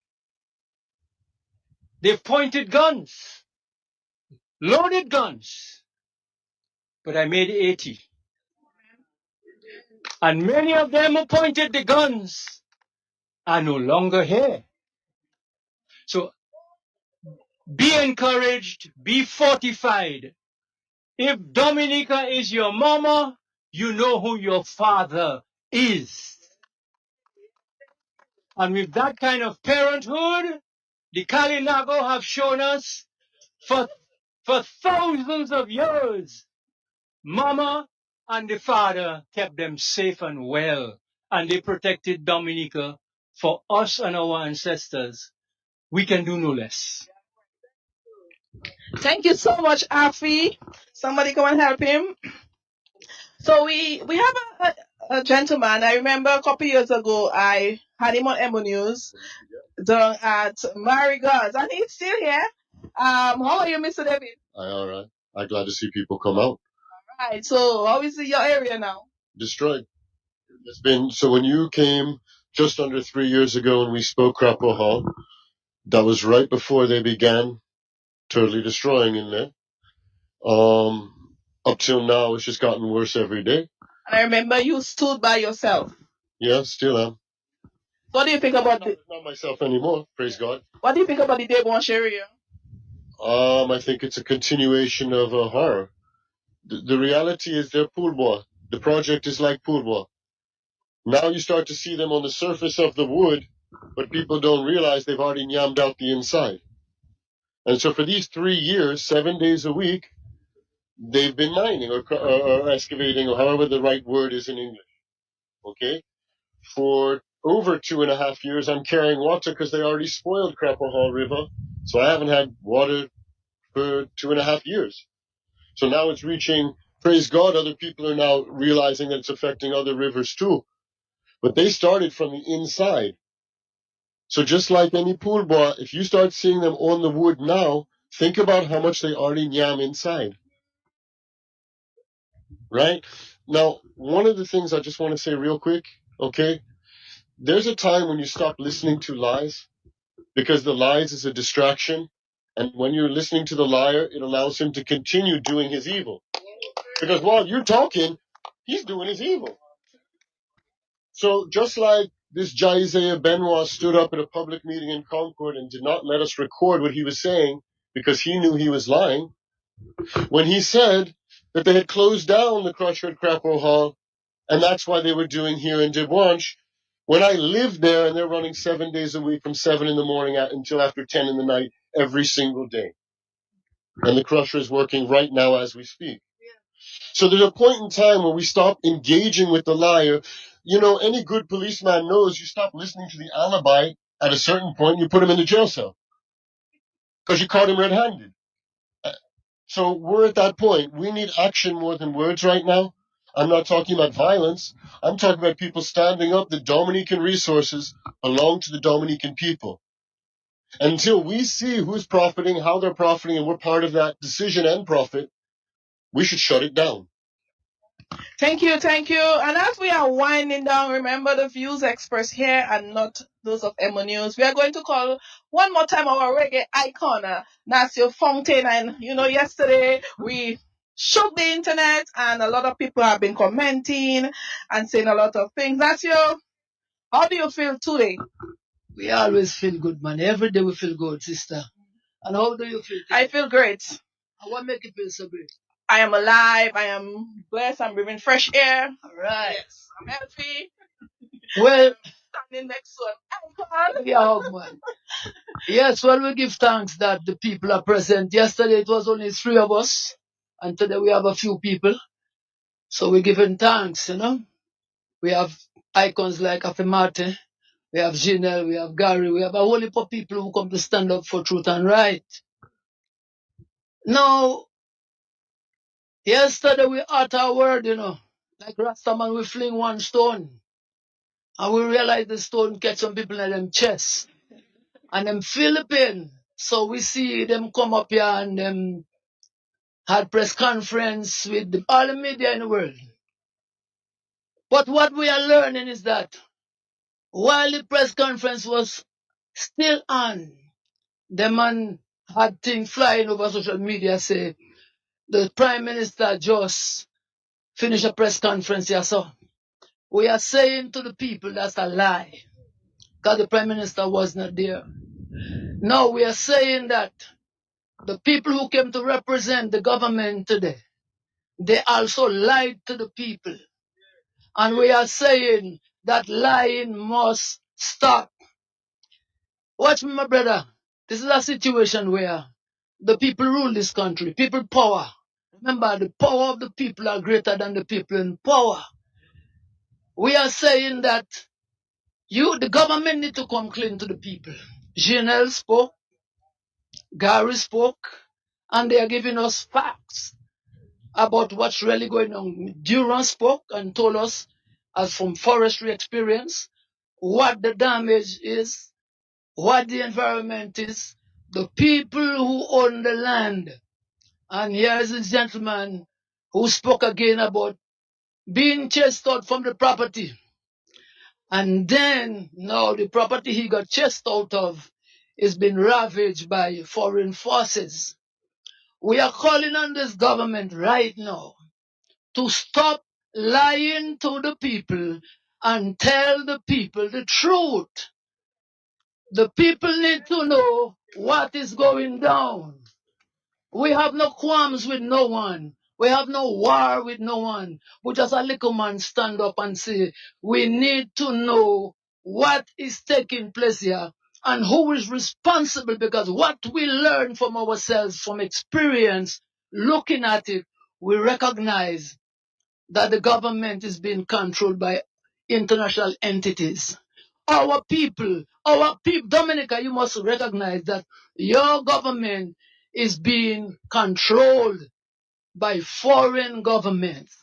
They've pointed guns, loaded guns, but I made 80. And many of them who pointed the guns are no longer here. So be encouraged, be fortified. If Dominica is your mama, you know who your father is. And with that kind of parenthood, the Kalinago have shown us for thousands of years, mama and the father kept them safe and well, and they protected Dominica for us and our ancestors. We can do no less. Thank you so much, Afi. Somebody come and help him. So we have a gentleman. I remember a couple years ago, I had him on Emo News at Marigold, and he's still here. How are you, Mr. David? All right. I'm glad to see people come out. Right. So how is your area now? Destroyed. It's been so when you came just under 3 years ago and we spoke Crapo Hall, that was right before they began totally destroying in there. Up till now, it's just gotten worse every day. And I remember you stood by yourself. Yeah, still am. What do you think about not myself anymore? Praise God. What do you think about the Debonche area? I think it's a continuation of a horror. The reality is they're pool boy. The project is like pool boy. Now you start to see them on the surface of the wood, but people don't realize they've already yammed out the inside. And so for these 3 years, 7 days a week, they've been mining or excavating, or however the right word is in English. Okay? For over 2.5 years, I'm carrying water because they already spoiled Crapo Hall River. So I haven't had water for 2.5 years. So now it's reaching, praise God, other people are now realizing that it's affecting other rivers too. But they started from the inside. So just like any pool boy, if you start seeing them on the wood now, think about how much they already yam inside. Right? Now, one of the things I just want to say real quick, okay? There's a time when you stop listening to lies, because the lies is a distraction. And when you're listening to the liar, it allows him to continue doing his evil. Because while you're talking, he's doing his evil. So just like this Isaiah Benoit stood up at a public meeting in Concord and did not let us record what he was saying because he knew he was lying, when he said that they had closed down the crusher at Crapo Hall, and that's why they were doing here in Debonche, when I lived there and they're running 7 days a week from 7 in the morning until after 10 in the night every single day. And the crusher is working right now as we speak. So there's a point in time where we stop engaging with the liar. You know, any good policeman knows you stop listening to the alibi at a certain point, you put him in the jail cell. Because you caught him red-handed. So we're at that point. We need action more than words right now. I'm not talking about violence. I'm talking about people standing up. The Dominican resources belong to the Dominican people. And until we see who's profiting, how they're profiting, and we're part of that decision and profit, we should shut it down. Thank you, thank you. And as we are winding down, remember the views expressed here and not those of Emo News. We are going to call one more time our reggae icon, Nasio Fountain. And yesterday we shook the internet and a lot of people have been commenting and saying a lot of things. Nasio, how do you feel today? We always feel good, man. Every day we feel good, sister. And how do you feel today? I feel great. And what make you feel so great? I am alive. I am blessed. I'm breathing fresh air. All right. Yes, I'm healthy. Well, Standing next to an icon. yeah, man. Yes, well, we give thanks that the people are present. Yesterday it was only 3 of us, and today we have a few people. So we're giving thanks, We have icons like Afemate, we have Janelle, we have Gary, we have a whole heap of people who come to stand up for truth and right. Now, yesterday we utter our word, like Rastaman, we fling one stone, and we realize the stone catch some people in them chest, and them feel the pain. So we see them come up here and them had press conference with all the media in the world. But what we are learning is that while the press conference was still on, the man had things flying over social media say the Prime Minister just finished a press conference here. So we are saying to the people that's a lie, because the Prime Minister was not there. Now we are saying that the people who came to represent the government today, they also lied to the people. And we are saying that lying must stop. Watch me, my brother. This is a situation where the people rule this country. People power. Remember, the power of the people are greater than the people in power. We are saying that the government need to come clean to the people. Janelle spoke, Gary spoke, and they are giving us facts about what's really going on. Durant spoke and told us, as from forestry experience, what the damage is, what the environment is, the people who own the land. And here is a gentleman who spoke again about being chased out from the property. And then, now the property he got chased out of is been ravaged by foreign forces. We are calling on this government right now to stop lying to the people and tell the people the truth. The people need to know what is going down. We have no qualms with no one. We have no war with no one. But just a little man stand up and say, we need to know what is taking place here and who is responsible, because what we learn from ourselves, from experience, looking at it, we recognize that the government is being controlled by international entities. Our people, Dominica, you must recognize that your government is being controlled by foreign governments.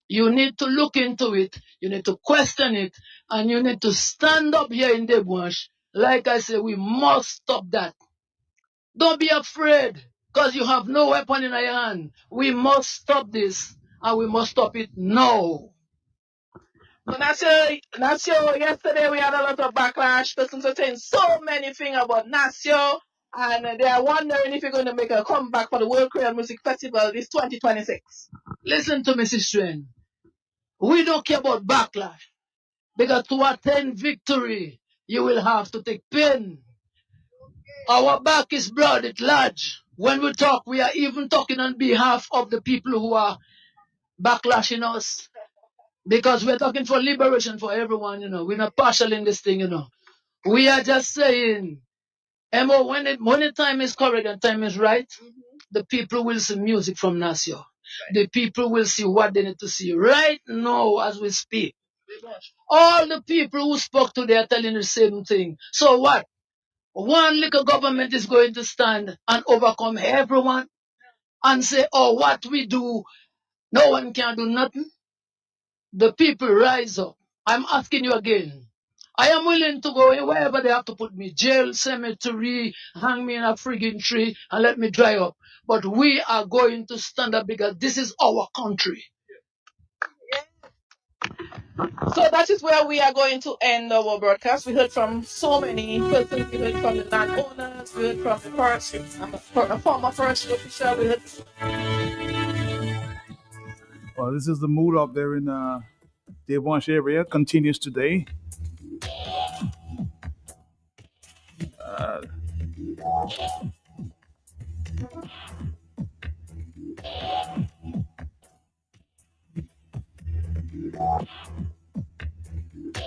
You need to look into it, you need to question it, and you need to stand up here in Debush. Like I say, we must stop that. Don't be afraid, because you have no weapon in your hand. We must stop this, and we must stop it now. So Nasio, yesterday we had a lot of backlash. Persons were saying so many things about Nasio, and they are wondering if you're going to make a comeback for the World Korean Music Festival this 2026. Listen to me, sister. We don't care about backlash, because to attain victory, you will have to take pain. Our back is broad, it's large. When we talk, we are even talking on behalf of the people who are backlashing us. Because we're talking for liberation for everyone, We're not partial in this thing, We are just saying, Emo, when the time is correct and time is right, the people will see music from Nasio. Right. The people will see what they need to see right now as we speak. All the people who spoke today are telling the same thing. So what? One little government is going to stand and overcome everyone and say, oh, what we do, no one can do nothing. The people rise up. I'm asking you again. I am willing to go wherever they have to put me, jail, cemetery, hang me in a frigging tree and let me dry up. But we are going to stand up because this is our country. So that is where we are going to end our broadcast. We heard from so many persons. We heard from the landowners. We heard from the first, a former first official. We heard. Well, this is the mood up there in Devonshire area. Continues today.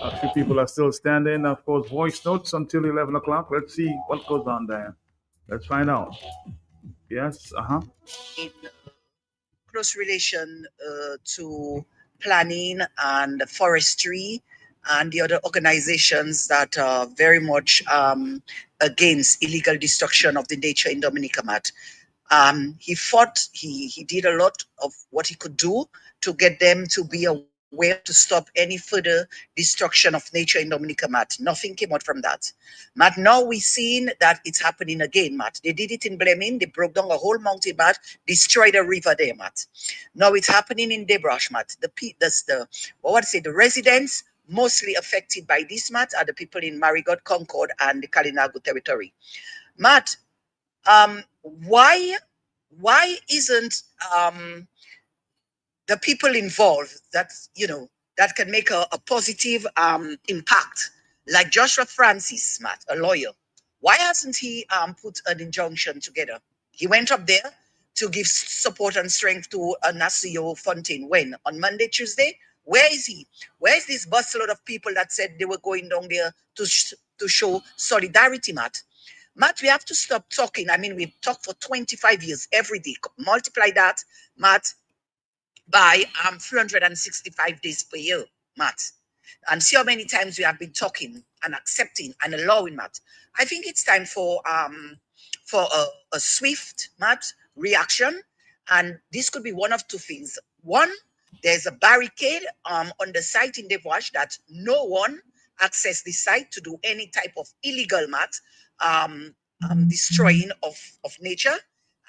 A few people are still standing. Of course, voice notes until 11 o'clock. Let's see what goes on there. Let's find out. Yes, In close relation to planning and forestry and the other organizations that are very much against illegal destruction of the nature in Dominica, Matt. He fought, he did a lot of what he could do to get them to be aware to stop any further destruction of nature in Dominica, Matt. Nothing came out from that. Matt, now we've seen that it's happening again, Matt. They did it in Blemin, they broke down a whole mountain, Matt, destroyed a river there, Matt. Now it's happening in Debrush, Matt. The residents mostly affected by this, Matt, are the people in Marigot, Concord, and the Kalinago territory. Matt, why isn't the people involved that can make a positive impact, like Joshua Francis, Matt, a lawyer? Why hasn't he put an injunction together? He went up there to give support and strength to Nasio Fontaine. When? On Monday, Tuesday? Where is he? Where is this busload of people that said they were going down there to show solidarity, Matt? Matt, we have to stop talking. I mean, we've talked for 25 years every day. Multiply that, Matt, by 365 days per year, Matt. And see how many times we have been talking and accepting and allowing, Matt. I think it's time for a swift, Matt, reaction. And this could be one of two things. One, there's a barricade on the site in Devash that no one access the site to do any type of illegal, Matt, destroying of nature.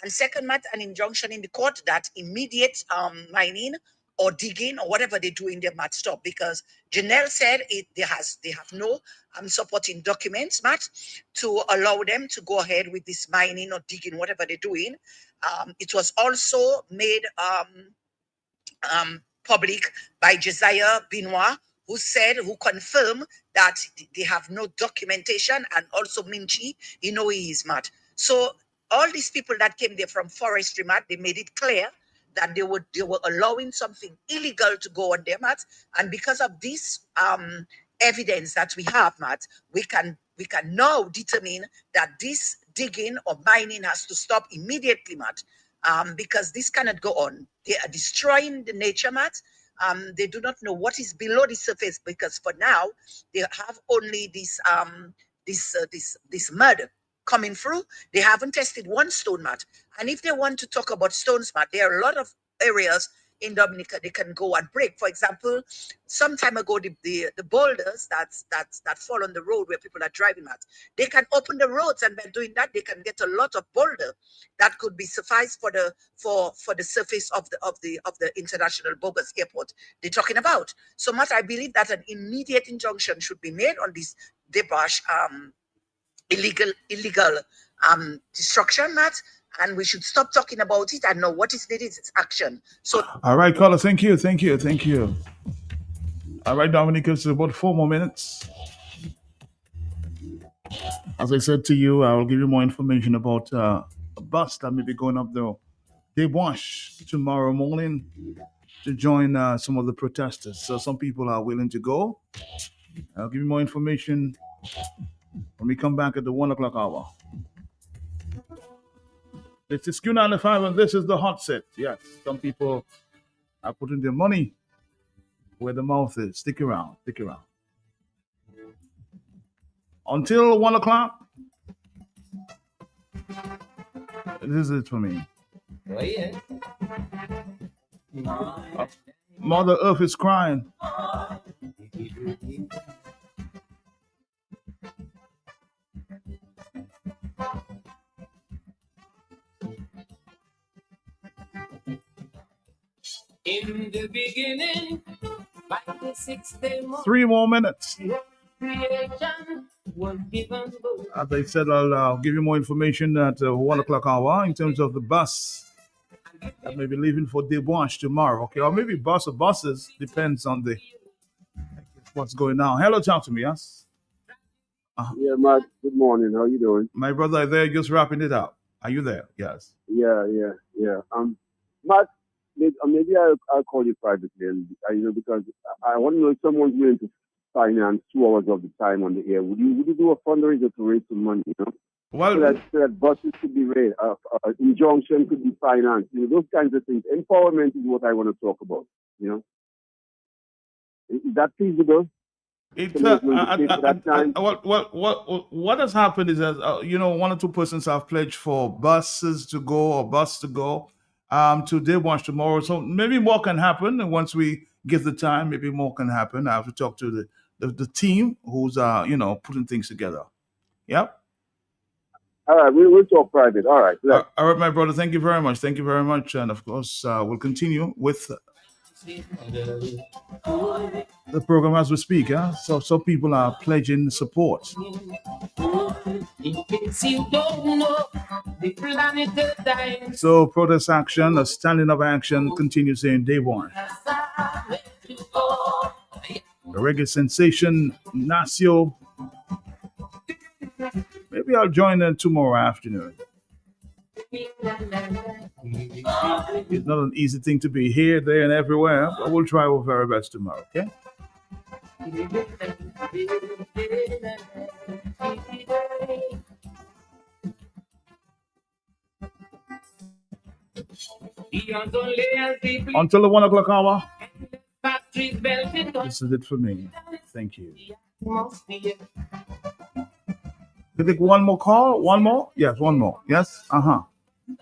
And second, Matt, an injunction in the court that immediate mining or digging or whatever they do in their, Matt, stop. Because Janelle said they have no supporting documents, Matt, to allow them to go ahead with this mining or digging, whatever they're doing. It was also made public by Josiah Benoit, who confirmed that they have no documentation, and also Minchi, he is, Matt. So all these people that came there from forestry, Matt, they made it clear that they were allowing something illegal to go on there, Matt. And because of this evidence that we have, Matt, we can now determine that this digging or mining has to stop immediately, Matt. Because this cannot go on. They are destroying the nature, Matt. They do not know what is below the surface, because for now they have only this mud coming through. They haven't tested one stone, Matt. And if they want to talk about stones, Matt, there are a lot of areas in Dominica they can go and break. For example, some time ago, the boulders that fall on the road where people are driving at, they can open the roads, and by doing that, they can get a lot of boulder that could be suffice for the surface of the international bogus airport they're talking about. So, Matt, I believe that an immediate injunction should be made on this Debash illegal destruction, Matt. And we should stop talking about it and know what is needed is action. So, all right, caller, thank you. All right, Dominic, it's about 4 more minutes. As I said to you, I will give you more information about a bus that may be going up the Dewash tomorrow morning to join some of the protesters. So some people are willing to go. I'll give you more information when we come back at the 1 o'clock hour. This is Q95 and this is the hot set. Yes, some people are putting their money where the mouth is. Stick around. Until 1 o'clock, this is it for me. Oh, yeah. Mother Earth is crying. In the beginning, 3 more minutes. As I said, I'll give you more information at 1 o'clock hour in terms of the bus that may be leaving for Debauche tomorrow. Okay, or maybe bus or buses, depends on what's going on. Hello, talk to me, yes? Yeah, Matt. Good morning. How you doing? My brother, there, just wrapping it up. Are you there? Yes. Yeah. Matt, maybe I'll call you privately, and because I want to know if someone's willing to finance 2 hours of the time on the air. Would you do a fundraiser to raise some money? Well, so that buses could be raised, injunction could be financed. Those kinds of things. Empowerment is what I want to talk about. Is that feasible? What has happened is that 1 or 2 persons have pledged for buses to go or bus to go to Debauche tomorrow. So maybe more can happen, and once we give the time, maybe more can happen. I have to talk to the team who's putting things together. Yep. All right, we'll talk private. All right. All right, my brother. Thank you very much. Thank you very much, and of course, we'll continue with the program as we speak. So people are pledging support. So protest action, a standing up action continues in Debauche. The reggae sensation Nacio. Maybe I'll join them tomorrow afternoon. It's not an easy thing to be here, there, and everywhere, but we'll try our very best tomorrow, okay? Until the 1 o'clock hour, this is it for me. Thank you. You take one more call? One more? Yes, one more. Yes?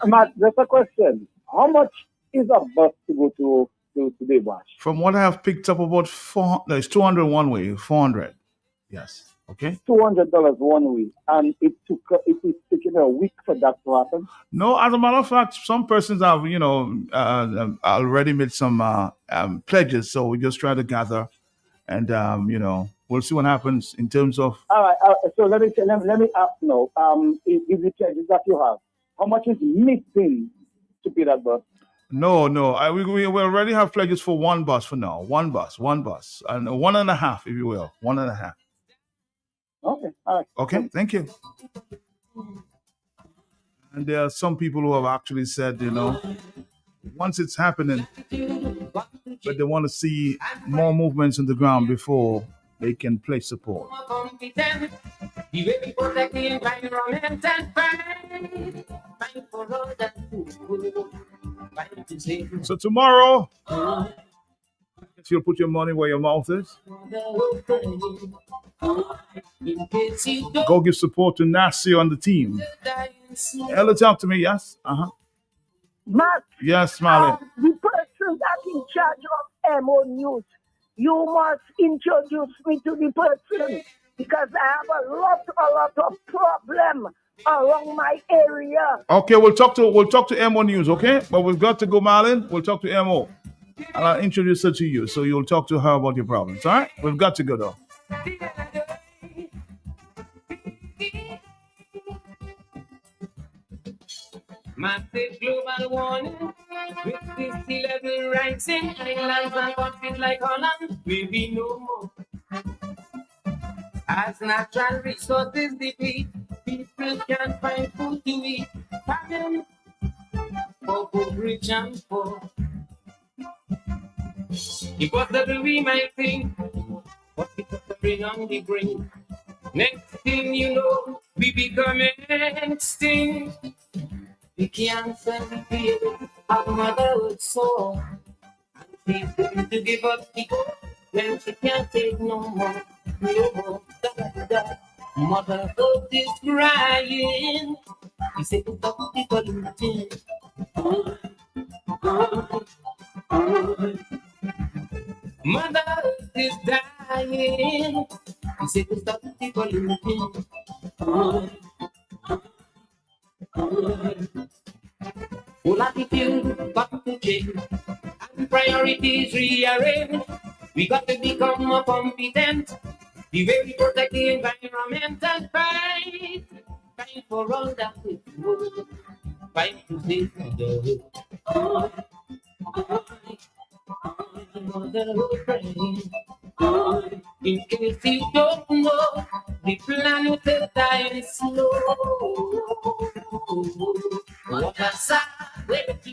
Matt, just a question. How much is a bus to go to Debauche? From what I have picked up, about 400. It's 200 one way. 400. Yes. Okay. $200 one way, and it is taking a week for that to happen. No, as a matter of fact, some persons have already made some pledges. So we just try to gather, and we'll see what happens in terms of. All right. So let me ask now. Is the pledges that you have, how much is missing to pay that bus? No. We already have pledges for one bus for now. One bus, and 1.5, if you will, 1.5. Okay. All right. Okay. Thank you. And there are some people who have actually said, once it's happening, but they want to see more movements on the ground before they can place support. So tomorrow, you'll put your money where your mouth is. Go give support to Nacio and the team. Ella, talk to me, yes? Matt. Yes, Smiley. The person that's in charge of MO News, you must introduce me to the person because I have a lot of problem around my area. Okay, we'll talk to MO News, okay? But we've got to go, Marlon. We'll talk to MO. And I'll introduce her to you, so you'll talk to her about your problems, all right? We've got to go, though. Massive global warning, with the sea level rising, islands and countries like Holland will be no more. As natural resources deplete, people can't find food to eat. Famine for both rich and poor. Impossible we might think, but it's suffering on the brink. Next thing you know, we become extinct. The cancer we created our motherhood soul. And she's going to give up the hope when she can't take no more. No more. Motherhood is crying. He said to stop people looting. Motherhood is dying. He said to stop people looting. Full attitude, got to change, and priorities rearrange. We got to become more competent. The way we protect the environment and fight for all that we do. Fight to save the world. In case you don't know, the planet is dying slow. What a sad way to